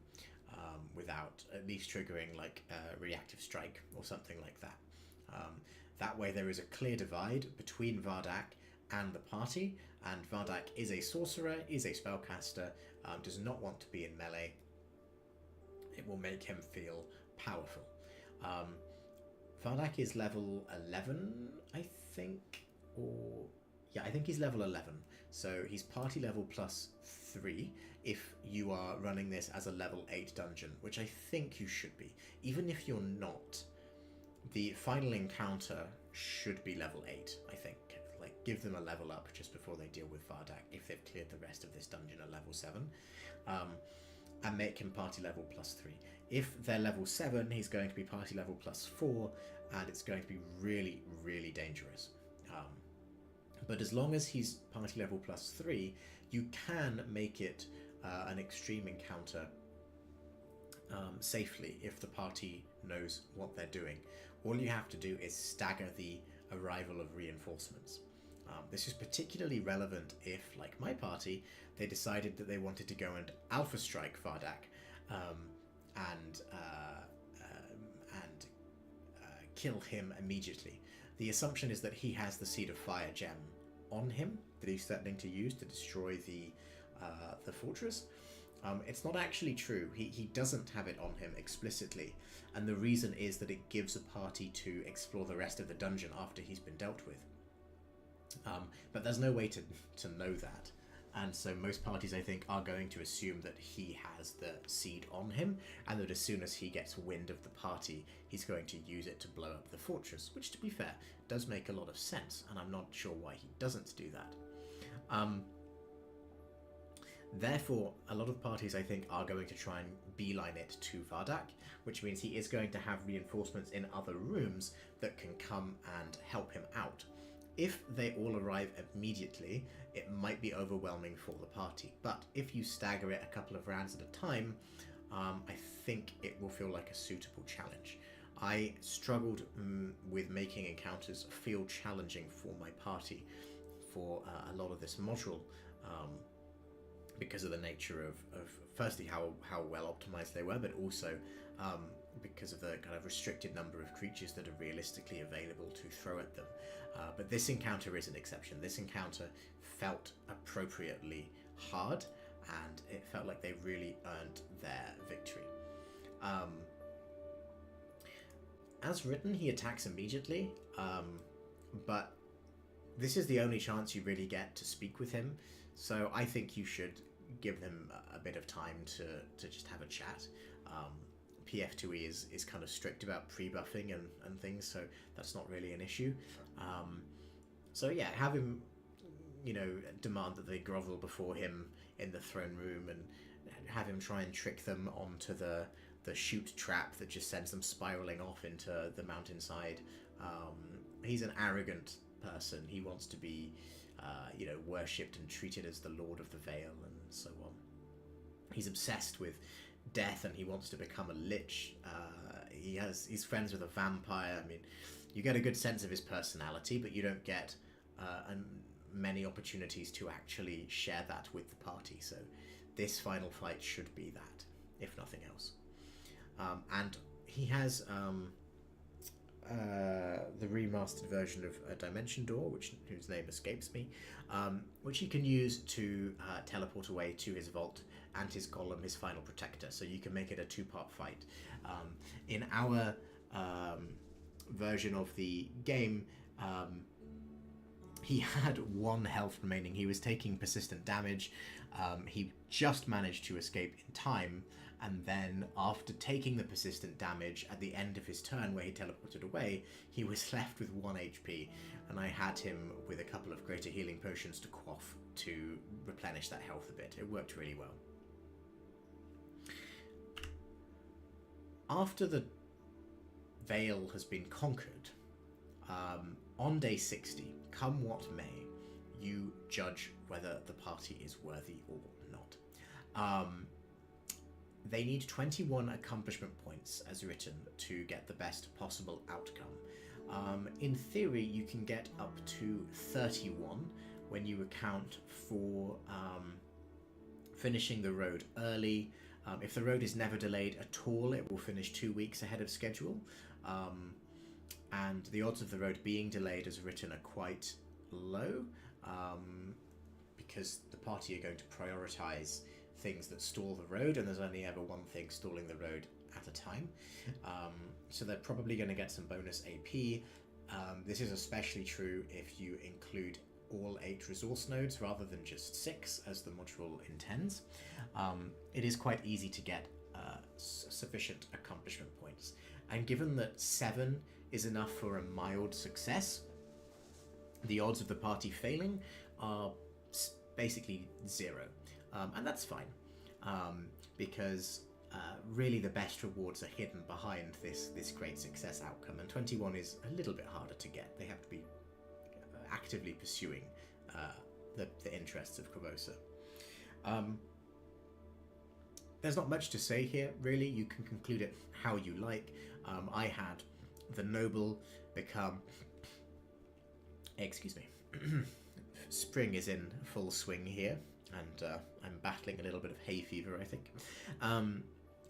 without at least triggering like a reactive strike or something like that. That way there is a clear divide between Vardak and the party, and Vardak is a sorcerer, is a spellcaster, does not want to be in melee. It will make him feel powerful. Vardak is level 11, I think, or... yeah, I think he's level 11. So he's party level plus 3 if you are running this as a level 8 dungeon, which I think you should be. Even if you're not, the final encounter should be level 8, I think. Like, give them a level up just before they deal with Vardak if they've cleared the rest of this dungeon at level 7. And make him party level plus 3. If they're level 7, he's going to be party level plus 4, and it's going to be really, really dangerous. But as long as he's party level plus 3, you can make it an extreme encounter safely if the party knows what they're doing. All you have to do is stagger the arrival of reinforcements. This is particularly relevant if, like my party, they decided that they wanted to go and alpha strike Vardak and kill him immediately. The assumption is that he has the Seed of Fire gem on him that he's threatening to use to destroy the fortress. It's not actually true. He doesn't have it on him explicitly, and the reason is that it gives a party to explore the rest of the dungeon after he's been dealt with. But there's no way to know that, and so most parties, I think, are going to assume that he has the seed on him, and that as soon as he gets wind of the party, he's going to use it to blow up the fortress, which, to be fair, does make a lot of sense, and I'm not sure why he doesn't do that. Therefore, a lot of parties, I think, are going to try and beeline it to Vardak, which means he is going to have reinforcements in other rooms that can come and help him out. If they all arrive immediately, it might be overwhelming for the party, but if you stagger it a couple of rounds at a time, I think it will feel like a suitable challenge. I struggled with making encounters feel challenging for my party for a lot of this module, because of the nature of firstly how well optimized they were, but also because of the kind of restricted number of creatures that are realistically available to throw at them. But this encounter is an exception. This encounter felt appropriately hard, and it felt like they really earned their victory. As written, he attacks immediately, but this is the only chance you really get to speak with him, so I think you should give him a bit of time to just have a chat. PF2E is kind of strict about pre-buffing and things, so that's not really an issue. So yeah, have him, demand that they grovel before him in the throne room, and have him try and trick them onto the chute trap that just sends them spiraling off into the mountainside. He's an arrogant person. He wants to be worshipped and treated as the Lord of the Vale and so on. He's obsessed with death, and he wants to become a lich. He's friends with a vampire. I mean, you get a good sense of his personality, but you don't get many opportunities to actually share that with the party. So this final fight should be that, if nothing else. And he has the remastered version of a Dimension Door, whose name escapes me, which he can use to teleport away to his vault and his golem, his final protector. So you can make it a two-part fight. In our version of the game, he had 1 health remaining. He was taking persistent damage. He just managed to escape in time, and then after taking the persistent damage at the end of his turn where he teleported away, he was left with 1 HP, and I had him with a couple of greater healing potions to quaff to replenish that health a bit. It worked really well. After the Vale has been conquered, on day 60, come what may, you judge whether the party is worthy or not. They need 21 accomplishment points as written to get the best possible outcome. In theory, you can get up to 31 when you account for finishing the road early. If the road is never delayed at all, it will finish 2 weeks ahead of schedule. And the odds of the road being delayed as written are quite low, because the party are going to prioritize things that stall the road, and there's only ever one thing stalling the road at a time. So they're probably going to get some bonus AP. This is especially true if you include all 8 resource nodes rather than just 6 as the module intends. It is quite easy to get sufficient accomplishment points, and given that 7 is enough for a mild success, the odds of the party failing are basically 0. And that's fine, because really the best rewards are hidden behind this great success outcome, and 21 is a little bit harder to get. They have to be actively pursuing the interests of Corvosa. There's not much to say here, really. You can conclude it how you like. I had the noble become... Excuse me. Spring is in full swing here, and I'm battling a little bit of hay fever, I think.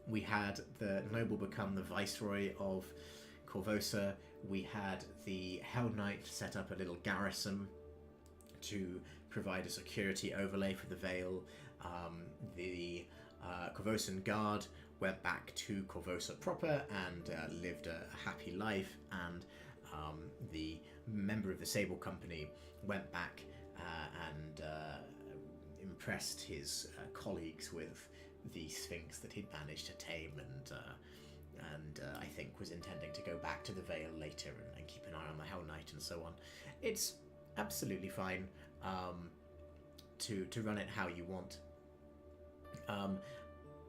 We had the noble become the viceroy of Corvosa. We had the Hell Knight set up a little garrison to provide a security overlay for the Vale. The Corvosan Guard went back to Corvosa proper and lived a happy life, and the member of the Sable Company went back and impressed his colleagues with the Sphinx that he'd managed to tame, and I think was intending to go back to the Vale later and keep an eye on the Hell Knight and so on. It's absolutely fine to run it how you want,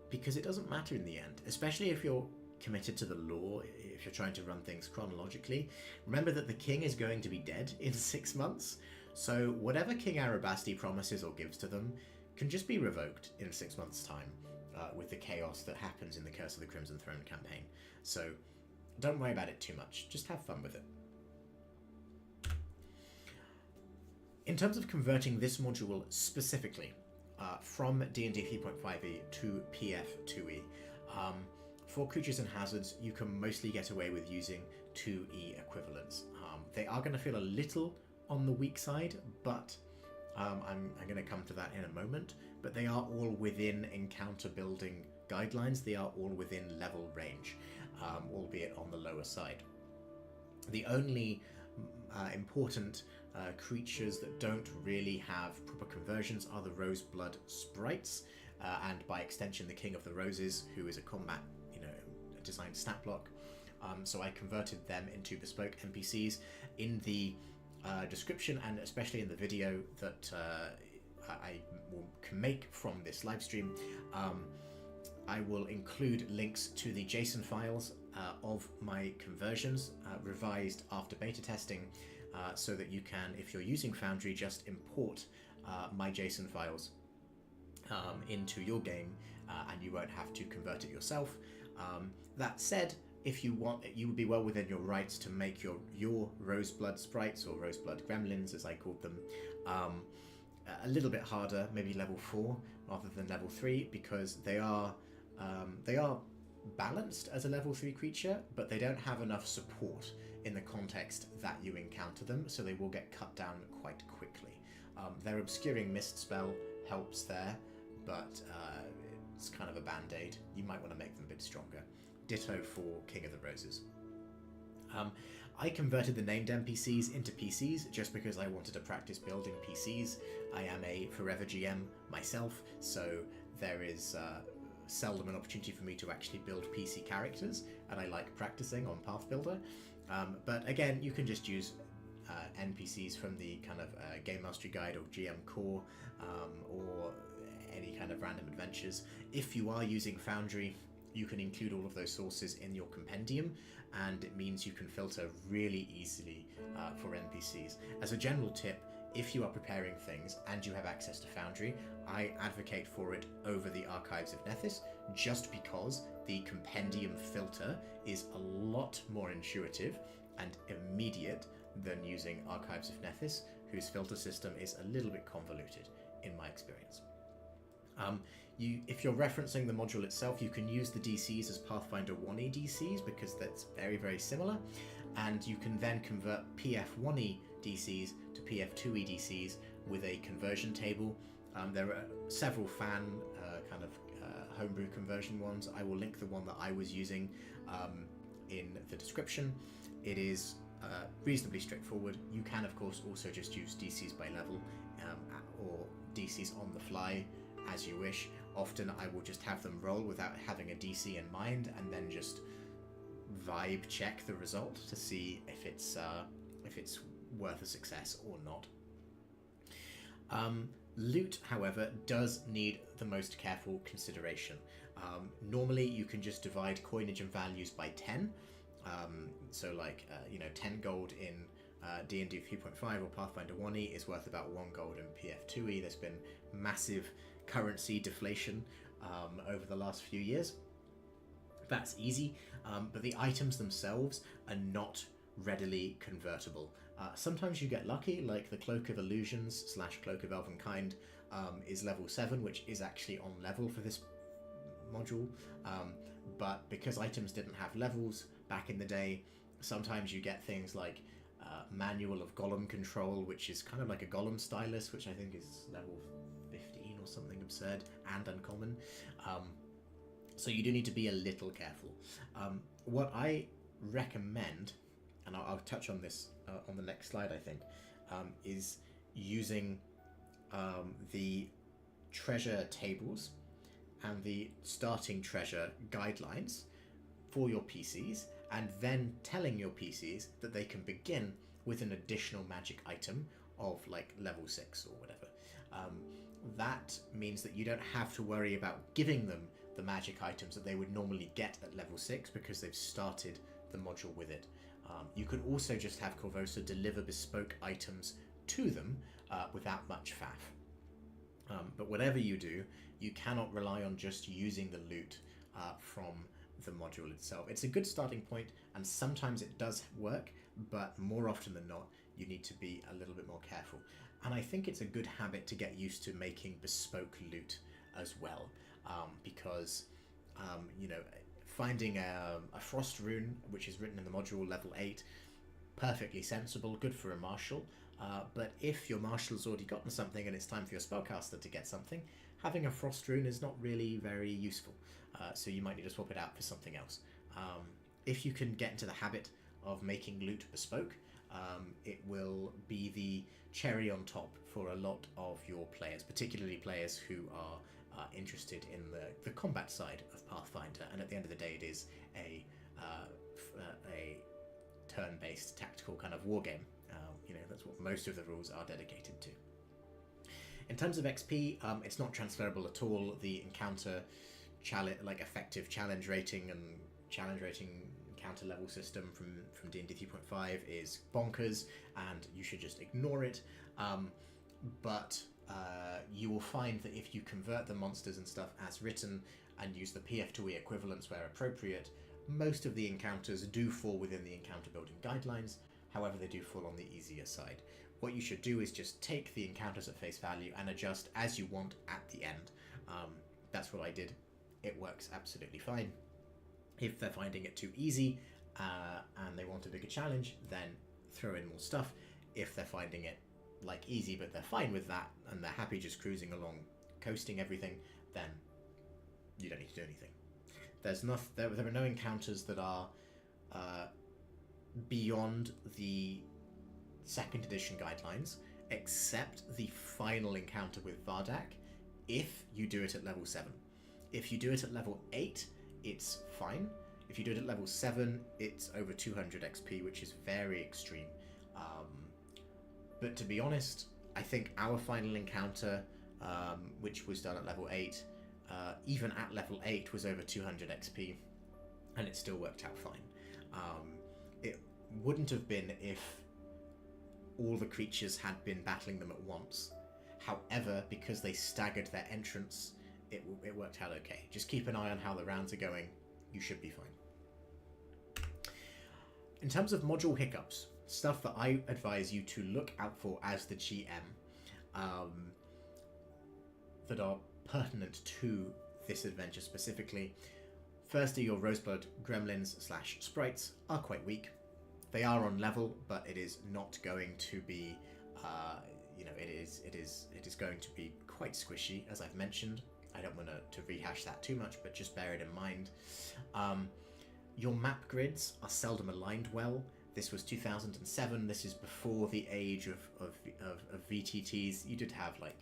because it doesn't matter in the end, especially if you're committed to the lore, if you're trying to run things chronologically. Remember that the king is going to be dead in 6 months, so whatever King Arabasti promises or gives to them can just be revoked in 6 months' time with the chaos that happens in the Curse of the Crimson Throne campaign. So don't worry about it too much, just have fun with it. In terms of converting this module specifically from D&D 3.5e to PF2e, for creatures and hazards, you can mostly get away with using 2e equivalents. They are going to feel a little on the weak side, but I'm going to come to that in a moment, but they are all within encounter building guidelines. They are all within level range, albeit on the lower side. The only important creatures that don't really have proper conversions are the Roseblood Sprites, and by extension the King of the Roses, who is a combat designed stat block. So I converted them into bespoke NPCs. In the description, and especially in the video that I can make from this live stream, I will include links to the JSON files of my conversions, revised after beta testing, so that you can, if you're using Foundry, just import my JSON files into your game, and you won't have to convert it yourself. That said, if you want, you would be well within your rights to make your Roseblood Sprites, or Roseblood Gremlins as I called them, a little bit harder, maybe level 4 rather than level 3, because they are balanced as a level 3 creature, but they don't have enough support in the context that you encounter them, so they will get cut down quite quickly. Their Obscuring Mist spell helps there, but it's kind of a band-aid. You might want to make them a bit stronger. Ditto for King of the Roses. I converted the named NPCs into PCs just because I wanted to practice building PCs. I am a forever GM myself, so there is seldom an opportunity for me to actually build PC characters, and I like practicing on Path Builder. But again, you can just use NPCs from the kind of Game Mastery Guide or GM Core, or any kind of random adventures. If you are using Foundry, you can include all of those sources in your compendium, and it means you can filter really easily for NPCs. As a general tip, if you are preparing things and you have access to Foundry, I advocate for it over the Archives of Nethys, just because the compendium filter is a lot more intuitive and immediate than using Archives of Nethys, whose filter system is a little bit convoluted in my experience. If you're referencing the module itself, you can use the DCs as Pathfinder 1e DCs, because that's very, very similar, and you can then convert PF 1e DCs to PF 2e DCs with a conversion table. There are several fan homebrew conversion ones. I will link the one that I was using in the description. It is reasonably straightforward. You can, of course, also just use DCs by level, or DCs on the fly, as you wish. Often I will just have them roll without having a DC in mind, and then just vibe check the result to see if it's worth a success or not. Loot, however, does need the most careful consideration. Normally you can just divide coinage and values by 10. So 10 gold in D&D 3.5 or Pathfinder 1e is worth about 1 gold in PF2e. There's been massive currency deflation over the last few years. That's easy, but the items themselves are not readily convertible. Sometimes you get lucky, like the Cloak of Illusions / Cloak of Elvenkind is level 7, which is actually on level for this module, but because items didn't have levels back in the day, sometimes you get things like Manual of Golem Control, which is kind of like a Golem stylus, which I think is level 15 or something absurd and uncommon. So you do need to be a little careful. What I recommend, and I'll touch on this on the next slide, I think, is using the treasure tables and the starting treasure guidelines for your PCs, and then telling your PCs that they can begin with an additional magic item of like level 6 or whatever. That means that you don't have to worry about giving them the magic items that they would normally get at level 6, because they've started the module with it. You could also just have Corvosa deliver bespoke items to them without much faff. But whatever you do, you cannot rely on just using the loot from the module itself. It's a good starting point, and sometimes it does work, but more often than not, you need to be a little bit more careful. And I think it's a good habit to get used to making bespoke loot as well, because finding a frost rune, which is written in the module level 8, perfectly sensible, good for a marshal, but if your marshal's already gotten something and it's time for your spellcaster to get something, having a frost rune is not really very useful, so you might need to swap it out for something else. If you can get into the habit of making loot bespoke, it will be the cherry on top for a lot of your players, particularly players who are interested in the combat side of Pathfinder, and at the end of the day it is a turn-based tactical kind of war game. That's what most of the rules are dedicated to. In terms of XP, it's not transferable at all. The encounter effective challenge rating and challenge rating encounter level system from D&D 3.5 is bonkers, and you should just ignore it. But you will find that if you convert the monsters and stuff as written and use the PF2E equivalents where appropriate, most of the encounters do fall within the encounter building guidelines. However, they do fall on the easier side. What you should do is just take the encounters at face value and adjust as you want at the end. That's what I did. It works absolutely fine. If they're finding it too easy and they want a bigger challenge, then throw in more stuff. If they're finding it easy but they're fine with that and they're happy just cruising along, coasting everything, then you don't need to do anything. There are no encounters that are beyond the 2nd edition guidelines, except the final encounter with Vardak, if you do it at level 7. If you do it at level 8, it's fine. If you do it at level 7, it's over 200 XP, which is very extreme. But to be honest, I think our final encounter, which was done at level 8, even at level 8 was over 200 XP, and it still worked out fine. It wouldn't have been if all the creatures had been battling them at once. However, because they staggered their entrance, it worked out okay. Just keep an eye on how the rounds are going. You should be fine. In terms of module hiccups, stuff that I advise you to look out for as the GM, that are pertinent to this adventure specifically. Firstly, your Roseblood gremlins / sprites are quite weak. They are on level, but it is not going to be, it is going to be quite squishy, as I've mentioned. I don't want to rehash that too much, but just bear it in mind. Your map grids are seldom aligned well. This was 2007. This is before the age of VTTs. You did have like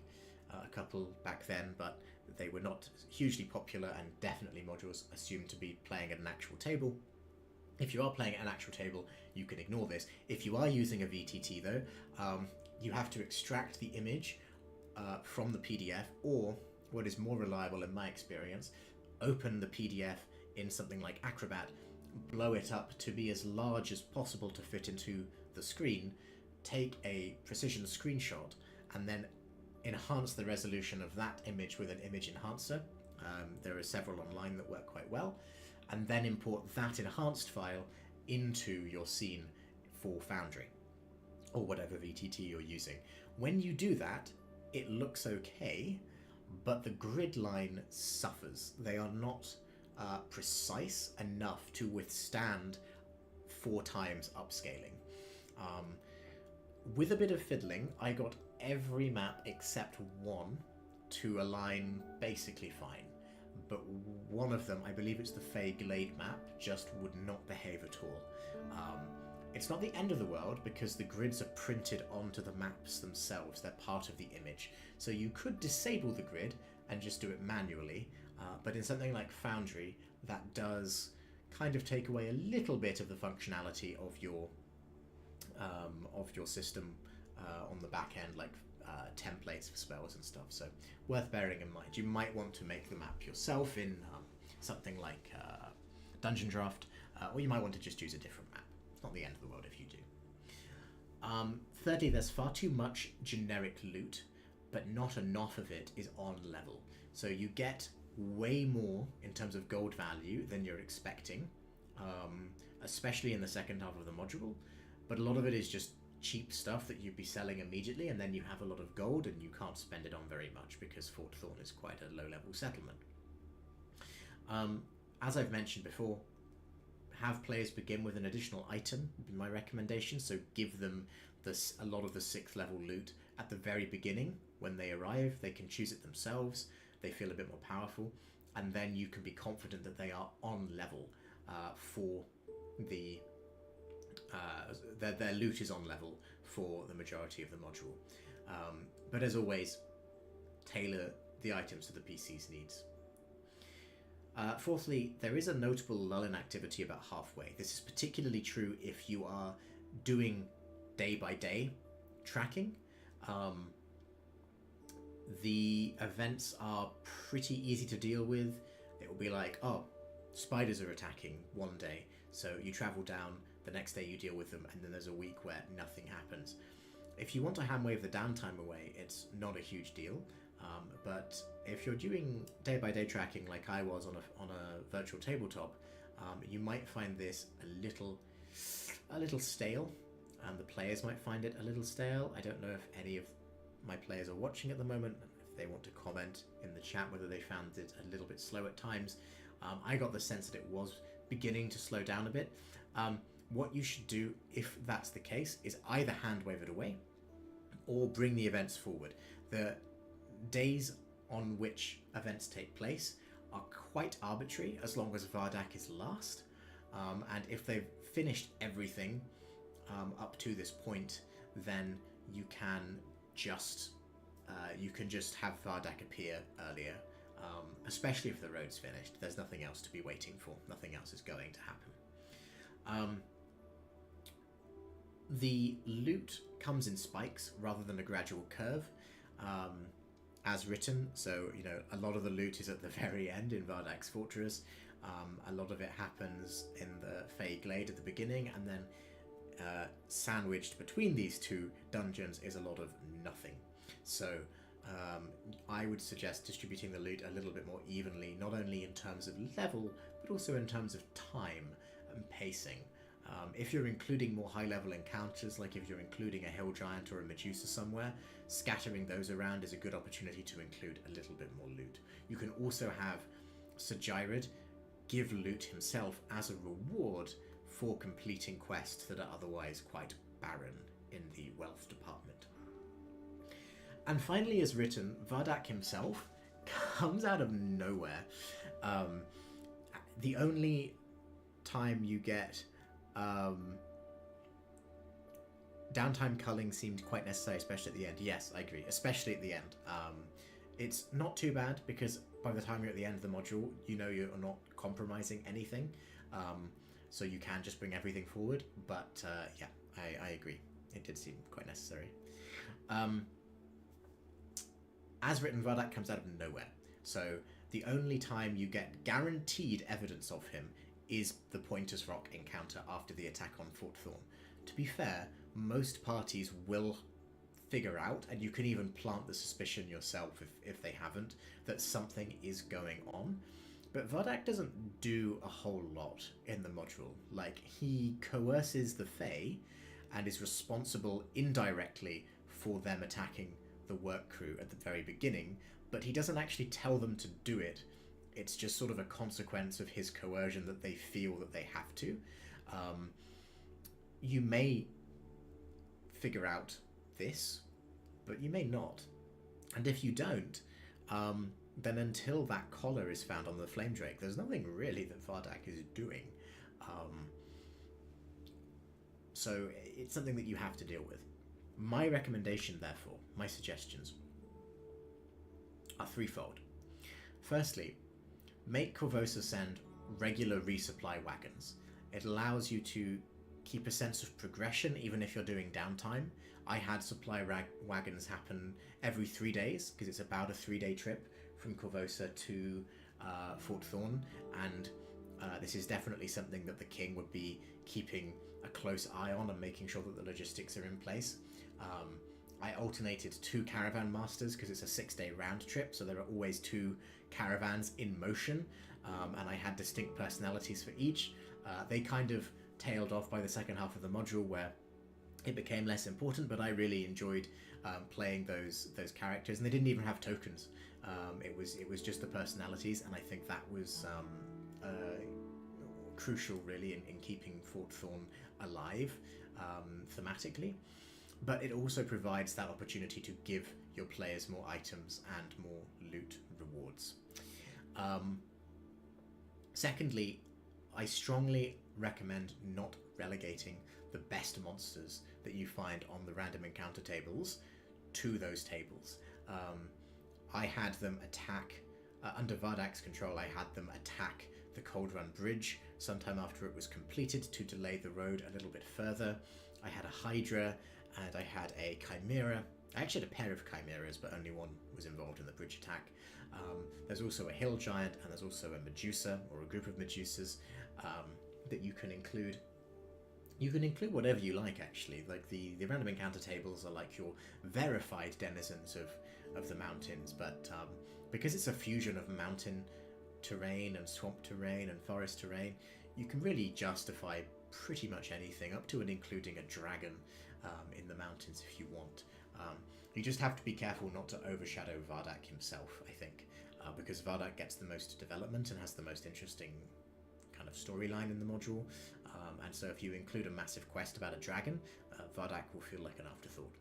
a couple back then, but they were not hugely popular, and definitely modules assumed to be playing at an actual table. If you are playing at an actual table, you can ignore this. If you are using a VTT though, you have to extract the image from the PDF, or what is more reliable in my experience, open the PDF in something like Acrobat, blow it up to be as large as possible to fit into the screen, take a precision screenshot, and then enhance the resolution of that image with an image enhancer. There are several online that work quite well, and then import that enhanced file into your scene for Foundry, or whatever VTT you're using. When you do that, it looks okay, but the grid line suffers. They are not precise enough to withstand 4 times upscaling. With a bit of fiddling, I got every map except one to align basically fine. But one of them, I believe it's the Fey Glade map, just would not behave at all. It's not the end of the world, because the grids are printed onto the maps themselves. They're part of the image. So you could disable the grid and just do it manually, but in something like Foundry, that does kind of take away a little bit of the functionality of your system on the back end, like templates for spells and stuff. So worth bearing in mind. You might want to make the map yourself in something like Dungeon Draft, or you might want to just use a different map. It's not the end of the world if you do. Thirdly, there's far too much generic loot, but not enough of it is on level. So you get way more in terms of gold value than you're expecting, especially in the second half of the module, but a lot of it is just cheap stuff that you'd be selling immediately, and then you have a lot of gold and you can't spend it on very much because Fort Thorn is quite a low-level settlement. As I've mentioned before, have players begin with an additional item, would be my recommendation. So give them a lot of the 6th level loot at the very beginning. When they arrive, they can choose it themselves, they feel a bit more powerful, and then you can be confident that they are on level for the their loot is on level for the majority of the module. But as always, tailor the items to the PC's needs. Fourthly, there is a notable lull in activity about halfway. This is particularly true if you are doing day-by-day tracking. The events are pretty easy to deal with. It will be like, oh, spiders are attacking one day, so you travel down, the next day you deal with them, and then there's a week where nothing happens. If you want to handwave the downtime away, it's not a huge deal. But if you're doing day-by-day tracking like I was on a virtual tabletop, you might find this a little stale, and the players might find it a little stale. I don't know if any of my players are watching at the moment, and if they want to comment in the chat whether they found it a little bit slow at times. I got the sense that it was beginning to slow down a bit. What you should do, if that's the case, is either hand wave it away or bring the events forward. The days on which events take place are quite arbitrary as long as Vardak is last. And if they've finished everything up to this point, then you can just have Vardak appear earlier, especially if the road's finished. There's nothing else to be waiting for. Nothing else is going to happen. The loot comes in spikes rather than a gradual curve, as written. So, a lot of the loot is at the very end in Vardak's fortress. A lot of it happens in the Fey Glade at the beginning, and then sandwiched between these two dungeons is a lot of nothing. So I would suggest distributing the loot a little bit more evenly, not only in terms of level, but also in terms of time and pacing. If you're including more high-level encounters, like if you're including a hill giant or a Medusa somewhere, scattering those around is a good opportunity to include a little bit more loot. You can also have Sir Gyrid give loot himself as a reward for completing quests that are otherwise quite barren in the wealth department. And finally, as written, Vardak himself comes out of nowhere. The only time you get downtime culling seemed quite necessary, especially at the end. Yes, I agree, especially at the end. It's not too bad because by the time you're at the end of the module, you're not compromising anything. So you can just bring everything forward. But yeah, I agree. It did seem quite necessary. As written, Vardak comes out of nowhere. So the only time you get guaranteed evidence of him is the Pointer's Rock encounter after the attack on Fort Thorn. To be fair, most parties will figure out, and you can even plant the suspicion yourself if they haven't, that something is going on. But Vardak doesn't do a whole lot in the module. Like, he coerces the Fae and is responsible indirectly for them attacking the work crew at the very beginning, but he doesn't actually tell them to do it. It's just sort of a consequence of his coercion that they feel that they have to. You may figure out this, but you may not. And if you don't, then until that collar is found on the Flame Drake, there's nothing really that Vardak is doing. So it's something that you have to deal with. My recommendation, therefore, my suggestions, are threefold. Firstly, make Korvosa send regular resupply wagons. It allows you to keep a sense of progression even if you're doing downtime. I had supply wagons happen every 3 days because it's about a 3-day trip from Korvosa to Fort Thorn, and this is definitely something that the king would be keeping a close eye on and making sure that the logistics are in place. I alternated 2 caravan masters because it's a 6-day round trip, so there are always 2 caravans in motion, and I had distinct personalities for each. They kind of tailed off by the second half of the module where it became less important, but I really enjoyed playing those characters, and they didn't even have tokens. It was just the personalities, and I think that was crucial really in keeping Fort Thorn alive thematically. But it also provides that opportunity to give your players more items and more loot rewards. Secondly, I strongly recommend not relegating the best monsters that you find on the random encounter tables to those tables. I had them attack, under Vardak's control, I had them attack the Cold Run Bridge sometime after it was completed to delay the road a little bit further. I had a Hydra, and I had a Chimera. I actually had a pair of Chimeras, but only one was involved in the bridge attack. There's also a Hill Giant, and there's also a Medusa, or a group of Medusas, that you can include. You can include whatever you like, actually. Like, the random encounter tables are like your verified denizens of the mountains, but because it's a fusion of mountain terrain and swamp terrain and forest terrain, you can really justify pretty much anything, up to and including a dragon in the mountains if you want. You just have to be careful not to overshadow Vardak himself, I think, because Vardak gets the most development and has the most interesting kind of storyline in the module, and so if you include a massive quest about a dragon, Vardak will feel like an afterthought.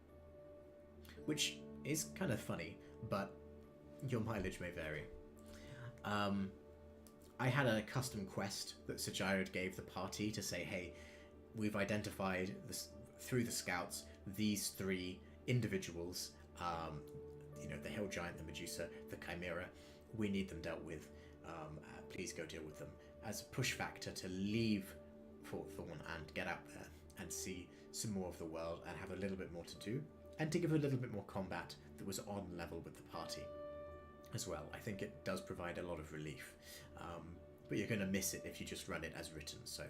Which is kind of funny, but your mileage may vary. I had a custom quest that Sir Jared gave the party to say, hey, we've identified this, through the scouts, these 3 individuals, the Hill Giant, the Medusa, the Chimera, we need them dealt with. Please go deal with them. As a push factor to leave Fort Thorn and get out there and see some more of the world and have a little bit more to do, and to give a little bit more combat that was on level with the party as well. I think it does provide a lot of relief, but you're going to miss it if you just run it as written. So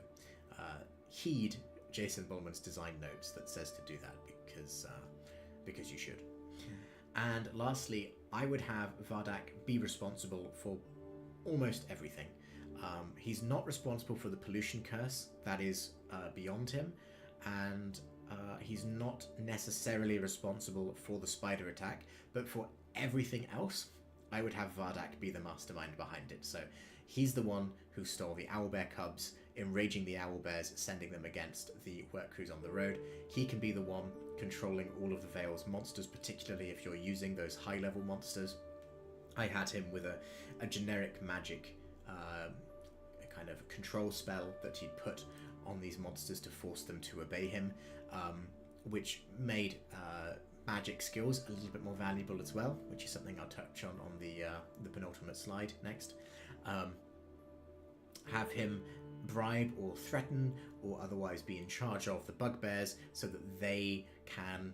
heed Jason Bulmahn's design notes that says to do that, because you should. And lastly, I would have Vardak be responsible for almost everything. He's not responsible for the pollution curse, that is beyond him, and he's not necessarily responsible for the spider attack, but for everything else, I would have Vardak be the mastermind behind it. So he's the one who stole the owlbear cubs, enraging the owlbears, sending them against the work crews on the road. He can be the one controlling all of the Vale's monsters, particularly if you're using those high-level monsters. I had him with a generic magic a kind of control spell that he'd put on these monsters to force them to obey him, which made magic skills a little bit more valuable as well, which is something I'll touch on the penultimate slide next. Have him bribe or threaten or otherwise be in charge of the bugbears so that they can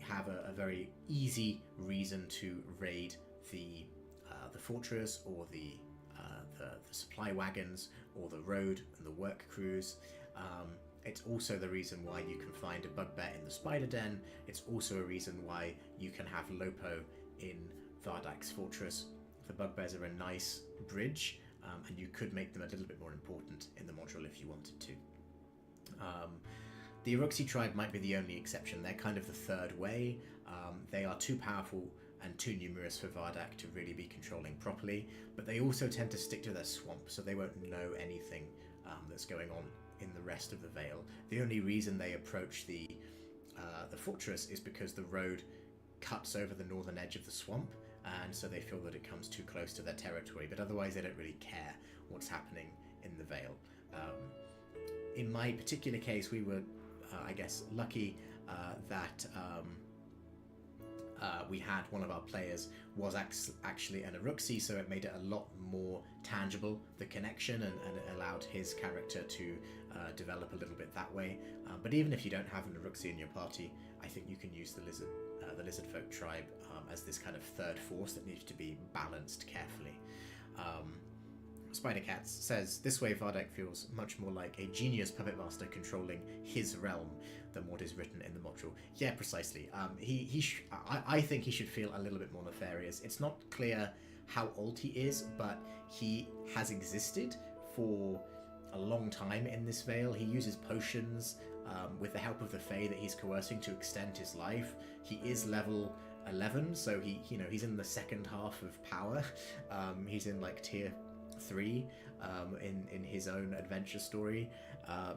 have a very easy reason to raid the fortress or the supply wagons or the road and the work crews. It's also the reason why you can find a bugbear in the spider den. It's also a reason why you can have Lopo in Vardak's fortress. The bugbears are a nice bridge, and you could make them a little bit more important in the module if you wanted to. The Uruxi tribe might be the only exception. They're kind of the third way. They are too powerful and too numerous for Vardak to really be controlling properly, but they also tend to stick to their swamp, so they won't know anything that's going on in the rest of the Vale. The only reason they approach the fortress is because the road cuts over the northern edge of the swamp, and so they feel that it comes too close to their territory, but otherwise they don't really care what's happening in the Vale. In my particular case, we were, I guess, lucky that we had one of our players was actually an Uruxi, so it made it a lot more tangible, the connection, and it allowed his character to develop a little bit that way. But even if you don't have an Uruxi in your party, I think you can use the lizard folk tribe as this kind of third force that needs to be balanced carefully. Spidercats says, this way Vardak feels much more like a genius puppet master controlling his realm than what is written in the module. Yeah, precisely. I think he should feel a little bit more nefarious. It's not clear how old he is, but he has existed for a long time in this Vale. He uses potions with the help of the Fae that he's coercing to extend his life. He is level 11, so he's in the second half of power. He's in like tier 3 in his own adventure story.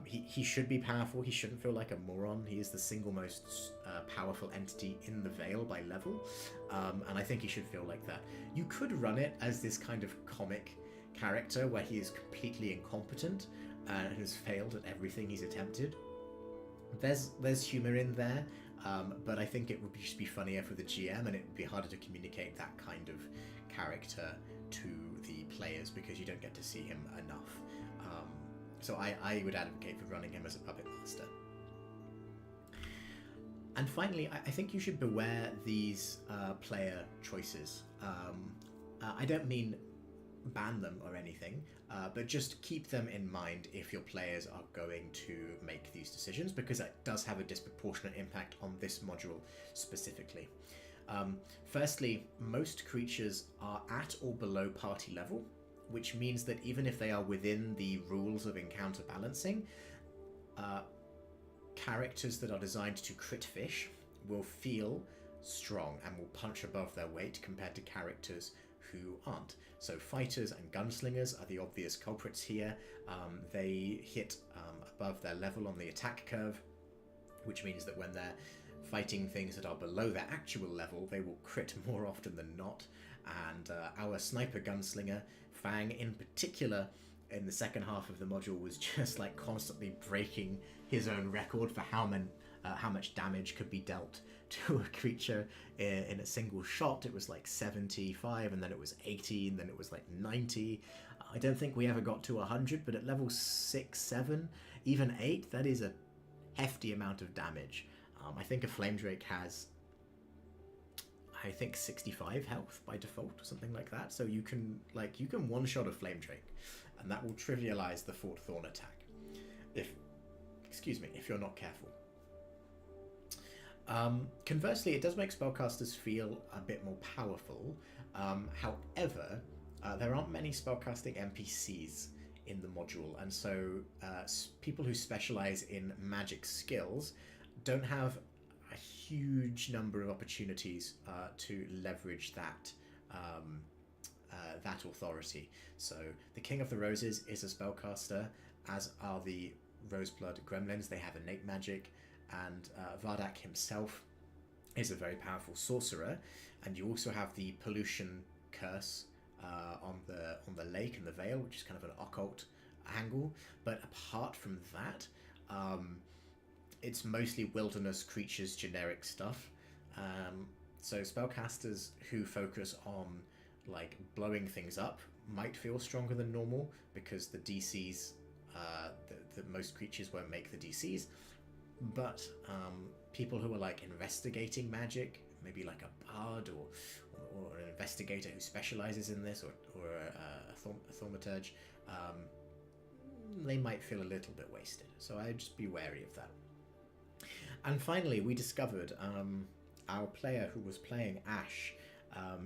He should be powerful. He shouldn't feel like a moron. He is the single most powerful entity in the Vale by level, and I think he should feel like that. You could run it as this kind of comic character where he is completely incompetent and has failed at everything he's attempted. There's humor in there, but I think it would just be funnier for the GM, and it would be harder to communicate that kind of character to the players because you don't get to see him enough. So I would advocate for running him as a puppet master. And finally, I think you should beware these player choices. I don't mean ban them or anything, but just keep them in mind if your players are going to make these decisions, because it does have a disproportionate impact on this module specifically. Firstly, most creatures are at or below party level, which means that even if they are within the rules of encounter balancing, characters that are designed to crit fish will feel strong and will punch above their weight compared to characters who aren't. So fighters and gunslingers are the obvious culprits here. They hit above their level on the attack curve, which means that when they're fighting things that are below their actual level, they will crit more often than not. And our sniper gunslinger, Fang in particular, in the second half of the module was just like constantly breaking his own record for how much damage could be dealt to a creature in a single shot. It was like 75, and then it was 80, and then it was like 90. I don't think we ever got to 100, but at level 6, 7, even 8, that is a hefty amount of damage. I think a Flame Drake has, I think, 65 health by default or something like that. So you can one-shot a Flame Drake, and that will trivialize the Fort Thorn attack if you're not careful. Conversely, it does make spellcasters feel a bit more powerful. However, there aren't many spellcasting NPCs in the module, and so people who specialize in magic skills don't have a huge number of opportunities to leverage that authority. So the King of the Roses is a spellcaster, as are the Roseblood Gremlins. They have innate magic, and Vardak himself is a very powerful sorcerer. And you also have the Pollution Curse on the lake and the Vale, which is kind of an occult angle. But apart from that, it's mostly wilderness creatures, generic stuff. So spellcasters who focus on like blowing things up might feel stronger than normal, because the DCs, the most creatures won't make the DCs. But people who are like investigating magic, maybe like a bard or an investigator who specializes in this, or a thaumaturge, they might feel a little bit wasted. So I'd just be wary of that. And finally, we discovered our player who was playing Ash.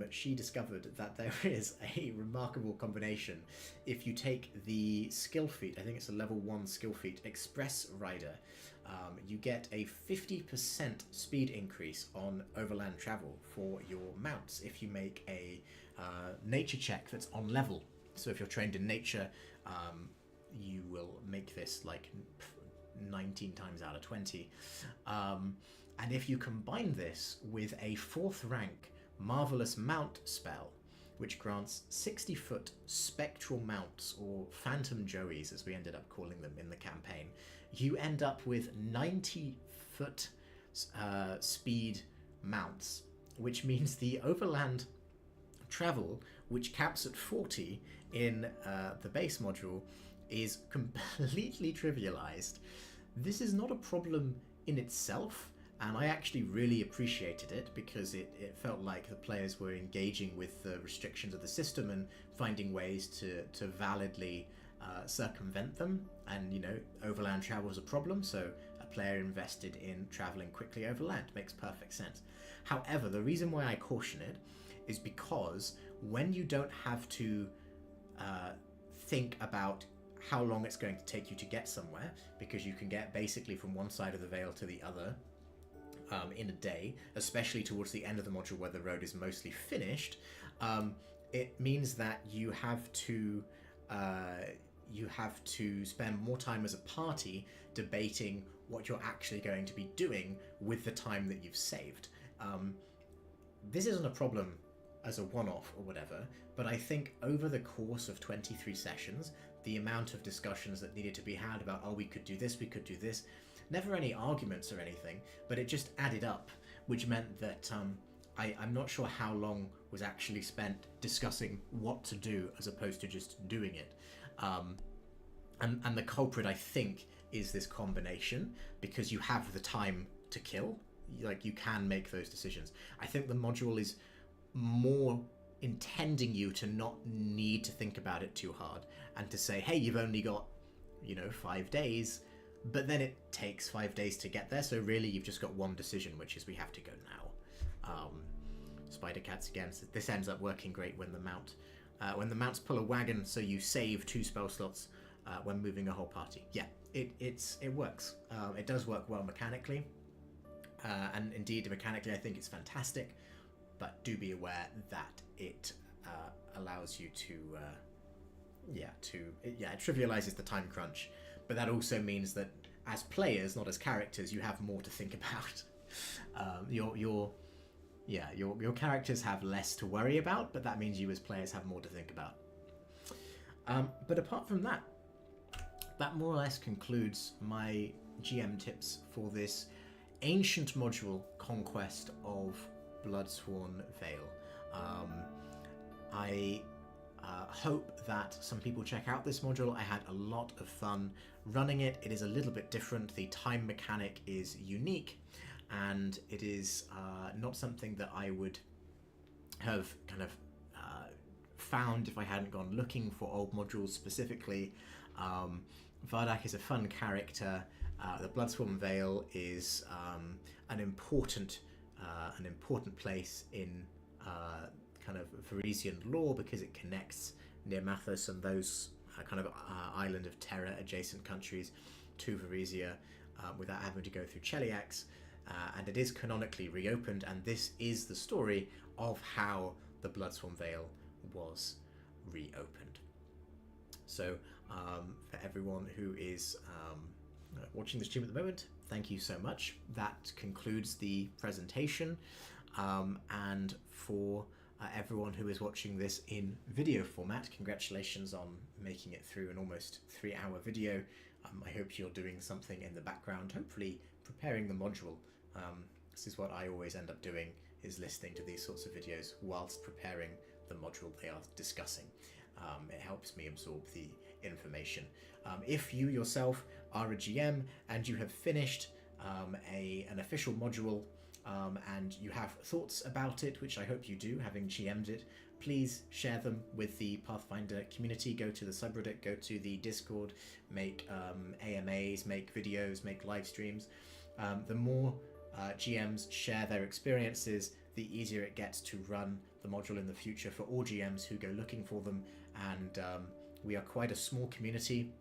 She discovered that there is a remarkable combination. If you take the skill feat, I think it's a level 1 skill feat, Express Rider, you get a 50% speed increase on overland travel for your mounts if you make a nature check that's on level. So if you're trained in nature, you will make this like 19 times out of 20. And if you combine this with a 4th rank Marvelous Mount spell, which grants 60-foot spectral mounts, or phantom joeys as we ended up calling them in the campaign, you end up with 90-foot speed mounts, which means the overland travel, which caps at 40 in the base module, is completely trivialized. This is not a problem in itself, and I actually really appreciated it, because it felt like the players were engaging with the restrictions of the system and finding ways to validly circumvent them. And, you know, overland travel is a problem, so a player invested in traveling quickly overland. Makes perfect sense. However, the reason why I caution it is because when you don't have to think about how long it's going to take you to get somewhere, because you can get basically from one side of the Vale to the other in a day, especially towards the end of the module where the road is mostly finished, it means that you have to spend more time as a party debating what you're actually going to be doing with the time that you've saved. This isn't a problem as a one-off or whatever, but I think over the course of 23 sessions, the amount of discussions that needed to be had about, oh, we could do this, never any arguments or anything, but it just added up, which meant that I'm not sure how long was actually spent discussing what to do as opposed to just doing it. And the culprit, I think, is this combination, because you have the time to kill. Like, you can make those decisions. I think the module is more intending you to not need to think about it too hard, and to say, hey, you've only got, 5 days, but then it takes 5 days to get there, so really you've just got one decision, which is we have to go now. Spider Cats again, so this ends up working great when the mounts pull a wagon, so you save 2 spell slots when moving a whole party. Yeah, it works. It does work well mechanically, and indeed mechanically I think it's fantastic, but do be aware that it allows you it trivializes the time crunch, but that also means that as players, not as characters, you have more to think about. Your characters have less to worry about, but that means you as players have more to think about. But apart from that, that more or less concludes my GM tips for this ancient module, Conquest of Bloodsworn Vale. I hope that some people check out this module. I had a lot of fun running it. It is a little bit different. The time mechanic is unique, and it is not something that I would have kind of found if I hadn't gone looking for old modules specifically. Vardak is a fun character. The Bloodsworn Vale is an important place in kind of Varisian lore because it connects near Mathos and those kind of Island of Terror adjacent countries to Varisia without having to go through Cheliax. And it is canonically reopened, and this is the story of how the Bloodsworn Vale was reopened. So for everyone who is watching the stream at the moment, thank you so much. That concludes the presentation, and for everyone who is watching this in video format, congratulations on making it through an almost 3-hour video. I hope you're doing something in the background, hopefully preparing the module. This is what I always end up doing, is listening to these sorts of videos whilst preparing the module they are discussing. It helps me absorb the information. If you yourself are a GM and you have finished an official module and you have thoughts about it, which I hope you do, having GM'd it, please share them with the Pathfinder community. Go to the subreddit, go to the Discord, make AMAs, make videos, make live streams. The more GMs share their experiences, the easier it gets to run the module in the future for all GMs who go looking for them. And we are quite a small community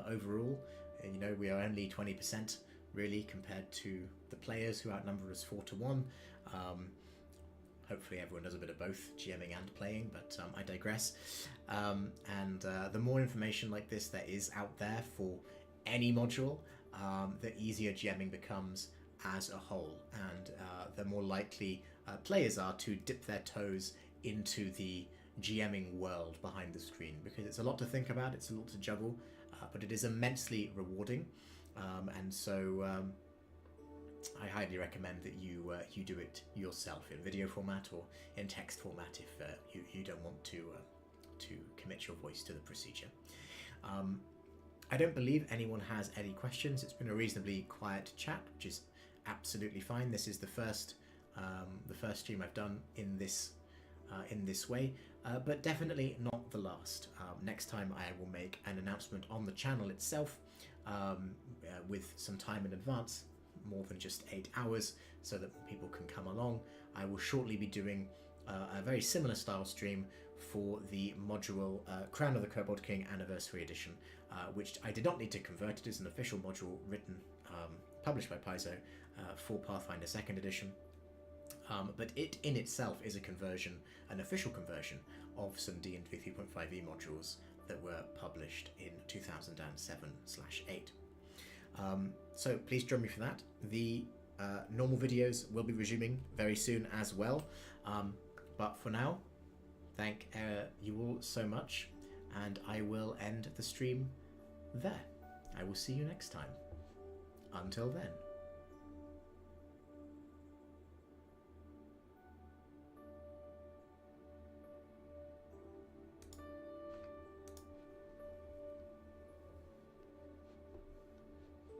overall. You know, we are only 20% really compared to the players who outnumber us 4-1. Hopefully everyone does a bit of both, GMing and playing, but I digress. And the more information like this there is out there for any module, the easier GMing becomes as a whole, and the more likely players are to dip their toes into the GMing world behind the screen, because it's a lot to think about, it's a lot to juggle, but it is immensely rewarding, and so I highly recommend that you do it yourself in video format or in text format if you don't want to commit your voice to the procedure. I don't believe anyone has any questions. It's been a reasonably quiet chat, which is absolutely fine. This is the first stream I've done in this way, but definitely not the last. Next time I will make an announcement on the channel itself with some time in advance, more than just 8 hours, so that people can come along. I will shortly be doing a very similar style stream for the module Crown of the Kobold King Anniversary Edition, which I did not need to convert. It is an official module written, published by Paizo for Pathfinder 2nd Edition. But it in itself is a conversion, an official conversion of some D&D 3.5e modules that were published in 2007/8. So please join me for that. The normal videos will be resuming very soon as well. But for now, thank you all so much, and I will end the stream there. I will see you next time. Until then.